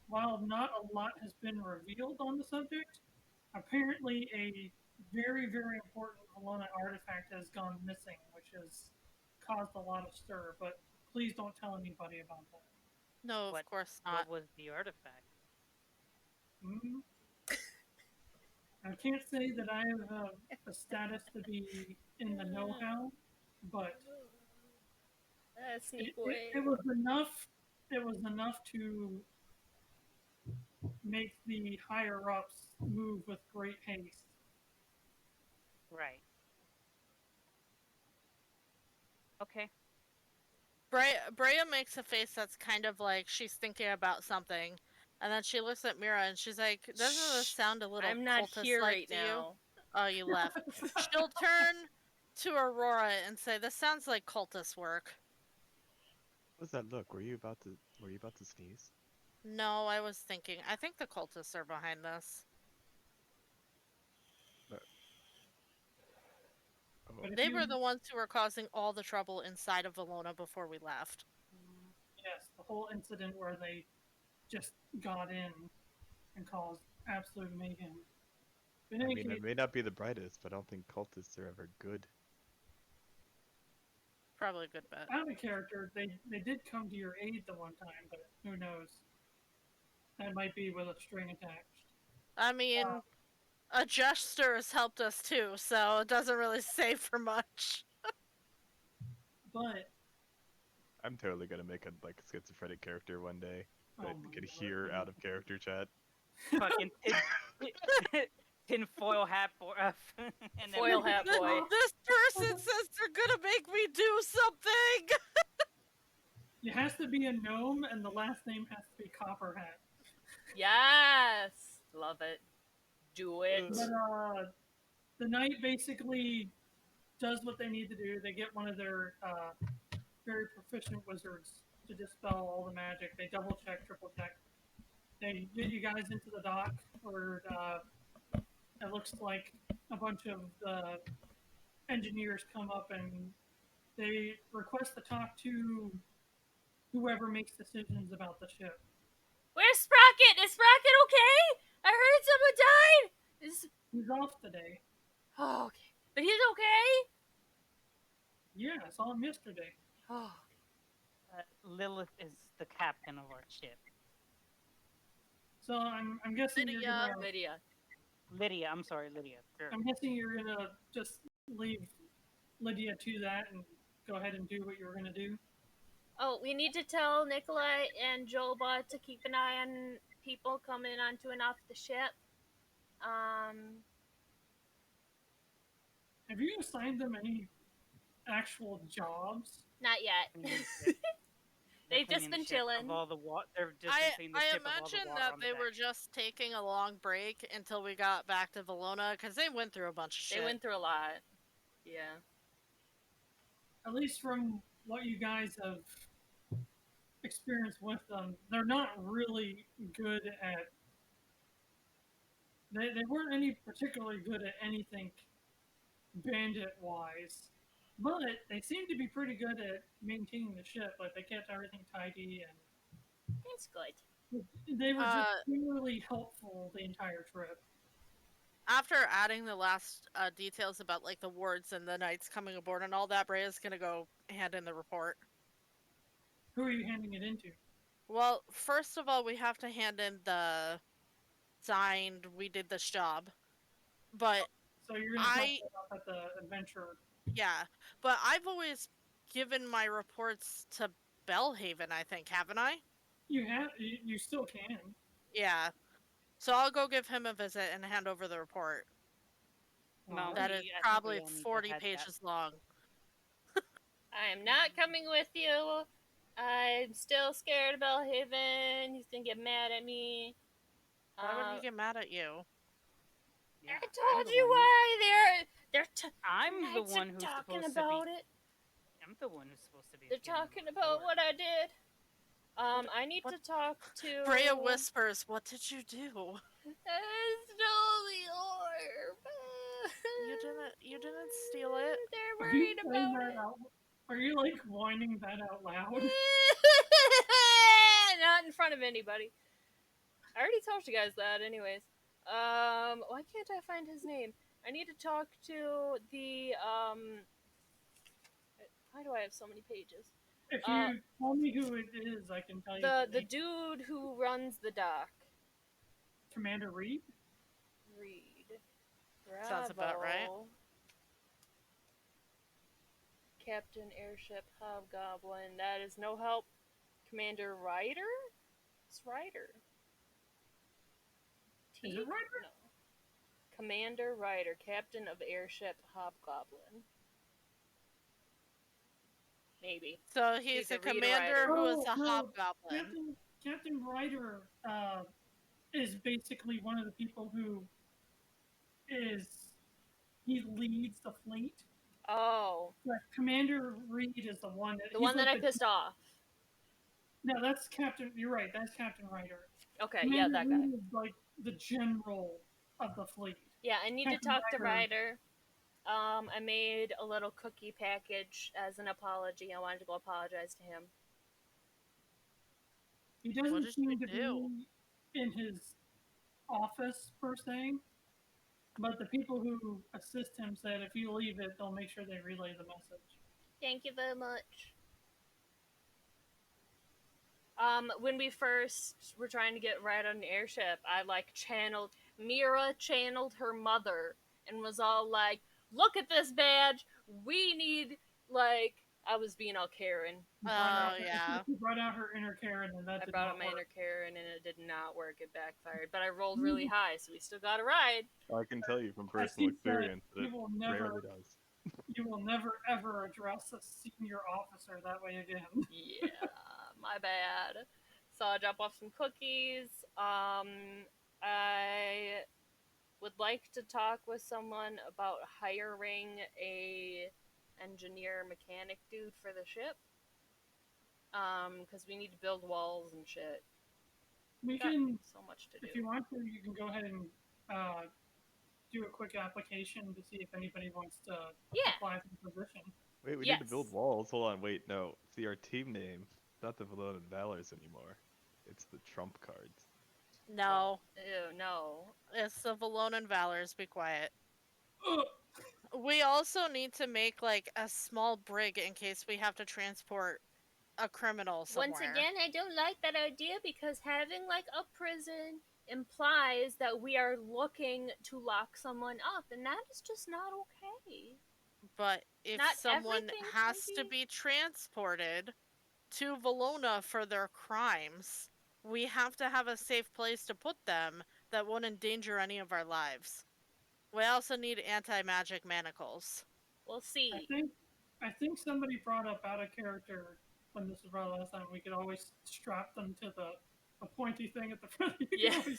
while not a lot has been revealed on the subject, apparently a very, very important Valona artifact has gone missing, which has caused a lot of stir. But please don't tell anybody about that. No, of course not. What was the artifact? Mm-hmm. I can't say that I have a status to be in the know-how, but it was enough. It was enough to make the higher-ups move with great haste. Right. Okay. Breya makes a face that's kind of like she's thinking about something, and then she looks at Mirra and she's like, "Doesn't this sound a little I'm not cultist here like right to now." You?" Oh, you left. She'll turn to Aurora and say, "This sounds like cultist work." What's that look? Were you about to sneeze? No, I was thinking. I think the cultists are behind this. They were the ones who were causing all the trouble inside of Valona before we left. Yes, the whole incident where they just got in and caused absolute mayhem. I mean, it may not be the brightest, but I don't think cultists are ever good. Probably a good bet. Out of character, they did come to your aid the one time, but who knows? That might be with a string attached. I mean, a jester has helped us too, so it doesn't really say for much. But I'm totally gonna make a schizophrenic character one day that you can hear out of character chat. Fucking tinfoil hat boy. Foil hat boy. This person says they're gonna make me do something! it has to be a gnome, and the last name has to be Copperhat. Yes! Love it. Do it. But the knight basically does what they need to do. They get one of their very proficient wizards to dispel all the magic. They double check, triple check. They get you guys into the dock, where it looks like a bunch of the engineers come up and they request to talk to whoever makes decisions about the ship. Where's Sprocket? Is Sprocket okay? I heard someone died. He's off today. Oh, okay. But he's okay? Yeah, I saw him yesterday. Oh. Lilith is the captain of our ship. So I'm guessing you're gonna... Lydia, I'm sorry, Lydia. Sure. I'm guessing you're gonna just leave Lydia to that and go ahead and do what you were gonna do. Oh, we need to tell Nikolai and Joba to keep an eye on people coming onto and off the ship. Have you assigned them any actual jobs? Not yet. They've just been chilling. I imagine that they were just taking a long break until we got back to Valona, because they went through a bunch of shit. They went through a lot. Yeah. At least from what you guys have experienced with them, they're not really good at... They weren't any particularly good at anything bandit-wise. But they seem to be pretty good at maintaining the ship. Like, they kept everything tidy, and... That's good. They were just really helpful the entire trip. After adding the last details about, like, the wards and the knights coming aboard and all that, Breya's gonna go hand in the report. Who are you handing it into? Well, first of all, we have to hand in the signed, we did this job. But so you're gonna talk that up at the adventure. Yeah, but I've always given my reports to Bellhaven, I think, haven't I? You have. You still can. Yeah. So I'll go give him a visit and hand over the report. No, that is probably 40 pages long. I am not coming with you. I'm still scared of Bellhaven. He's gonna get mad at me. Why would he get mad at you? Yeah, I told you why I'm the one who's talking supposed about to be. it. I'm the one who's supposed to be. They're talking about what I did. I need to talk to... Breya whispers, what did you do? I stole the orb. You didn't steal it. They're worried about it. Are you, like, whining that out loud? Not in front of anybody. I already told you guys that anyways. Why can't I find his name? I need to talk to the, why do I have so many pages? If you tell me who it is, I can tell you. The dude who runs the dock. Commander Reed? Bravo. Sounds about right. Captain Airship Hobgoblin. That is no help. Commander Ryder? It's Ryder. Is it Ryder? No. Commander Ryder, Captain of Airship Hobgoblin. Maybe. So he's a commander who is a hobgoblin. Captain Ryder is basically one of the people who he leads the fleet. Oh. But Commander Reed is the one that... The one that I pissed off. No, that's Captain... You're right, that's Captain Ryder. Okay, Commander yeah, that guy. Reed is like the general of the fleet. Yeah, I need to talk to Ryder. I made a little cookie package as an apology. I wanted to go apologize to him. He doesn't seem to be in his office, per se. But the people who assist him said if you leave it, they'll make sure they relay the message. Thank you very much. When we first were trying to get right on the airship, Mirra channeled her mother and was all like, look at this badge, we need, like, I was being all Karen. Oh, yeah. She brought out her inner Karen, and that I brought out my inner Karen, and it did not work. It backfired. But I rolled really high, so we still got a ride. I can tell you from personal experience that it rarely does. You will never, ever address a senior officer that way again. Yeah, my bad. So I drop off some cookies. I would like to talk with someone about hiring a engineer mechanic dude for the ship. Because we need to build walls and shit. We can, so much to do. If you want to, you can go ahead and do a quick application to see if anybody wants to apply for the position. Wait, we need to build walls. Hold on, wait, no. See our team name. not the Valona Valors anymore. It's the trump cards. No, Ew, no. it's the Valonan Valors. Be quiet. Ugh. We also need to make like a small brig in case we have to transport a criminal somewhere. Once again, I don't like that idea because having like a prison implies that we are looking to lock someone up, and that is just not okay. But if Not someone everything has can to be transported to Valona for their crimes, we have to have a safe place to put them that won't endanger any of our lives. We also need anti-magic manacles. We'll I see. think somebody brought up out of character when this was brought last time. We could always strap them to the pointy thing at the front. You Yeah. can always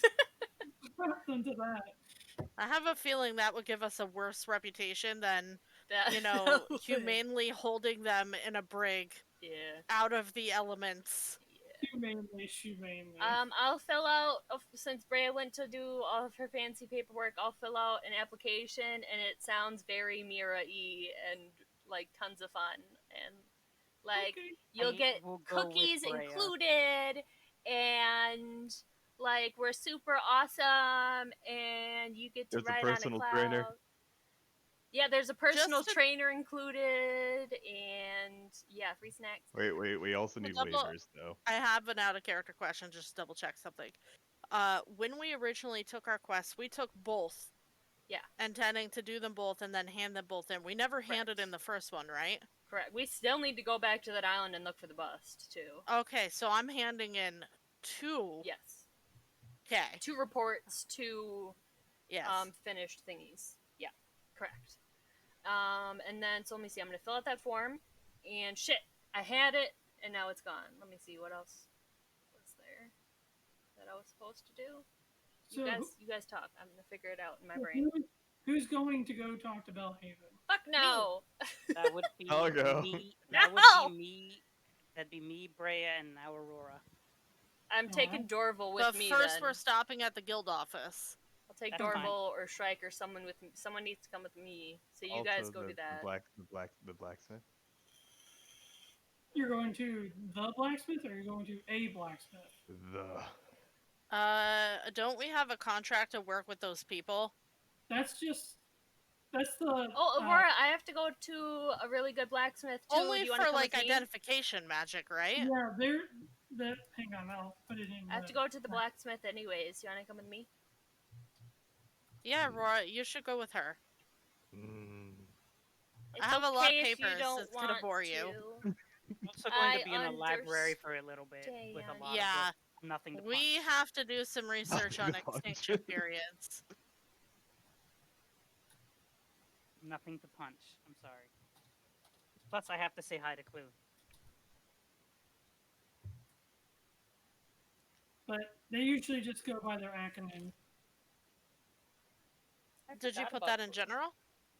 strap them to that. I have a feeling that would give us a worse reputation than, That, you know, that would- humanely holding them in a brig Yeah. out of the elements. Humanely. I'll fill out, since Breya went to do all of her fancy paperwork, I'll fill out an application, and it sounds very Mirra-y and, like, tons of fun. And, like, Okay. you'll get we'll go with cookies Breya. included, and, like, we're super awesome, and you get to There's a ride on a personal cloud. trainer. Yeah, there's a personal Just to- trainer included, and, yeah, free snacks. Wait, we also need Double- waivers though. I have an out-of-character question, just to double-check something. When we originally took our quests, we took both. Yeah. Intending to do them both and then hand them both in. We never handed in the first one, right? Correct. We still need to go back to that island and look for the bust, too. Okay, so I'm handing in 2. Yes. Okay. 2 reports, 2 Yes. finished thingies. Yeah, correct. And then, so let me see, I'm going to fill out that form, and shit, I had it, and now it's gone. Let me see, what else was there that I was supposed to do? You guys talk. I'm going to figure it out in my brain. Who's going to go talk to Bellhaven? Fuck no! That would be I'll go. me. No! That would be me. That'd be me, Breya, and now Aurora. I'm taking Dorval with But me, first then. we're stopping at the guild office. I'll take That's Dorval fine. or Shrike or someone with me. Someone needs to come with me, so you guys Also go do that. The blacksmith. You're going to the blacksmith, or you're going to a blacksmith? Don't we have a contract to work with those people? That's the. Oh, Aurora, I have to go to a really good blacksmith too. Only Do you wanna for come like with me? identification magic, right? Yeah, hang on, I'll put it in. I have to go to the blacksmith anyways. You wanna come with me? Yeah, Aurora, you should go with her. It's I have a lot of okay if you papers don't that's gonna want bore you. to. I'm also going to I be in a library for a little bit with a understand. lot Yeah, of books, nothing to we punch. have to do some research on Nothing to punch. extinction periods. Nothing to punch. I'm sorry. Plus, I have to say hi to Clue. But they usually just go by their acronym. Did you put that in general?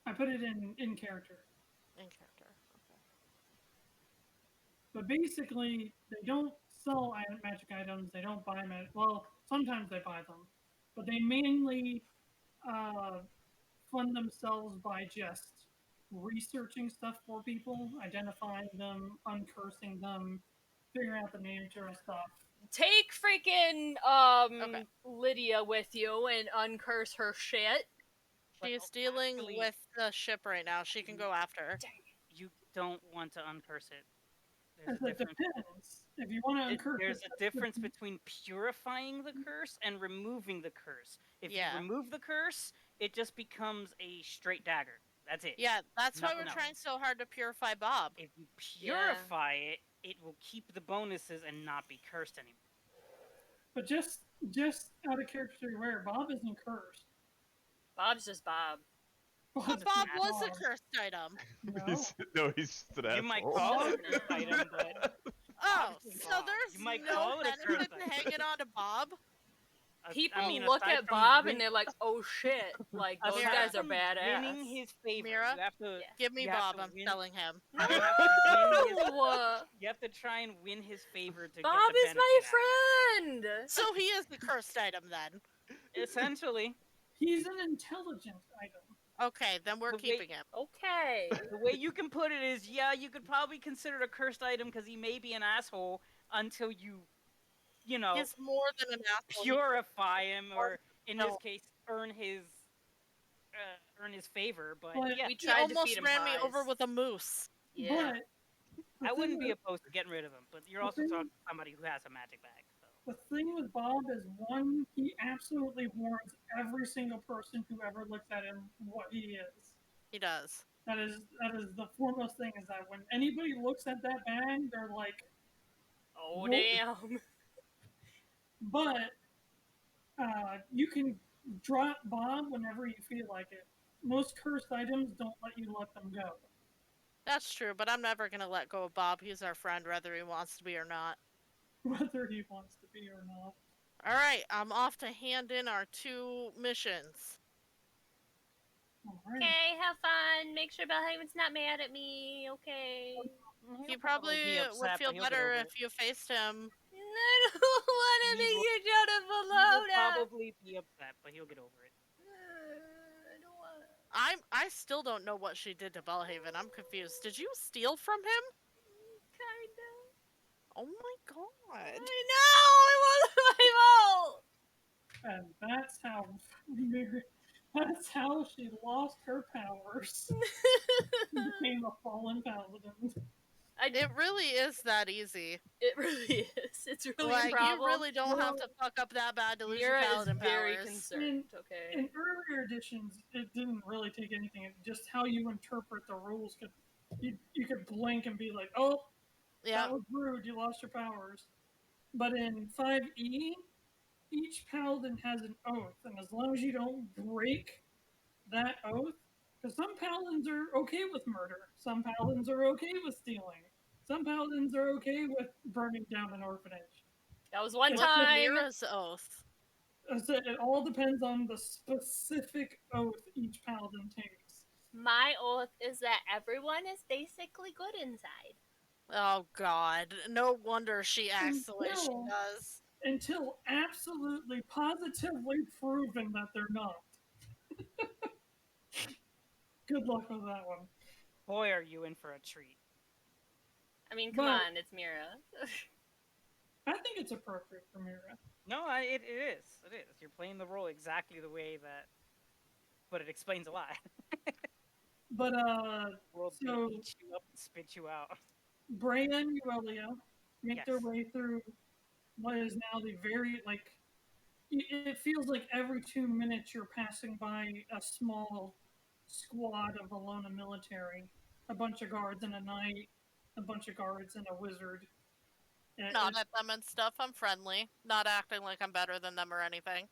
I put it in character. In character. Okay. But basically, they don't sell magic items. They don't buy magic. Well, sometimes they buy them, but they mainly fund themselves by just researching stuff for people, identifying them, uncursing them, figuring out the nature of stuff. Take freaking Okay. Lydia with you and uncurse her shit. She's Well, dealing actually- with the ship right now. She can go after her. You don't want to uncurse it. There's It a difference. depends. If you want to uncurse There's it, a difference between purifying the curse and removing the curse. If Yeah. you remove the curse, it just becomes a straight dagger. That's it. Yeah, that's why we're Nothing else. trying so hard to purify Bob. If you purify it, it will keep the bonuses and not be cursed anymore. but just out of character to be aware, Bob isn't cursed. Bob's just Bob. But Bob was a cursed item. No. He's just an You might asshole. call it a cursed item, but Oh, Obviously so Bob. there's You might no call it a benefit cursed to item. hanging on to Bob? People I mean, look aside at from Bob win- and they're like, "Oh shit!" Like those Aside guys are from badass. Winning his favor, Mirra? you have to. Yeah. Give me You have Bob, to I'm win- selling him. You have, to win his, No, you have to try and win his favor to Bob get the is my benefit out friend. So he is the cursed item then. of it. Essentially, He's an intelligent item. Okay, then we're The way- keeping him. Okay. The way you can put it is, yeah, you could probably consider it a cursed item because he may be an asshole until you know, He's more than an asshole. purify him, or in No. this case, earn his favor. But But yeah, We He tried to almost feed him ran me pies. over with a moose. Yeah. But the I thing wouldn't be with- opposed to getting rid of him. But you're the also thing- talking to somebody who has a magic bag. So. The thing with Bob is, one, he absolutely warns every single person who ever looks at him what he is. He does. That is the foremost thing, is that when anybody looks at that bag, they're like, Oh, Whoa. damn. but you can drop Bob whenever you feel like it. Most cursed items don't let you let them go. That's true, but I'm never gonna let go of Bob. He's our friend, whether he wants to be or not. Whether he wants to be or not. Alright, I'm off to hand in our 2 missions. Alright. Okay, have fun. Make sure Belhaven's not mad at me. Okay. He probably be would upset, feel but he'll get better over if you faced him. I don't want to He make will- you out of He'll Valona. probably be upset, but he'll get over it. I don't want. I still don't know what she did to Belhaven. I'm confused. Did you steal from him? Kinda. Oh my god. I know. It wasn't my fault. And that's how she lost her powers. Became a fallen paladin. It really is that easy. It really is. It's really Like, a problem. you really don't have to fuck up that bad to lose your Mirra is paladin very powers. concerned. Okay. In earlier editions, it didn't really take anything. It just how you interpret the rules could you could blink and be like, oh, Yeah. that was rude, you lost your powers. But in 5e, each paladin has an oath, and as long as you don't break that oath, because some paladins are okay with murder, some paladins are okay with stealing, some paladins are okay with burning down an orphanage. That was one It's What's time. Mirra's oath? So it all depends on the specific oath each paladin takes. My oath is that everyone is basically good inside. Oh god. No wonder she acts the way she No. does. Until absolutely positively proven that they're not. Good luck with that one. Boy, are you in for a treat. I mean, come But- on, it's Mirra. I think it's appropriate for Mirra. No, it is. It is. You're playing the role exactly the way that. But it explains a lot. But World So- eat you up and spit you out. Breya and Yuelia make their Yes. way through what is now the very, like, it feels like every 2 minutes you're passing by a small squad of Valona military. A bunch of guards and a knight, a bunch of guards and a wizard. And Not at them and stuff. I'm friendly. Not acting like I'm better than them or anything.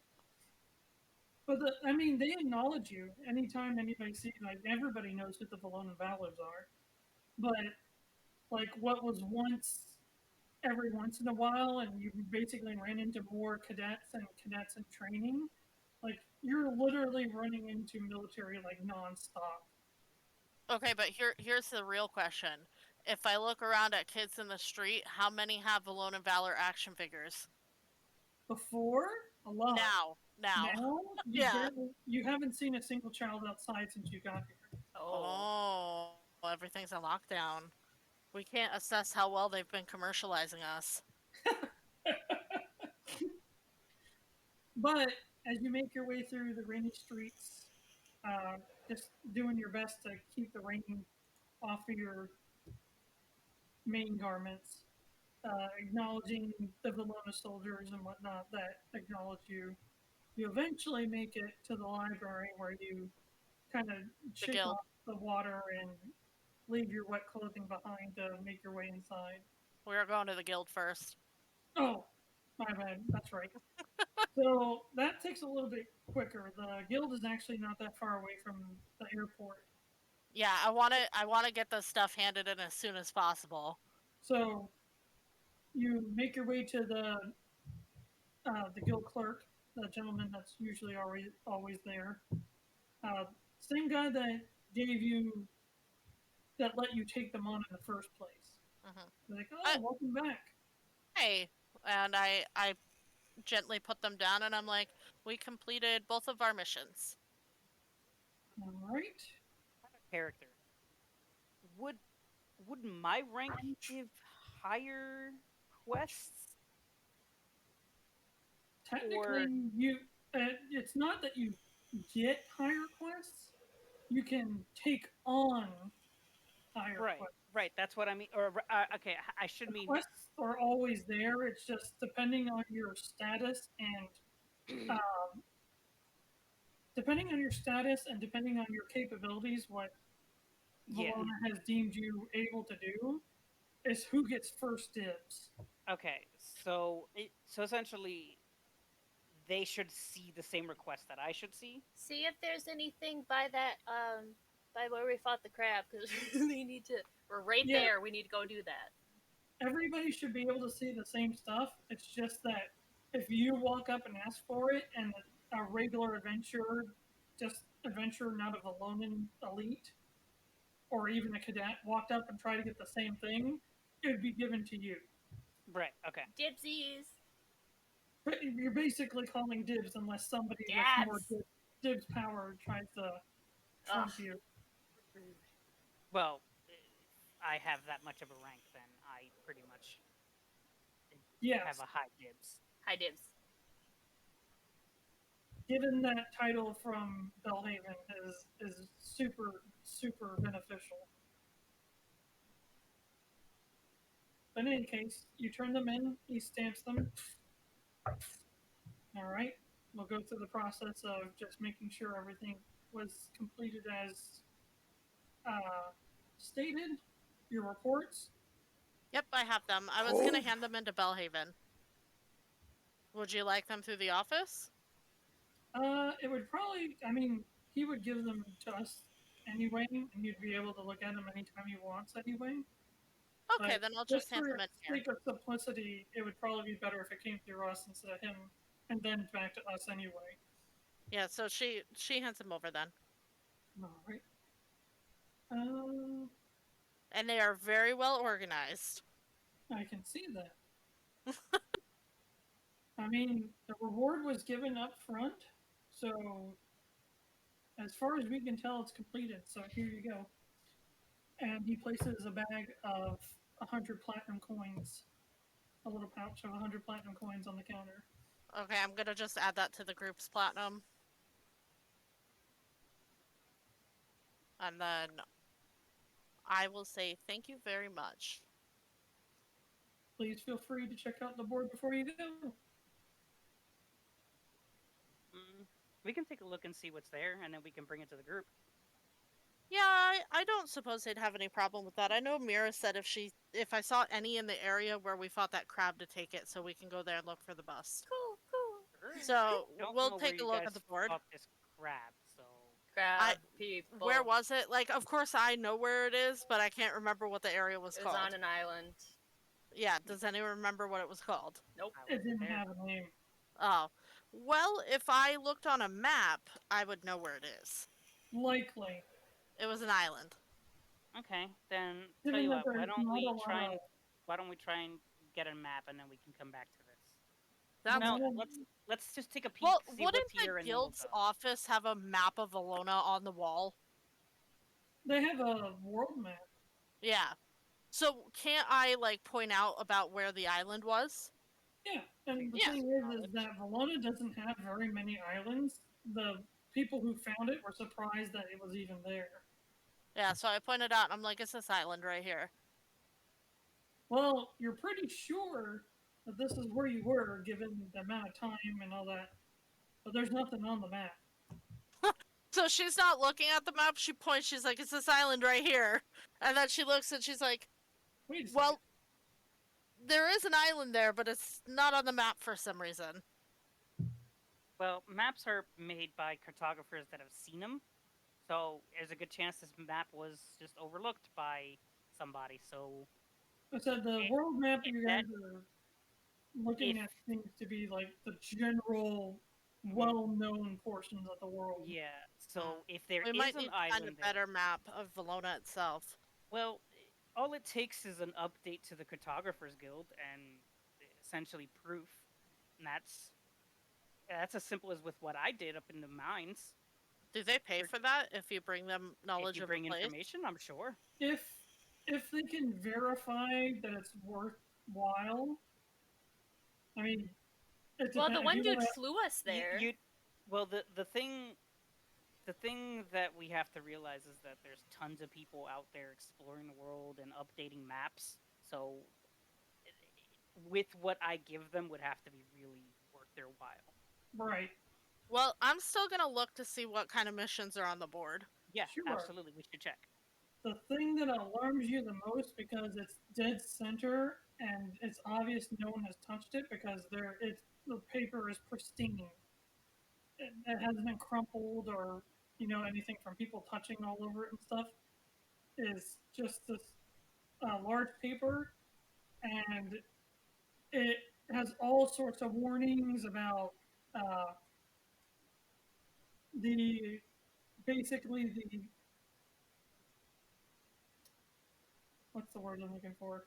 But I mean, they acknowledge you anytime anybody sees. Like, everybody knows who the Valona Valors are. But like, what was once every once in a while, and you basically ran into more cadets in training. Like, you're literally running into military like nonstop. Okay, but here's the real question. If I look around at kids in the street, how many have Valona Valor action figures? Before, a lot. Now. Now, Yeah. you haven't seen a single child outside since you got here. Oh. Oh, everything's a lockdown. We can't assess how well they've been commercializing us. But as you make your way through the rainy streets, just doing your best to keep the rain off of your main garments, acknowledging the Valona soldiers and whatnot that acknowledge you. You eventually make it to the library where you kind of shake guild. off the water and leave your wet clothing behind to make your way inside. We are going to the guild first. Oh, my bad. That's right. So that takes a little bit quicker. The guild is actually not that far away from the airport. Yeah, I want to get the stuff handed in as soon as possible. So you make your way to the guild clerk, the gentleman that's usually always there. Same guy that gave you, that let you take them on in the first place. Mhm. They're like, oh, welcome back. Hey, and I gently put them down and I'm like, we completed both of our missions. All right. Character. Would my rank give higher quests? Technically, you. It's not that you get higher quests. You can take on higher Right, quests. right. That's what I mean. Or okay, I should mean. Quests are always there. It's just depending on your status and depending on your status and depending on your capabilities, what Yeah. Valona has deemed you able to do is who gets first dibs. Okay, so so essentially, they should see the same request that I should see. See if there's anything by that by where we fought the crab, because we need to. We're right there. We need to go do that. Everybody should be able to see the same stuff. It's just that if you walk up and ask for it, and a regular adventurer, just adventurer, not a Valonan elite, or even a cadet, walked up and tried to get the same thing, it would be given to you. Right. Okay. Dibsies. But you're basically calling dibs unless somebody with more dibs power tries to trump you. Well, if I have that much of a rank, then I pretty much have a high dibs. High dibs. Given that title from Belhaven is super, super beneficial. But in any case, you turn them in, he stamps them. All right, we'll go through the process of just making sure everything was completed as stated. Your reports. Yep, I have them. I was going to hand them into Belhaven. Would you like them through the office? It would probably, I mean, he would give them to us anyway, and you'd be able to look at them anytime he wants anyway. Okay, But then I'll just hand them in for sake of simplicity, it would probably be better if it came through us instead of him, and then back to us anyway. Yeah, so she hands them over then. All right. And they are very well organized. I can see that. I mean, the reward was given up front, so as far as we can tell, it's completed. So here you go. And he places a bag of 100 platinum coins, a little pouch of 100 platinum coins on the counter. Okay, I'm gonna just add that to the group's platinum. And then I will say thank you very much. Please feel free to check out the board before you go. We can take a look and see what's there, and then we can bring it to the group. Yeah, I don't suppose they'd have any problem with that. I know Mirra said if I saw any in the area where we fought that crab, to take it so we can go there and look for the bust. Cool. Sure. So we'll take a look at the board. This crab, so People. Where was it? Like, of course I know where it is, but I can't remember what the area was called. It was on an island. Yeah, does anyone remember what it was called? Nope. It didn't have a name. Oh. Well, if I looked on a map, I would know where it is. Likely. It was an island. Okay, then tell you what, why don't we try and get a map, and then we can come back to this. No, let's just take a peek. Well, see wouldn't what's here, the and guild's then we'll go. office have a map of Valona on the wall? They have a world map. Yeah. So can't I point out about where the island was? Yeah, and the thing is that Valona doesn't have very many islands. The people who found it were surprised that it was even there. Yeah, so I pointed out, I'm like, it's this island right here. Well, you're pretty sure that this is where you were, given the amount of time and all that. But there's nothing on the map. So she's not looking at the map, she points, she's like, it's this island right here. And then she looks and she's like, wait a well, there is an island there, but it's not on the map for some reason. Well, maps are made by cartographers that have seen them. So there's a good chance this map was just overlooked by somebody. So I said the world map you guys are looking at seems to be like the general, well-known portions of the world. Yeah. So if there is we might an need to island, find a better map of Valona itself. Well, all it takes is an update to the Cartographers Guild and essentially proof. And that's as simple as with what I did up in the mines. Do they pay for that if you bring them knowledge If you of bring a place? information, I'm sure. If they can verify that it's worthwhile, I mean, it Well, the depends. one dude flew us there. Well, the thing that we have to realize is that there's tons of people out there exploring the world and updating maps. So, with what I give them, would have to be really worth their while. Right. Well, I'm still gonna look to see what kind of missions are on the board. Yeah, Sure. absolutely. We should check. The thing that alarms you the most, because it's dead center and it's obvious no one has touched it, because the paper is pristine. It hasn't been crumpled or anything from people touching all over it and stuff. Is just this large paper, and it has all sorts of warnings about the basically the what's the word I'm looking for?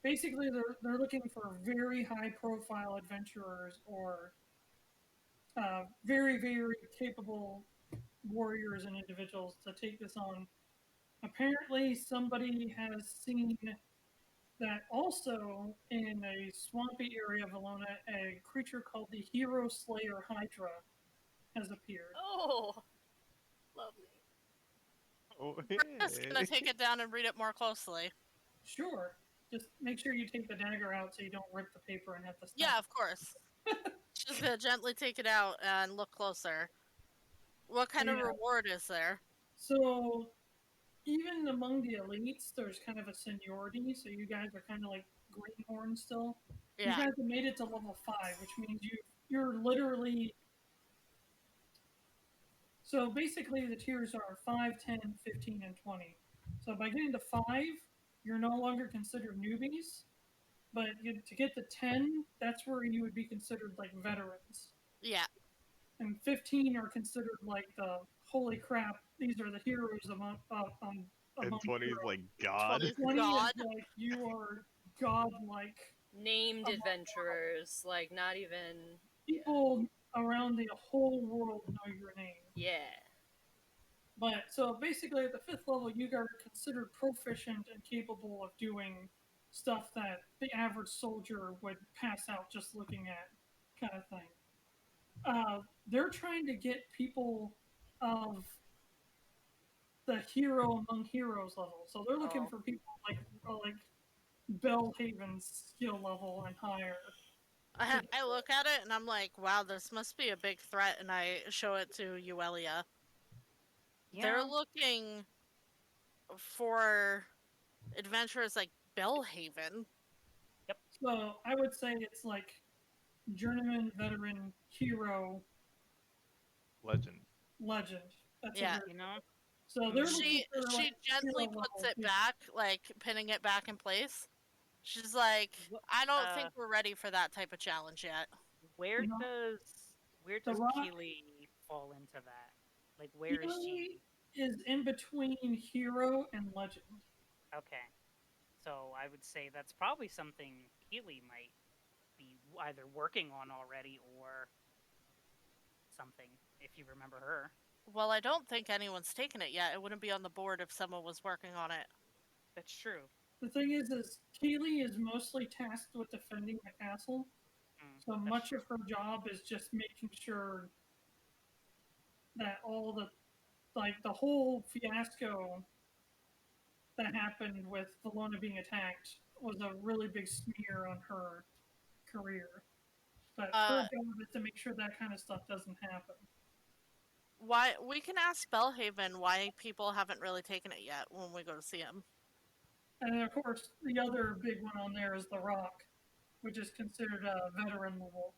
Basically, they're looking for very high profile adventurers or very, very capable warriors and individuals to take this on. Apparently, somebody has seen that also in a swampy area of Valona, a creature called the Hero Slayer Hydra has appeared. Oh, lovely. Oh, I'm just gonna take it down and read it more closely. Sure. Just make sure you take the dagger out so you don't rip the paper and have to stop. Yeah, of course. Just gonna gently take it out and look closer. What kind of reward is there? So, even among the elites, there's kind of a seniority. So you guys are kind of like greenhorn still. Yeah. You guys have made it to level 5, which means you're literally. So basically, the tiers are 5, 10, 15, and 20. So by getting to 5, you're no longer considered newbies. But to get to 10, that's where you would be considered like veterans. Yeah. And 15 are considered like the holy crap, these are the heroes among and 20 is heroes. like God. 20 God. is like you are godlike. Named adventurers, like not even People around the whole world know your name. Yeah. But so basically at the 5th level, you are considered proficient and capable of doing stuff that the average soldier would pass out just looking at, kind of thing. They're trying to get people of the hero among heroes level. So they're looking for people like Bellhaven's skill level and higher. I look at it and I'm like, wow, this must be a big threat, and I show it to Yuelia. Yeah. They're looking for adventurers like Bellhaven. Yep. So I would say it's like journeyman, veteran, hero, Legend. That's Yeah. So they're she gently puts it back, like pinning it back in place. She's like, I don't think we're ready for that type of challenge yet. Where does Keely fall into that? Like, where is she? Is in between hero and legend. Okay. So I would say that's probably something Keely might be either working on already or something, if you remember her. Well, I don't think anyone's taken it yet. It wouldn't be on the board if someone was working on it. That's true. The thing is Keely is mostly tasked with defending the castle. So much of her job is just making sure that all the whole fiasco that happened with Valona being attacked was a really big smear on her career. But her job is to make sure that kind of stuff doesn't happen. Why we can ask Bellhaven why people haven't really taken it yet when we go to see him. And of course, the other big one on there is the Rock, which is considered a veteran level.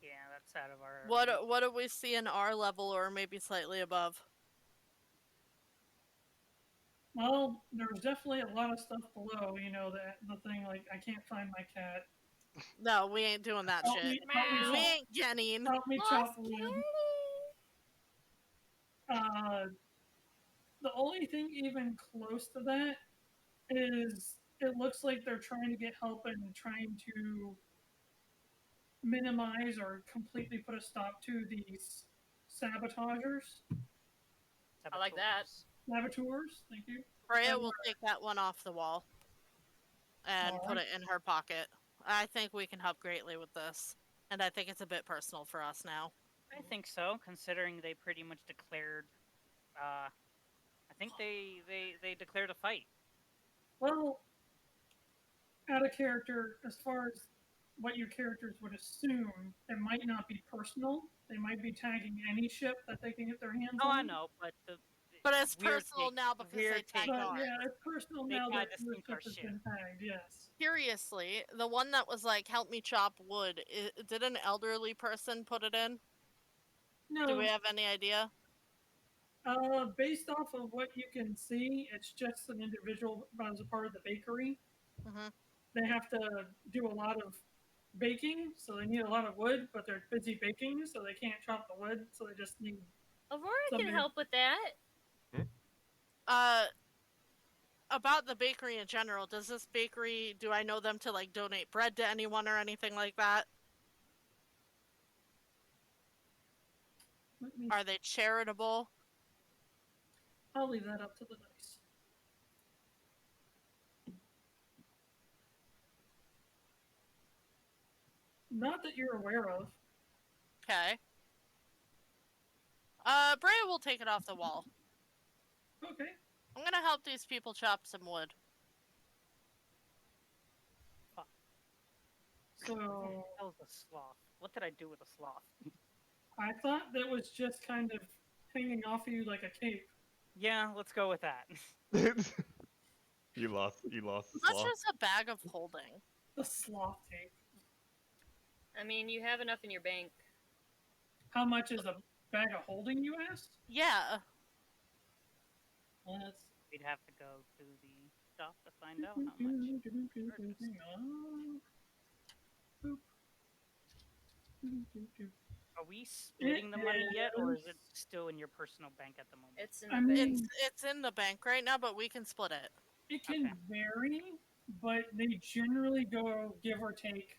Yeah, that's out of our. What do we see in our level, or maybe slightly above? Well, there's definitely a lot of stuff below. The thing like I can't find my cat. No, we ain't doing that shit. We ain't getting. Help me chop wood. The only thing even close to that is it looks like they're trying to get help and trying to minimize or completely put a stop to these sabotagers. I like that. Saboteurs, thank you. Breya will take that one off the wall and put it in her pocket. I think we can help greatly with this, and I think it's a bit personal for us now. I think so, considering they pretty much declared. I think they declared a fight. Well, out of character, as far as what your characters would assume, it might not be personal. They might be tagging any ship that they can get their hands Oh, on. I know, but it's personal now because they tagged ours. Yeah, it's personal now that your ship has been tagged. Yes. Curiously, the one that was like, "Help me chop wood," did an elderly person put it in? No. Do we have any idea? Based off of what you can see, it's just an individual as a part of the bakery. Mm-hmm. They have to do a lot of baking, so they need a lot of wood, but they're busy baking, so they can't chop the wood, so they just need... Aurora can help with that. About the bakery in general, does this bakery, do I know them to like donate bread to anyone or anything like that? Are they charitable? I'll leave that up to the dice. Not that you're aware of. Okay. Breya will take it off the wall. Okay. I'm gonna help these people chop some wood. So... That was a sloth. What did I do with a sloth? I thought that was just kind of hanging off of you like a cape. Yeah, let's go with that. You lost the That's sloth. just a bag of holding. The sloth tape. I mean, you have enough in your bank. How much is a bag of holding, you asked? Yeah. We'd have to go to the shop to find out how much. Are we splitting the money yet, or is it still in your personal bank at the moment? It's in the bank. It's in the bank right now, but we can split it. It can vary, but they generally go give or take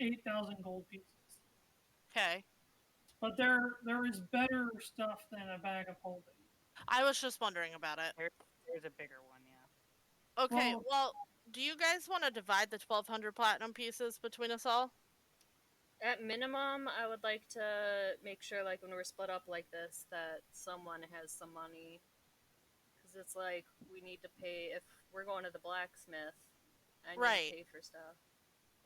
8,000 gold pieces. Okay. But there is better stuff than a bag of holding. I was just wondering about it. There's a bigger one, yeah. Okay, well, do you guys want to divide the 1,200 platinum pieces between us all? At minimum, I would like to make sure, like, when we're split up like this, that someone has some money. Because it's like, we need to pay, if we're going to the blacksmith, I need to pay for stuff.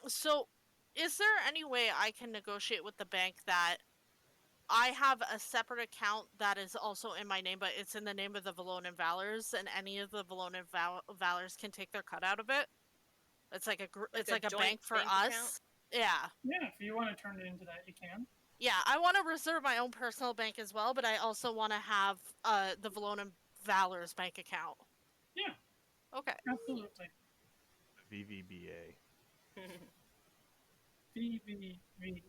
So, is there any way I can negotiate with the bank that I have a separate account that is also in my name, but it's in the name of the Valona Valors, and any of the Valona Valors can take their cut out of it? It's like a bank for us. Account? Yeah. Yeah, if you want to turn it into that, you can. Yeah, I want to reserve my own personal bank as well, but I also want to have the Valona Valor's bank account. Yeah. Okay. Absolutely. VVBA. VVB.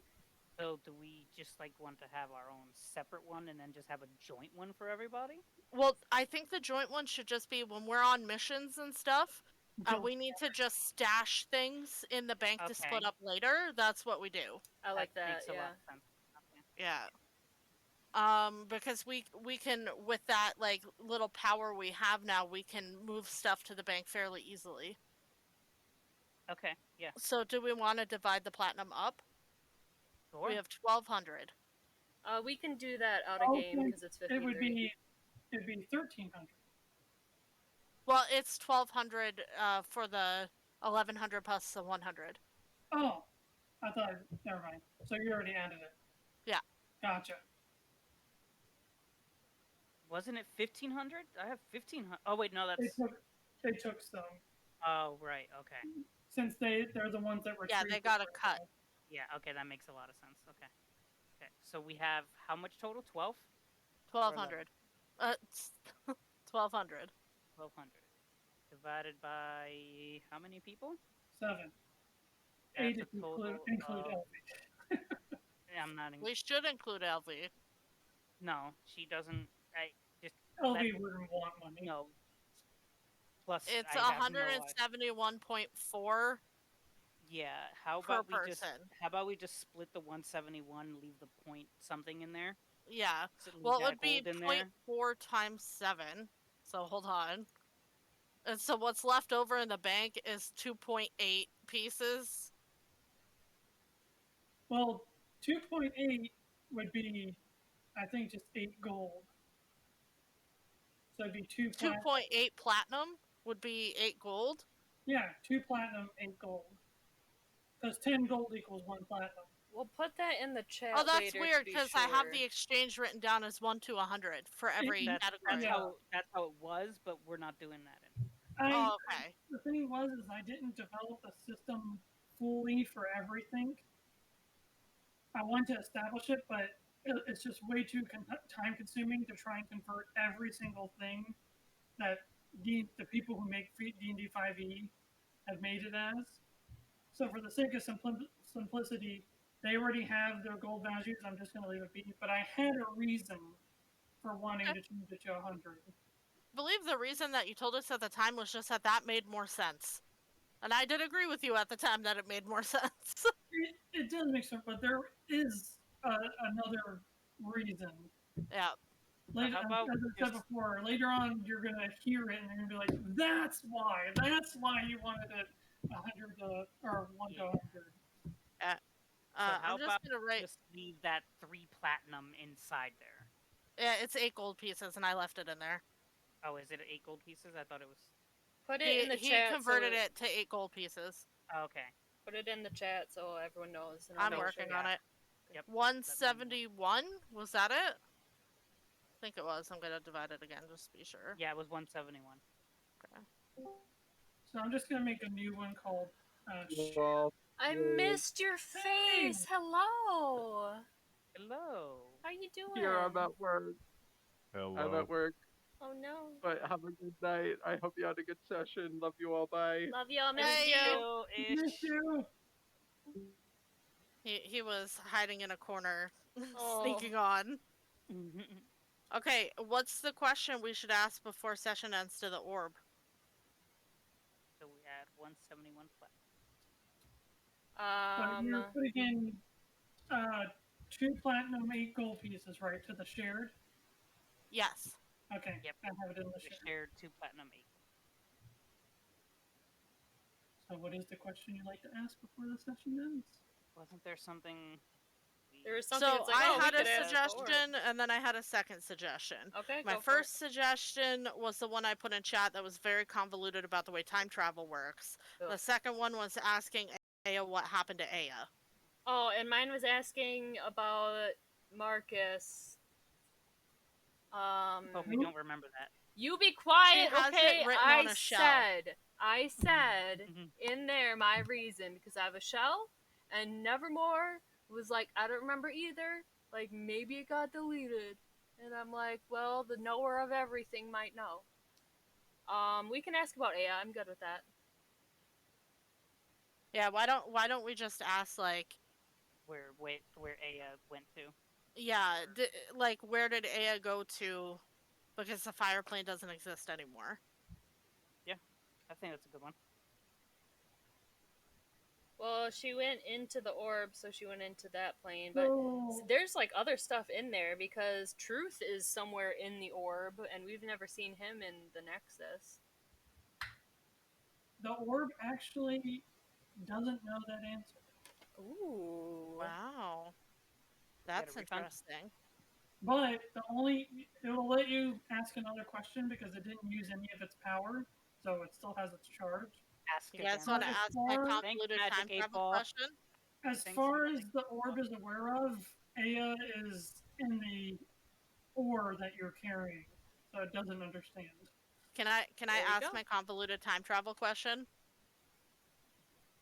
So do we just like want to have our own separate one and then just have a joint one for everybody? Well, I think the joint one should just be when we're on missions and stuff. We need to just stash things in the bank to split up later. That's what we do. I like that, makes a lot of sense. Yeah. Because we can, with that like little power we have now, we can move stuff to the bank fairly easily. Okay, yeah. So do we want to divide the platinum up? Sure. We have 1,200. We can do that out of game because it's 53. It'd be 1,300. Well, it's 1,200 for the 1,100 plus the 100. Oh, I thought. Never mind. So you already added it. Yeah. Gotcha. Wasn't it 1,500? I have 1,500. Oh wait, no, that's. They took some. Oh right, okay. Since they're the ones that were. Yeah, they got a cut. Yeah, okay, that makes a lot of sense. Okay. Okay, so we have how much total? 12? 1,200. 1,200. 1,200 divided by how many people? 7. That's 8 if you include Elvie. I'm not. We should include Elvie. No, she doesn't. Elvie wouldn't want money. No. Plus, it's I have no 171.4. Yeah, how per about we person. just split the 171, leave the point something in there? Yeah. So leave Well, it that would be gold in there. 0.4 times 7. So hold on. And so what's left over in the bank is 2.8 pieces. Well, 2.8 would be, I think, just 8 gold. So it'd be 2 platinum. 2.8 platinum would be 8 gold. Yeah, 2 platinum, 8 gold. Because 10 gold equals 1 platinum. We'll put that in the chat. Oh, that's later weird because I have the exchange written down as 1 to 100 for every That's- category. That's how it was, but we're not doing that anymore. Oh, okay. The thing was, is I didn't develop the system fully for everything. I wanted to establish it, but it's just way too time consuming to try and convert every single thing that the people who make D&D 5e have made it as. So for the sake of simplicity, they already have their gold values. I'm just going to leave it be. But I had a reason for wanting to change it to 100. I believe the reason that you told us at the time was just that made more sense. And I did agree with you at the time that it made more sense. It does make sense, but there is another reason. Yeah. Later, as I said before, later on you're going to hear it and you're going to be like, that's why you wanted it 100 or 1 to 100. So how I'm just about gonna write. Just leave that 3 platinum inside there. Yeah, it's 8 gold pieces, and I left it in there. Oh, is it 8 gold pieces? I thought it was. Put it in the chat. He converted it to 8 gold pieces. Oh, okay. Put it in the chat so everyone knows. And I'm working on it. Yep. 171, was that it? I think it was. I'm gonna divide it again just to be sure. Yeah, it was 171. Okay. So I'm just gonna make a new one called. I missed your face. Hello. Hello. How you doing? Here, I'm at work. Hello. I'm at work. Oh no. But have a good night. I hope you had a good session. Love you all. Bye. Love y'all. Miss Hey, you. Miss you. He was hiding in a corner, Oh. sneaking on. Okay, what's the question we should ask before session ends to the orb? So we had 171 platinum. So you're putting in 2 platinum, 8 gold pieces, right, to the shared? Yes. Okay. Yep. I have it in the shared 2 platinum, 8. So what is the question you'd like to ask before the session ends? Wasn't there something? There was something. So that's like, I oh, had we a could ask suggestion, and then I had a second suggestion. Okay. My go for it. first suggestion was the one I put in chat that was very convoluted about the way time travel works. Ugh. The second one was asking Aya what happened to Aya. Oh, and mine was asking about Marcus. Hope we don't remember that. You be quiet, She has okay? it written I on a shell. said in there my reason because I have a shell, and Nevermore was like, I don't remember either. Like maybe it got deleted, and I'm like, well, the knower of everything might know. We can ask about Aya. I'm good with that. Yeah, why don't we just ask like Where Aya went to? yeah, like where did Aya go to? Because the fire plane doesn't exist anymore. Yeah, I think that's a good one. Well, she went into the orb, so she went into that plane. But there's like other stuff in there because Truth is somewhere in the orb, and we've never seen him in the Nexus. The orb actually doesn't know that answer. Ooh. Wow. That's interesting. But it'll let you ask another question because it didn't use any of its power, so it still has its charge. You guys want to ask my convoluted time travel question? As far as the orb is aware of, Aya is in the ore that you're carrying, so it doesn't understand. Can I ask my convoluted time travel question?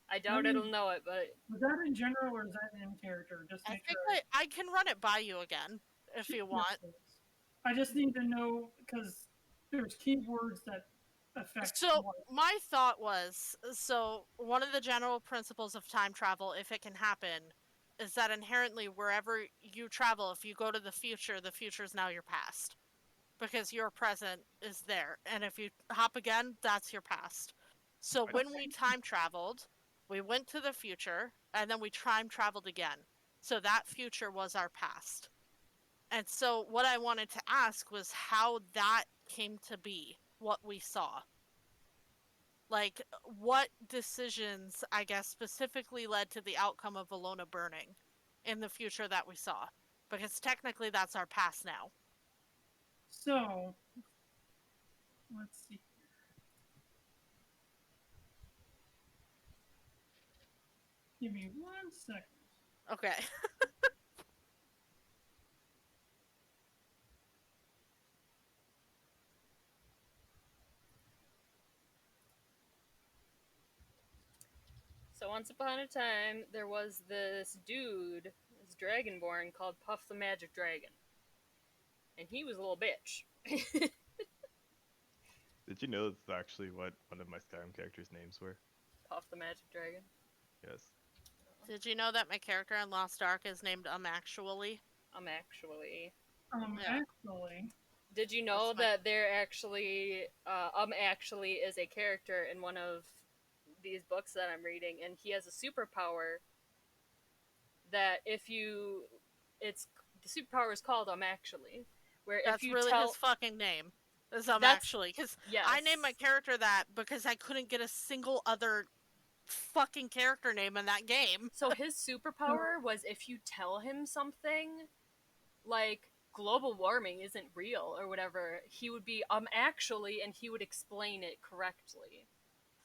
I doubt it'll know it, but was that in general or is that in character? Just I make think sure. I can run it by you again if you want. I just need to know because there's keywords that affect. So my thought was, so one of the general principles of time travel, if it can happen, is that inherently wherever you travel, if you go to the future is now your past. Because your present is there. And if you hop again, that's your past. So when we time traveled, We went to the future, and then we time traveled again. So that future was our past. And so what I wanted to ask was how that came to be, what we saw. Like, what decisions, I guess, specifically led to the outcome of Valona burning in the future that we saw? Because technically that's our past now. So, let's see. Give me 1 second. Okay. So once upon a time, there was this dude, this dragonborn called Puff the Magic Dragon. And he was a little bitch. Did you know that's actually what one of my Skyrim characters' names were? Puff the Magic Dragon. Yes. Did you know that my character in Lost Ark is named Actually? Actually. Yeah. Actually. Did you know that there actually, actually is a character in one of these books that I'm reading, and he has a superpower that if you, the superpower is called Actually. Where That's if you really tell, his fucking name. Is Actually. Because yes. I named my character that because I couldn't get a single other fucking character name in that game. So his superpower was if you tell him something, like global warming isn't real or whatever, he would be actually, and he would explain it correctly.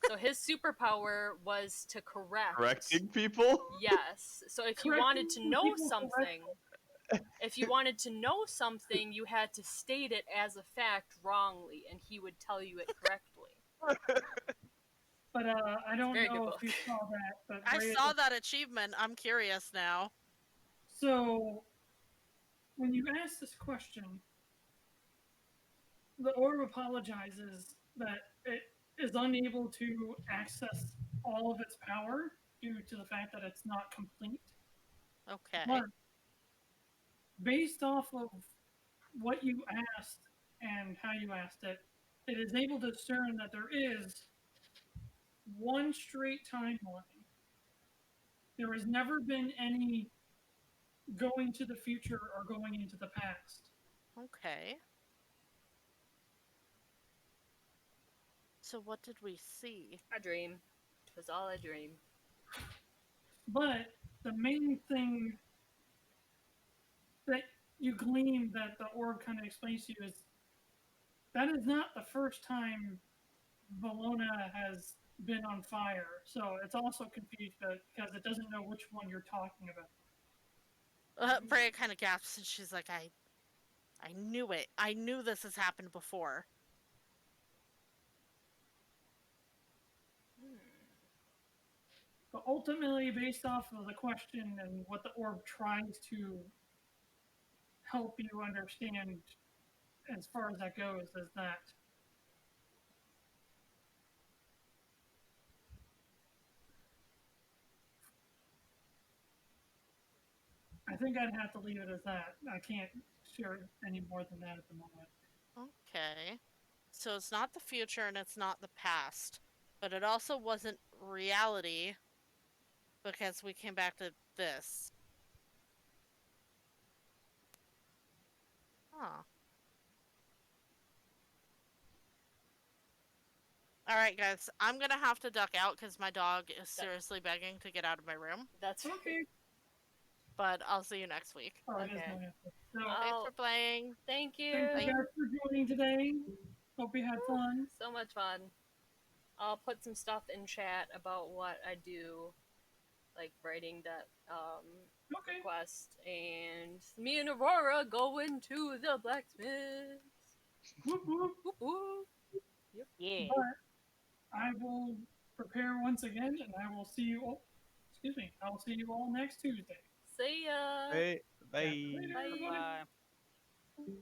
So his superpower was to Correcting people? Yes. So if you wanted to know something, you had to state it as a fact wrongly, and he would tell you it correctly. But I don't know if you saw that. But I saw that achievement. I'm curious now. So, when you ask this question, the orb apologizes that it is unable to access all of its power due to the fact that it's not complete. Okay. But based off of what you asked and how you asked it, it is able to discern that there is one straight timeline. There has never been any going to the future or going into the past. Okay. So what did we see? A dream. It was all a dream. But the main thing that you glean that the orb kind of explains to you is that is not the first time Valona has been on fire. So it's also confused because it doesn't know which one you're talking about. Breya kind of gasps and she's like, I knew it. I knew this has happened before. But ultimately, based off of the question and what the orb tries to help you understand as far as that goes, is that I think I'd have to leave it as that. I can't share any more than that at the moment. Okay. So it's not the future and it's not the past. But it also wasn't reality because we came back to this. Huh. Alright, guys. I'm gonna have to duck out because my dog is seriously begging to get out of my room. That's okay. But I'll see you next week. Oh, okay. So, thanks for playing. Thank you. Thank you guys for joining today. Hope you had fun. So much fun. I'll put some stuff in chat about what I do, like writing that request, and me and Aurora go into the blacksmith. Whoop, whoop. Whoop, whoop. Yep. Yeah. But I will prepare once again, and I will see you all. Excuse me. I will see you all next Tuesday. See ya. Hey, bye. Later, Bye. everybody. Bye.